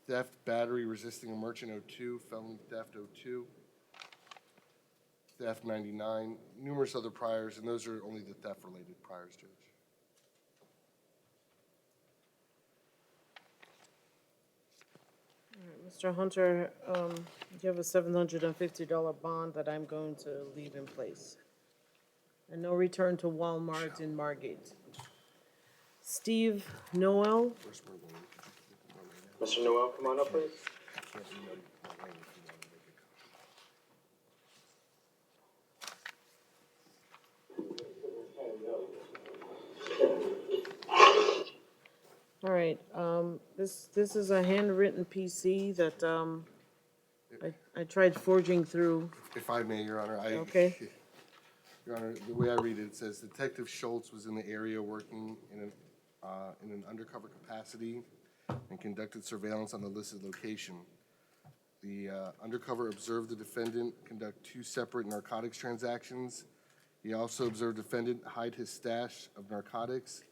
Speaker 5: Theft, battery, resisting a merchant, 02. Felony theft, 02. Theft, 99. Numerous other priors, and those are only the theft-related priors, Judge.
Speaker 1: Mr. Hunter, you have a $750 bond that I'm going to leave in place. And no return to Walmart in Margate. Steve Noel?
Speaker 3: Mr. Noel, come on up, please.
Speaker 1: All right, this is a handwritten PC that, I tried forging through.
Speaker 5: If I may, Your Honor,
Speaker 1: Okay.
Speaker 5: Your Honor, the way I read it, it says Detective Schultz was in the area working in an undercover capacity and conducted surveillance on the listed location. The undercover observed the defendant conduct 2 separate narcotics transactions. He also observed defendant hide his stash of narcotics.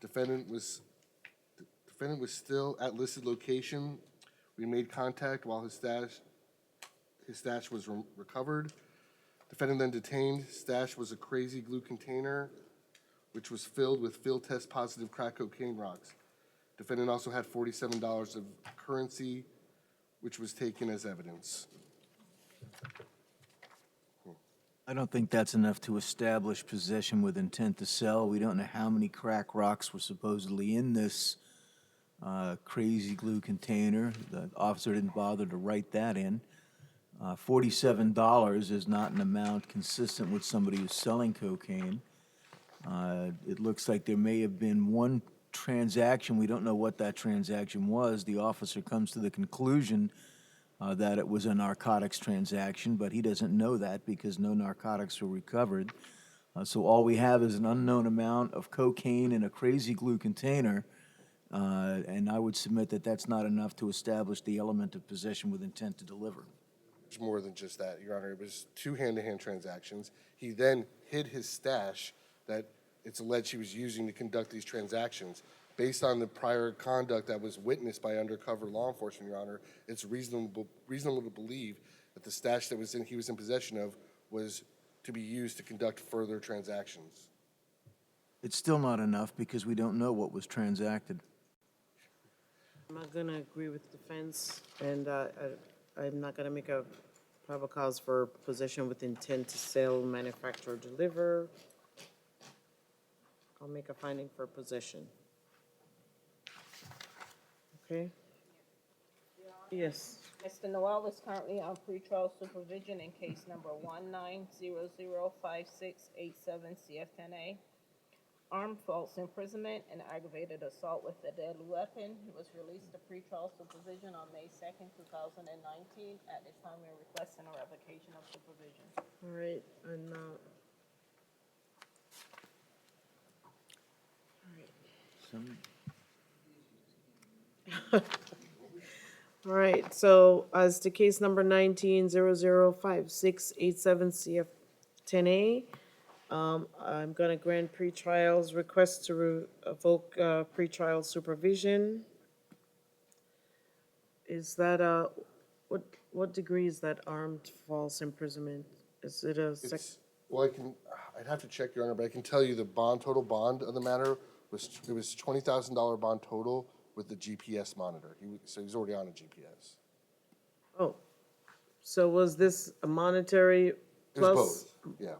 Speaker 5: Defendant was still at listed location. We made contact while his stash was recovered. Defendant then detained. Stash was a crazy glue container, which was filled with field test positive crack cocaine rocks. Defendant also had $47 of currency, which was taken as evidence.
Speaker 19: I don't think that's enough to establish possession with intent to sell. We don't know how many crack rocks were supposedly in this crazy glue container. The officer didn't bother to write that in. $47 is not an amount consistent with somebody who's selling cocaine. It looks like there may have been one transaction. We don't know what that transaction was. The officer comes to the conclusion that it was a narcotics transaction, but he doesn't know that because no narcotics were recovered. So all we have is an unknown amount of cocaine in a crazy glue container, and I would submit that that's not enough to establish the element of possession with intent to deliver.
Speaker 5: It's more than just that, Your Honor. It was 2 hand-to-hand transactions. He then hid his stash that it's alleged he was using to conduct these transactions. based on the prior conduct that was witnessed by undercover law enforcement, Your Honor, it's reasonable to believe that the stash that he was in possession of was to be used to conduct further transactions.
Speaker 19: It's still not enough because we don't know what was transacted.
Speaker 1: I'm not gonna agree with defense, and I'm not gonna make a probable cause for possession with intent to sell, manufacture, or deliver. I'll make a finding for possession. Okay? Yes.
Speaker 17: Mr. Noel is currently on pretrial supervision in case number 19005687 CF10A. Armed false imprisonment and aggravated assault with a deadly weapon. He was released to pretrial supervision on May 2nd, 2019. At this time, we are requesting a revocation of supervision.
Speaker 1: All right, and, all right, so as to case number 19005687 CF10A, I'm gonna grant pretrial's request to revoke pretrial supervision. Is that what degree is that armed false imprisonment? Is it a
Speaker 5: Well, I'd have to check, Your Honor, but I can tell you the total bond of the matter was $20,000 bond total with the GPS monitor. So he's already on a GPS.
Speaker 1: Oh, so was this a monetary
Speaker 5: It
Speaker 1: plus?
Speaker 5: was both, yeah.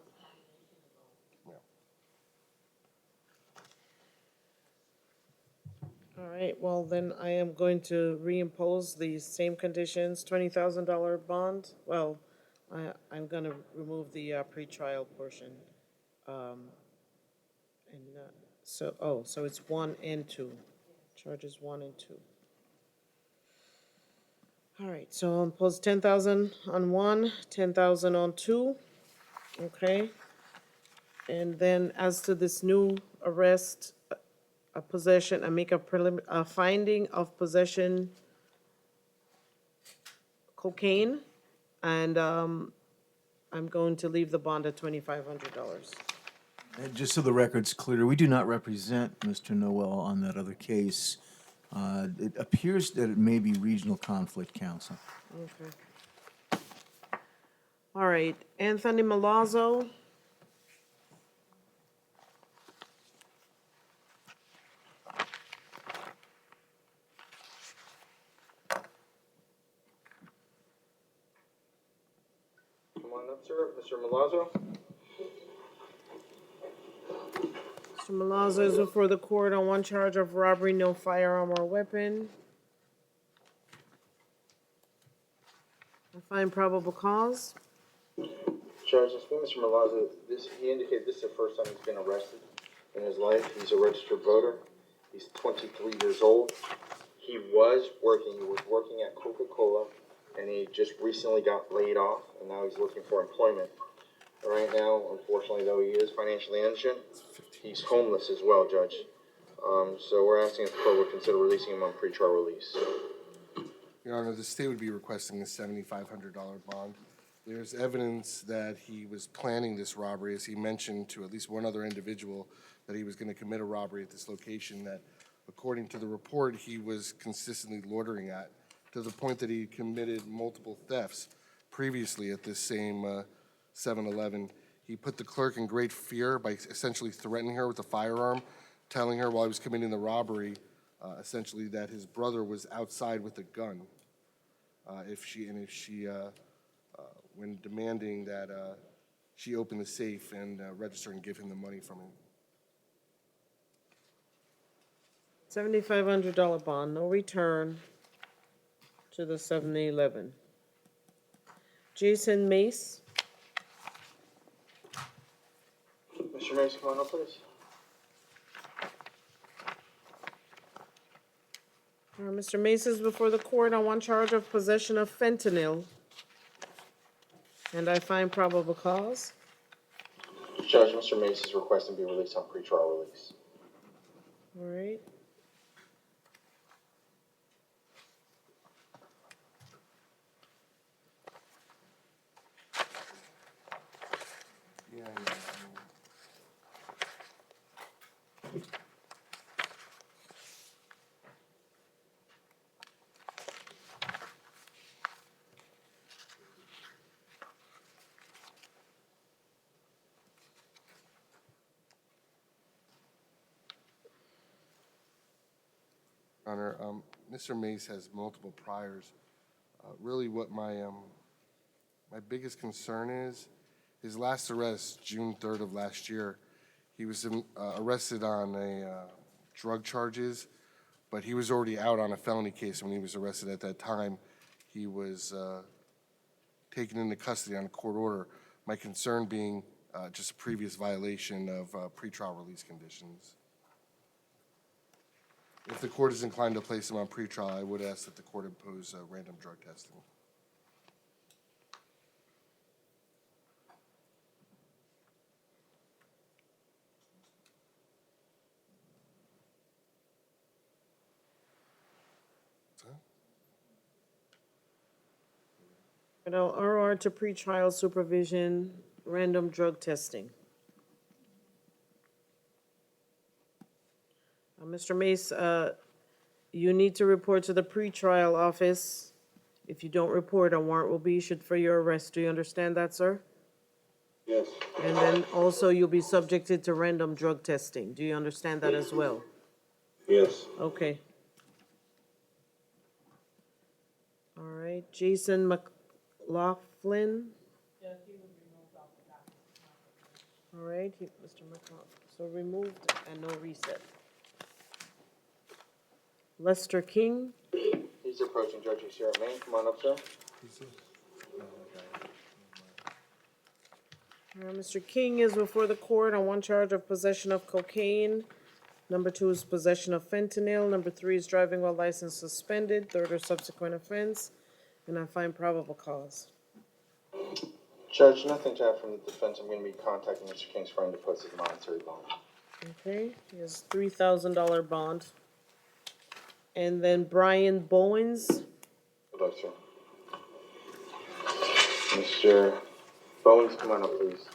Speaker 1: All right, well, then I am going to reimpose the same conditions, $20,000 bond. Well, I'm gonna remove the pretrial portion. So it's 1 and 2, charges 1 and 2. All right, so I'll impose 10,000 on 1, 10,000 on 2, okay? And then as to this new arrest, a possession, I make a finding of possession cocaine, and I'm going to leave the bond at $2,500.
Speaker 19: And just so the record's clear, we do not represent Mr. Noel on that other case. It appears that it may be regional conflict counsel.
Speaker 1: Okay. All right, Anthony Malazzo.
Speaker 3: Come on up, sir. Mr. Milazzo?
Speaker 1: Mr. Malazzo is before the court on one charge of robbery, no firearm or weapon. I find probable cause.
Speaker 3: Judge, I speak Mr. Milazzo. He indicated this is the first time he's been arrested in his life. He's a registered voter. He's 23 years old. He was working at Coca-Cola, and he just recently got laid off, and now he's looking for employment. Right now, unfortunately, though he is financially indigent, he's homeless as well, Judge. So we're asking if the court would consider releasing him on pretrial release.
Speaker 5: Your Honor, the state would be requesting a $7,500 bond. There's evidence that he was planning this robbery, as he mentioned to at least one other individual, that he was going to commit a robbery at this location that, according to the report, he was consistently loitering at, to the point that he committed multiple thefts previously at this same 7-Eleven. He put the clerk in great fear by essentially threatening her with a firearm, telling her while he was committing the robbery, essentially that his brother was outside with a gun. When demanding that she open the safe and register and give him the money from it.
Speaker 1: $7,500 bond, no return to the 7-Eleven. Jason Mace.
Speaker 3: Mr. Mace, come on up, please.
Speaker 1: Mr. Mace is before the court on one charge of possession of fentanyl. And I find probable cause.
Speaker 3: Judge, Mr. Mace is requesting to be released on pretrial release.
Speaker 1: All right.
Speaker 5: Honor, Mr. Mace has multiple priors. Really what my biggest concern is, his last arrest, June 3rd of last year, he was arrested on drug charges, but he was already out on a felony case when he was arrested at that time. He was taken into custody on a court order. My concern being just a previous violation of pretrial release conditions. If the court is inclined to place him on pretrial, I would ask that the court impose random drug testing.
Speaker 1: RR to pretrial supervision, random drug testing. Mr. Mace, you need to report to the pretrial office. If you don't report, a warrant will be issued for your arrest. Do you understand that, sir?
Speaker 18: Yes.
Speaker 1: And then also you'll be subjected to random drug testing. Do you understand that as well?
Speaker 18: Yes.
Speaker 1: Okay. All right, Jason McLaughlin. All right, Mr. McLaughlin, so removed and no reset. Lester King.
Speaker 3: He's approaching Judge. He's here at Maine. Come on up, sir.
Speaker 1: Mr. King is before the court on one charge of possession of cocaine. Number 2 is possession of fentanyl. Number 3 is driving while license suspended, third or subsequent offense. And I find probable cause.
Speaker 3: Judge, nothing to add from the defense. I'm going to be contacting Mr. King's friend to post his monetary bond.
Speaker 1: Okay, he has $3,000 bond. And then Brian Bowens.
Speaker 3: Good luck, sir. Mr. Bowens, come on up, please.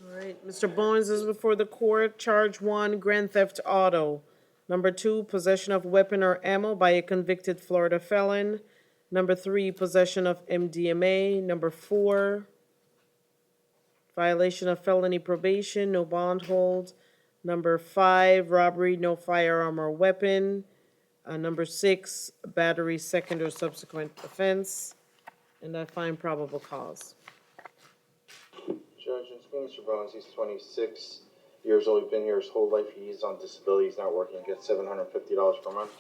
Speaker 1: All right, Mr. Bowens is before the court. Charge 1, grand theft auto. Number 2, possession of weapon or ammo by a convicted Florida felon. Number 3, possession of MDMA. Number 4, violation of felony probation, no bond hold. Number 5, robbery, no firearm or weapon. Number 6, battery, second or subsequent offense. And I find probable cause.
Speaker 3: Judge, and speaking Mr. Bowens, he's 26 years old. He's been here his whole life. He's on disability. He's not working. He gets $750 per month.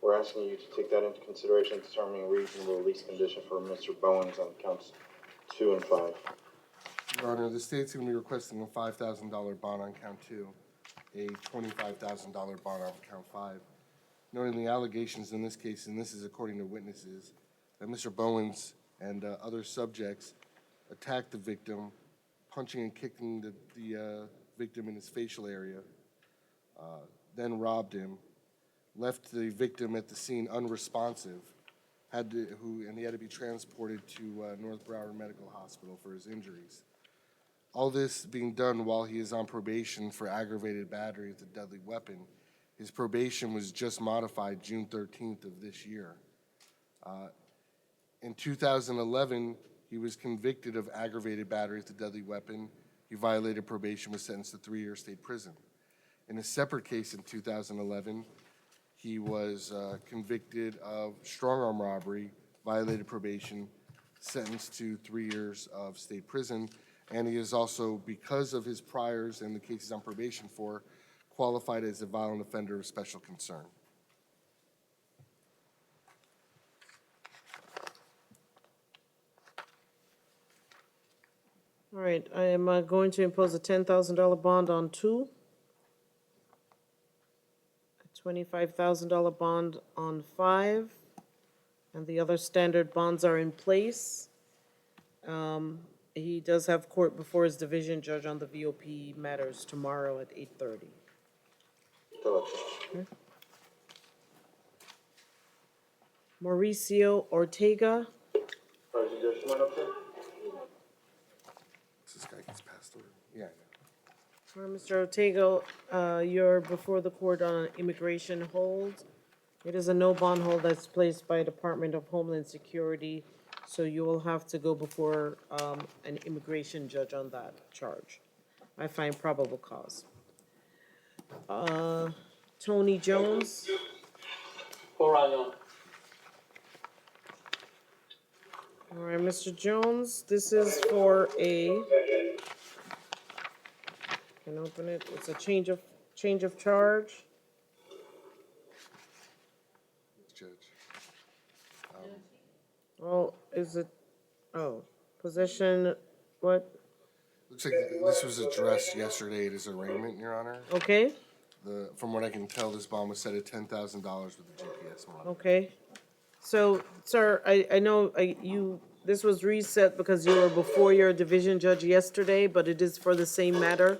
Speaker 3: We're asking you to take that into consideration, determining reasonable release condition for Mr. Bowens on counts 2 and 5.
Speaker 5: Your Honor, the state's going to be requesting a $5,000 bond on count 2, a $25,000 bond on count 5. Noting the allegations in this case, and this is according to witnesses, that Mr. Bowens and other subjects attacked the victim, punching and kicking the victim in his facial area, then robbed him, left the victim at the scene unresponsive, and he had to be transported to North Broward Medical Hospital for his injuries. All this being done while he is on probation for aggravated battery with a deadly weapon. His probation was just modified June 13th of this year. In 2011, he was convicted of aggravated battery with a deadly weapon. He violated probation, was sentenced to 3-year state prison. In a separate case in 2011, he was convicted of strong-arm robbery, violated probation, sentenced to 3 years of state prison, and he is also, because of his priors and the cases on probation for, qualified as a violent offender of special concern.
Speaker 1: All right, I am going to impose a $10,000 bond on 2. A $25,000 bond on 5. And the other standard bonds are in place. He does have court before his division judge on the VOP matters tomorrow at 8:30.
Speaker 3: Good luck.
Speaker 1: Okay. Mauricio Ortega.
Speaker 3: Judge, come on up, sir.
Speaker 5: This guy gets passed over. Yeah, I know.
Speaker 1: Mr. Ortega, you're before the court on an immigration hold. It is a no bond hold that's placed by Department of Homeland Security, so you will have to go before an immigration judge on that charge. I find probable cause. Tony Jones.
Speaker 12: Hold on, Your Honor.
Speaker 1: All right, Mr. Jones, this is for can open it, it's a change of charge.
Speaker 5: Judge.
Speaker 1: Well, is it, possession, what,
Speaker 5: Looks like this was addressed yesterday at his arraignment, Your Honor.
Speaker 1: okay,
Speaker 5: From what I can tell, this bond was set at $10,000 with the GPS monitor.
Speaker 1: okay. So, sir, I know this was reset because you were before your division judge yesterday, but it is for the same matter.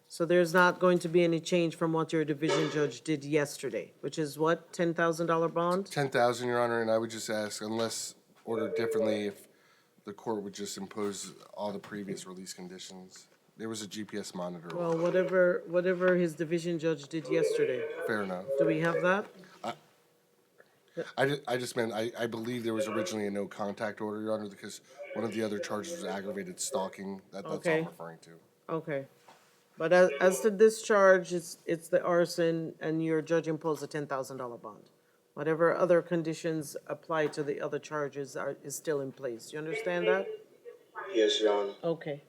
Speaker 1: So there's not going to be any change from what your division judge did yesterday, which is what, $10,000 bond?
Speaker 5: 10,000, Your Honor, and I would just ask, unless ordered differently, if the court would just impose all the previous release conditions. There was a GPS monitor.
Speaker 1: Well, whatever his division judge did yesterday.
Speaker 5: Fair enough.
Speaker 1: Do we have that?
Speaker 5: I just meant, I believe there was originally a no contact order, Your Honor, because one of the other charges was aggravated stalking. That's all
Speaker 1: Okay.
Speaker 5: I'm referring to.
Speaker 1: Okay. But as to this charge, it's the arson, and your judge imposed a $10,000 bond. Whatever other conditions apply to the other charges is still in place. You understand that?
Speaker 3: Yes, Your Honor.
Speaker 1: Okay.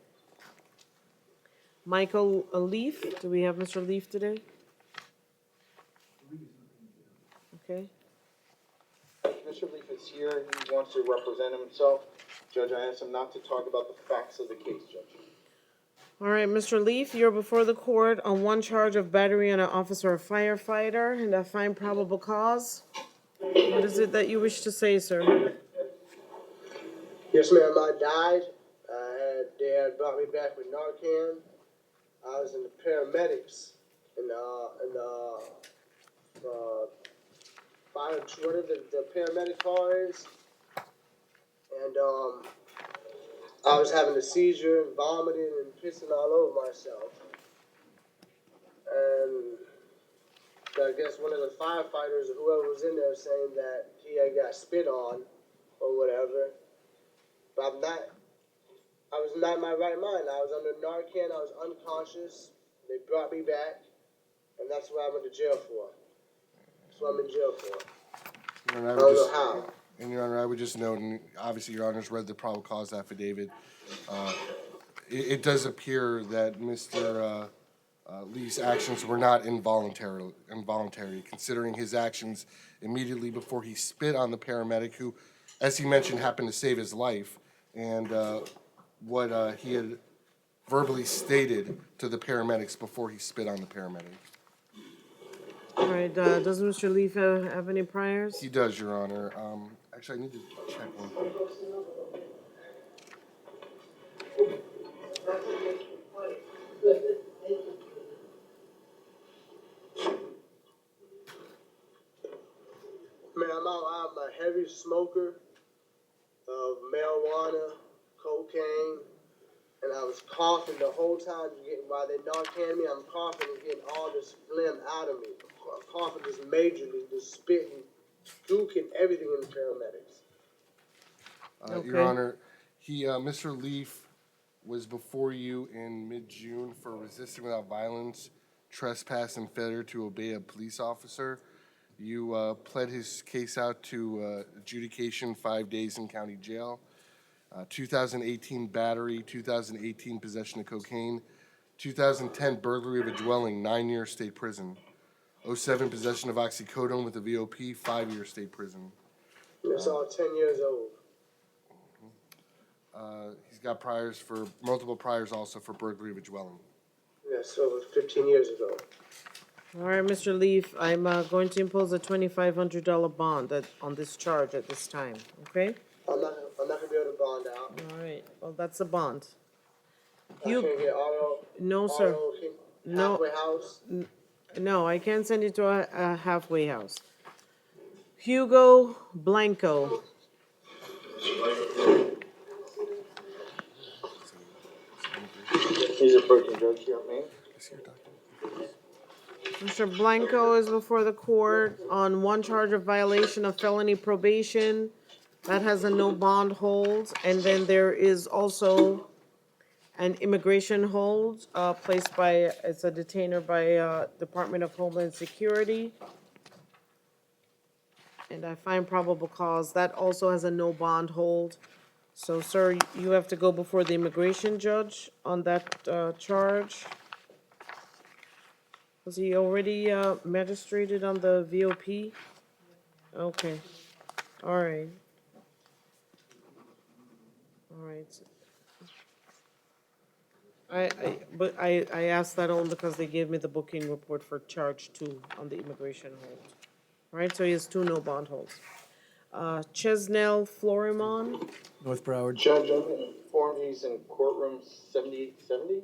Speaker 1: Michael Leaf, do we have Mr. Leaf today? Okay.
Speaker 3: Mr. Leaf is here, he wants to represent himself. Judge, I asked him not to talk about the facts of the case, Judge.
Speaker 1: All right, Mr. Leaf, you're before the court on one charge of battery on an officer or firefighter, and I find probable cause. What is it that you wish to say, sir?
Speaker 20: Yes, ma'am, I died. They had brought me back with Narcan. I was in the paramedics in the fire, whatever the paramedic car is. And I was having a seizure and vomiting and pissing all over myself. And I guess one of the firefighters or whoever was in there saying that he had got spit on or whatever. But I was not in my right mind. I was under Narcan, I was unconscious. They brought me back, and that's what I went to jail for. That's what I'm in jail for.
Speaker 5: Your Honor,
Speaker 20: I don't know how.
Speaker 5: And Your Honor, I would just note, and obviously Your Honor's read the probable cause affidavit. It does appear that Mr. Lee's actions were not involuntary, considering his actions immediately before he spit on the paramedic, who, as he mentioned, happened to save his life, and what he had verbally stated to the paramedics before he spit on the paramedic.
Speaker 1: All right, does Mr. Leaf have any priors?
Speaker 5: He does, Your Honor. Actually, I need to check one thing.
Speaker 20: Man, I'm a heavy smoker of marijuana, cocaine, and I was coughing the whole time while they Narcan me. I'm coughing and getting all this phlegm out of me. I'm coughing just majorly, just spitting, puking, everything in the paramedics.
Speaker 5: Your Honor, Mr. Leaf was before you in mid-June for resisting without violence, trespass, and failure to obey a police officer. You pled his case out to adjudication 5 days in county jail. 2018 battery, 2018 possession of cocaine, 2010 burglary of a dwelling, 9-year state prison. 07 possession of oxycodone with a VOP, 5-year state prison.
Speaker 20: It's all 10 years old.
Speaker 5: He's got multiple priors also for burglary of a dwelling.
Speaker 20: Yes, over 15 years ago.
Speaker 1: All right, Mr. Leaf, I'm going to impose a $2,500 bond on this charge at this time, okay?
Speaker 20: I'm not gonna be able to bond out.
Speaker 1: All right, well, that's a bond.
Speaker 20: I can't get auto.
Speaker 1: No, sir. No.
Speaker 20: Halfway house.
Speaker 1: No, I can't send you to a halfway house. Hugo Blanco.
Speaker 3: He's approaching, Judge, you have me?
Speaker 1: Mr. Blanco is before the court on one charge of violation of felony probation. That has a no bond hold. And then there is also and immigration hold, placed by, it's a detainer by, Department of Homeland Security. And I find probable cause, that also has a no bond hold. So, sir, you have to go before the immigration judge on that, charge. Was he already, magistrated on the VOP? Okay, all right. All right. I asked that only because they gave me the booking report for charge 2 on the immigration hold. All right, so he has 2 no bond holds. Chesnell Florimon,
Speaker 19: North Broward.
Speaker 3: Judge, I've been informed he's in courtroom 7870.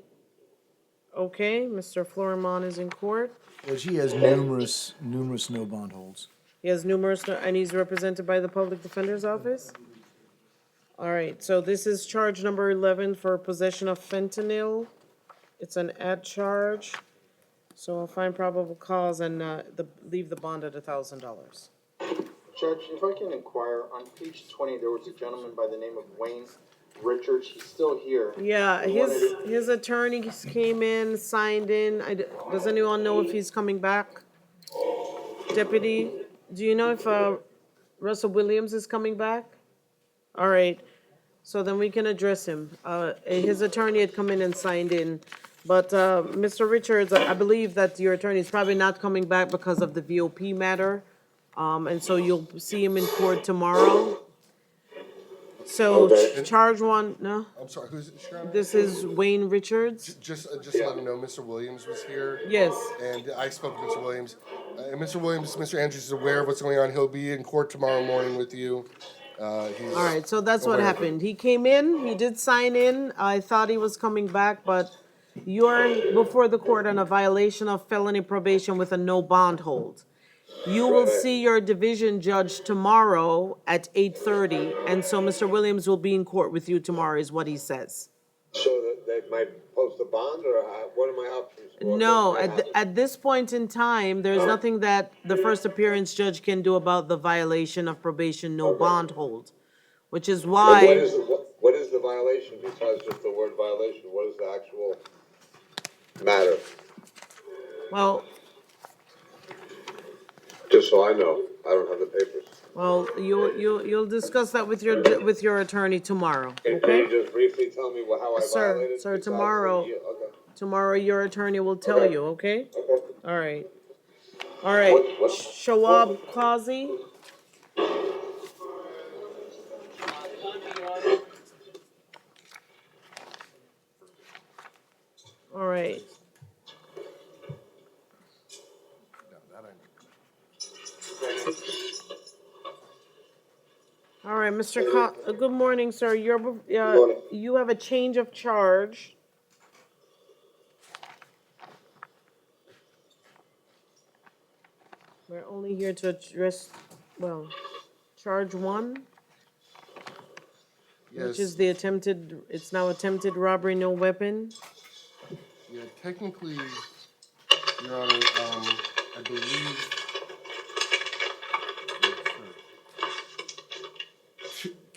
Speaker 1: okay, Mr. Florimon is in court.
Speaker 19: Judge, he has numerous no bond holds.
Speaker 1: He has numerous, and he's represented by the Public Defender's Office? All right, so this is charge number 11 for possession of fentanyl. It's an ad charge. So I'll find probable cause and, leave the bond at $1,000.
Speaker 3: Judge, if I can inquire, on page 20, there was a gentleman by the name of Wayne Richards. He's still here.
Speaker 1: Yeah,
Speaker 3: He wanted
Speaker 1: his attorneys came in, signed in. Does anyone know if he's coming back? Deputy, do you know if, Russell Williams is coming back? All right, so then we can address him. His attorney had come in and signed in. But, Mr. Richards, I believe that your attorney is probably not coming back because of the VOP matter. And so you'll see him in court tomorrow. So,
Speaker 5: Okay.
Speaker 1: charge 1, no?
Speaker 5: I'm sorry, who's it, Your Honor?
Speaker 1: This is Wayne Richards?
Speaker 5: Just to let him know, Mr. Williams was here.
Speaker 1: Yes.
Speaker 5: And I spoke to Mr. Williams. And Mr. Williams, Mr. Andrews is aware of what's going on. He'll be in court tomorrow morning with you. He's
Speaker 1: All right, so that's what
Speaker 5: aware of it.
Speaker 1: happened. He came in, he did sign in. I thought he was coming back, but you're before the court on a violation of felony probation with a no bond hold. You will see your division judge tomorrow at 8:30, and so Mr. Williams will be in court with you tomorrow, is what he says.
Speaker 21: So that they might post a bond, or what are my options?
Speaker 1: No, at this point in time, there's nothing that the first appearance judge can do about the violation of probation, no bond hold, which is why.
Speaker 21: What is the violation besides just the word violation? What is the actual matter?
Speaker 1: Well,
Speaker 21: Just so I know, I don't have the papers.
Speaker 1: well, you'll discuss that with your attorney tomorrow,
Speaker 21: Can
Speaker 1: okay?
Speaker 21: you just briefly tell me how I violated?
Speaker 1: Sir,
Speaker 21: besides
Speaker 1: tomorrow,
Speaker 21: the- okay.
Speaker 1: tomorrow your attorney will tell you, okay?
Speaker 21: Okay.
Speaker 1: All right. All right, Shawab Qazi? All right. All right, good morning, sir. You have a change of charge. We're only here to address, well, charge 1, which is the it's now attempted robbery, no weapon.
Speaker 5: Yeah, technically, Your Honor, I believe.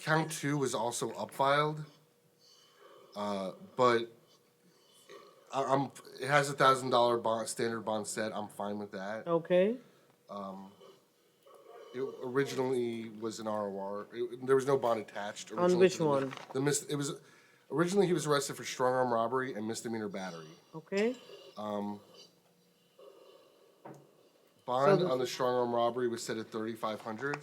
Speaker 5: Count 2 was also upfiled, but it has $1,000 bond, standard bond set. I'm fine with that.
Speaker 1: Okay.
Speaker 5: It originally was an ROR. There was no bond attached.
Speaker 1: On which one?
Speaker 5: It was originally he was arrested for strong arm robbery and misdemeanor battery.
Speaker 1: Okay.
Speaker 5: Bond on the strong arm robbery was set at $3,500.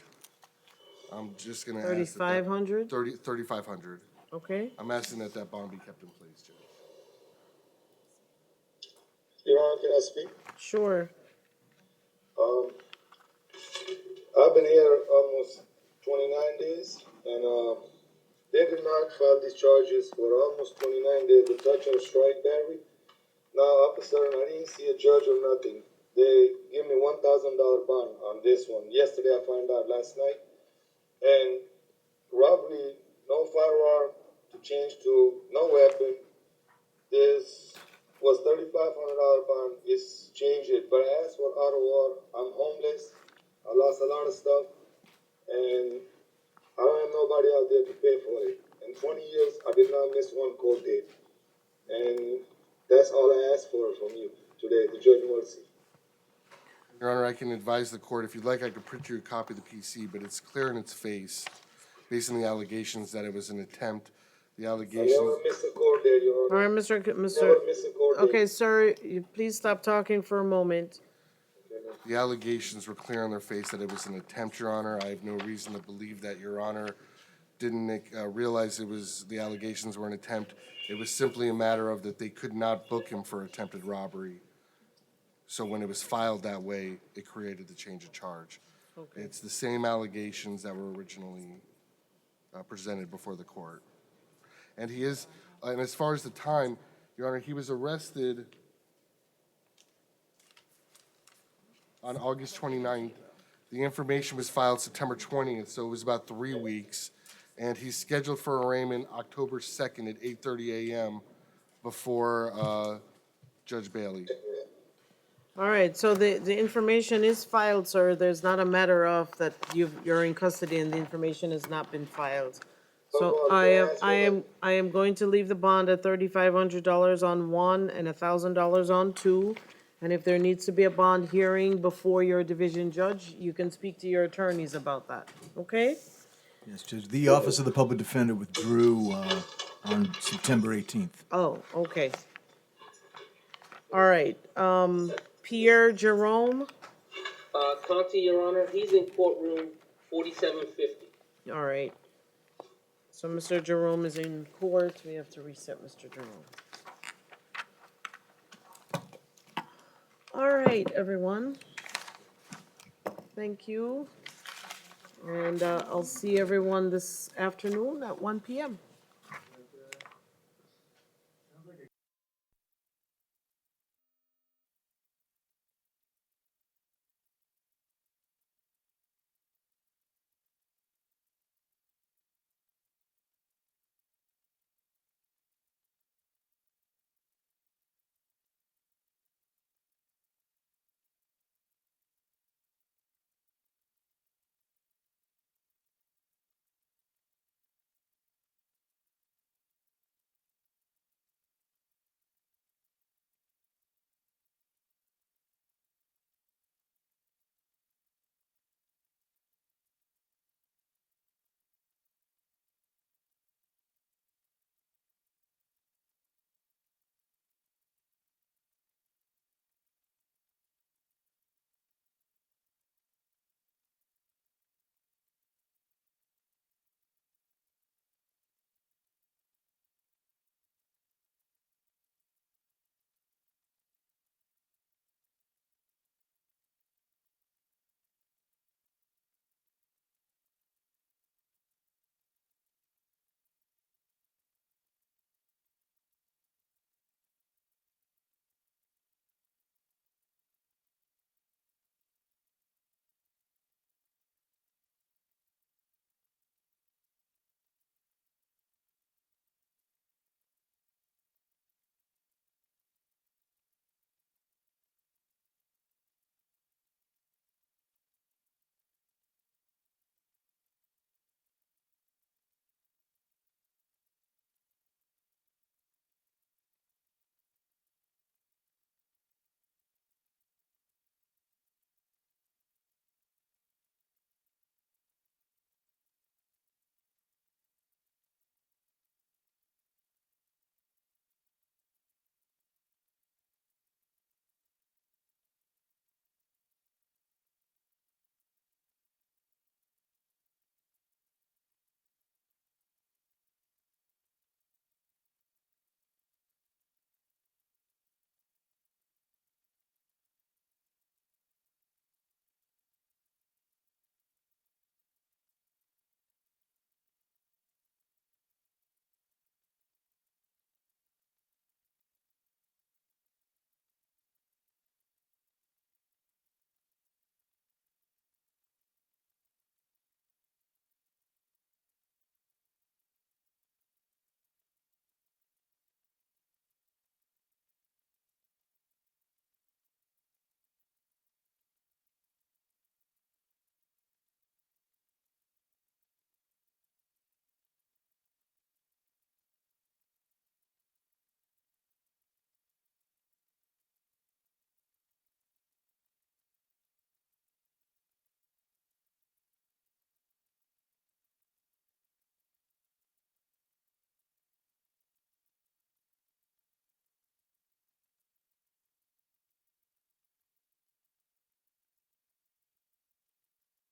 Speaker 5: I'm just gonna ask that
Speaker 1: 3,500?
Speaker 5: 3,500.
Speaker 1: Okay.
Speaker 5: I'm asking that bond be kept in place, Judge.
Speaker 21: Your Honor, can I speak?
Speaker 1: Sure.
Speaker 21: I've been here almost 29 days, and they did not file these charges for almost 29 days. The touch and strike battery. Now, officer, I didn't see a judge or nothing. They give me $1,000 bond on this one. Yesterday, I found out last night. And robbery, no firearm to change to no weapon. This was $3,500 bond. It's changed it. But I asked for auto war. I'm homeless. I lost a lot of stuff. And I don't have nobody out there to pay for it. In 20 years, I did not miss one court date. And that's all I ask for from you today, the Judge Morsi.
Speaker 5: Your Honor, I can advise the court, if you'd like, I could print you a copy of the PC, but it's clear in its face, based on the allegations, that it was an attempt. The
Speaker 21: I
Speaker 5: allegations,
Speaker 21: never miss a court there, Your
Speaker 1: All
Speaker 21: Honor.
Speaker 1: right,
Speaker 21: Never miss a court date.
Speaker 1: Okay, sir, you please stop talking for a moment.
Speaker 5: the allegations were clear on their face that it was an attempt, Your Honor. I have no reason to believe that Your Honor didn't realize the allegations were an attempt. It was simply a matter of that they could not book him for attempted robbery. So when it was filed that way, it created the change of charge.
Speaker 1: Okay.
Speaker 5: It's the same allegations that were originally presented before the court. And he is, and as far as the time, Your Honor, he was arrested on August 29th. The information was filed September 20th, so it was about 3 weeks. And he's scheduled for arraignment October 2nd at 8:30 a.m. before Judge Bailey.
Speaker 1: All right, so the information is filed, sir. There's not a matter of that you're in custody and the information has not been filed. So I am going to leave the bond at $3,500 on one and $1,000 on two. And if there needs to be a bond hearing before your division judge, you can speak to your attorneys about that, okay?
Speaker 19: Yes, Judge. The Office of the Public Defender withdrew on September 18th.
Speaker 1: Oh, okay. All right, Pierre Jerome,
Speaker 4: Conti, Your Honor, he's in courtroom 4750.
Speaker 1: all right. So Mr. Jerome is in court. We have to reset Mr. Jerome. All right, everyone. Thank you. And I'll see everyone this afternoon at 1 p.m.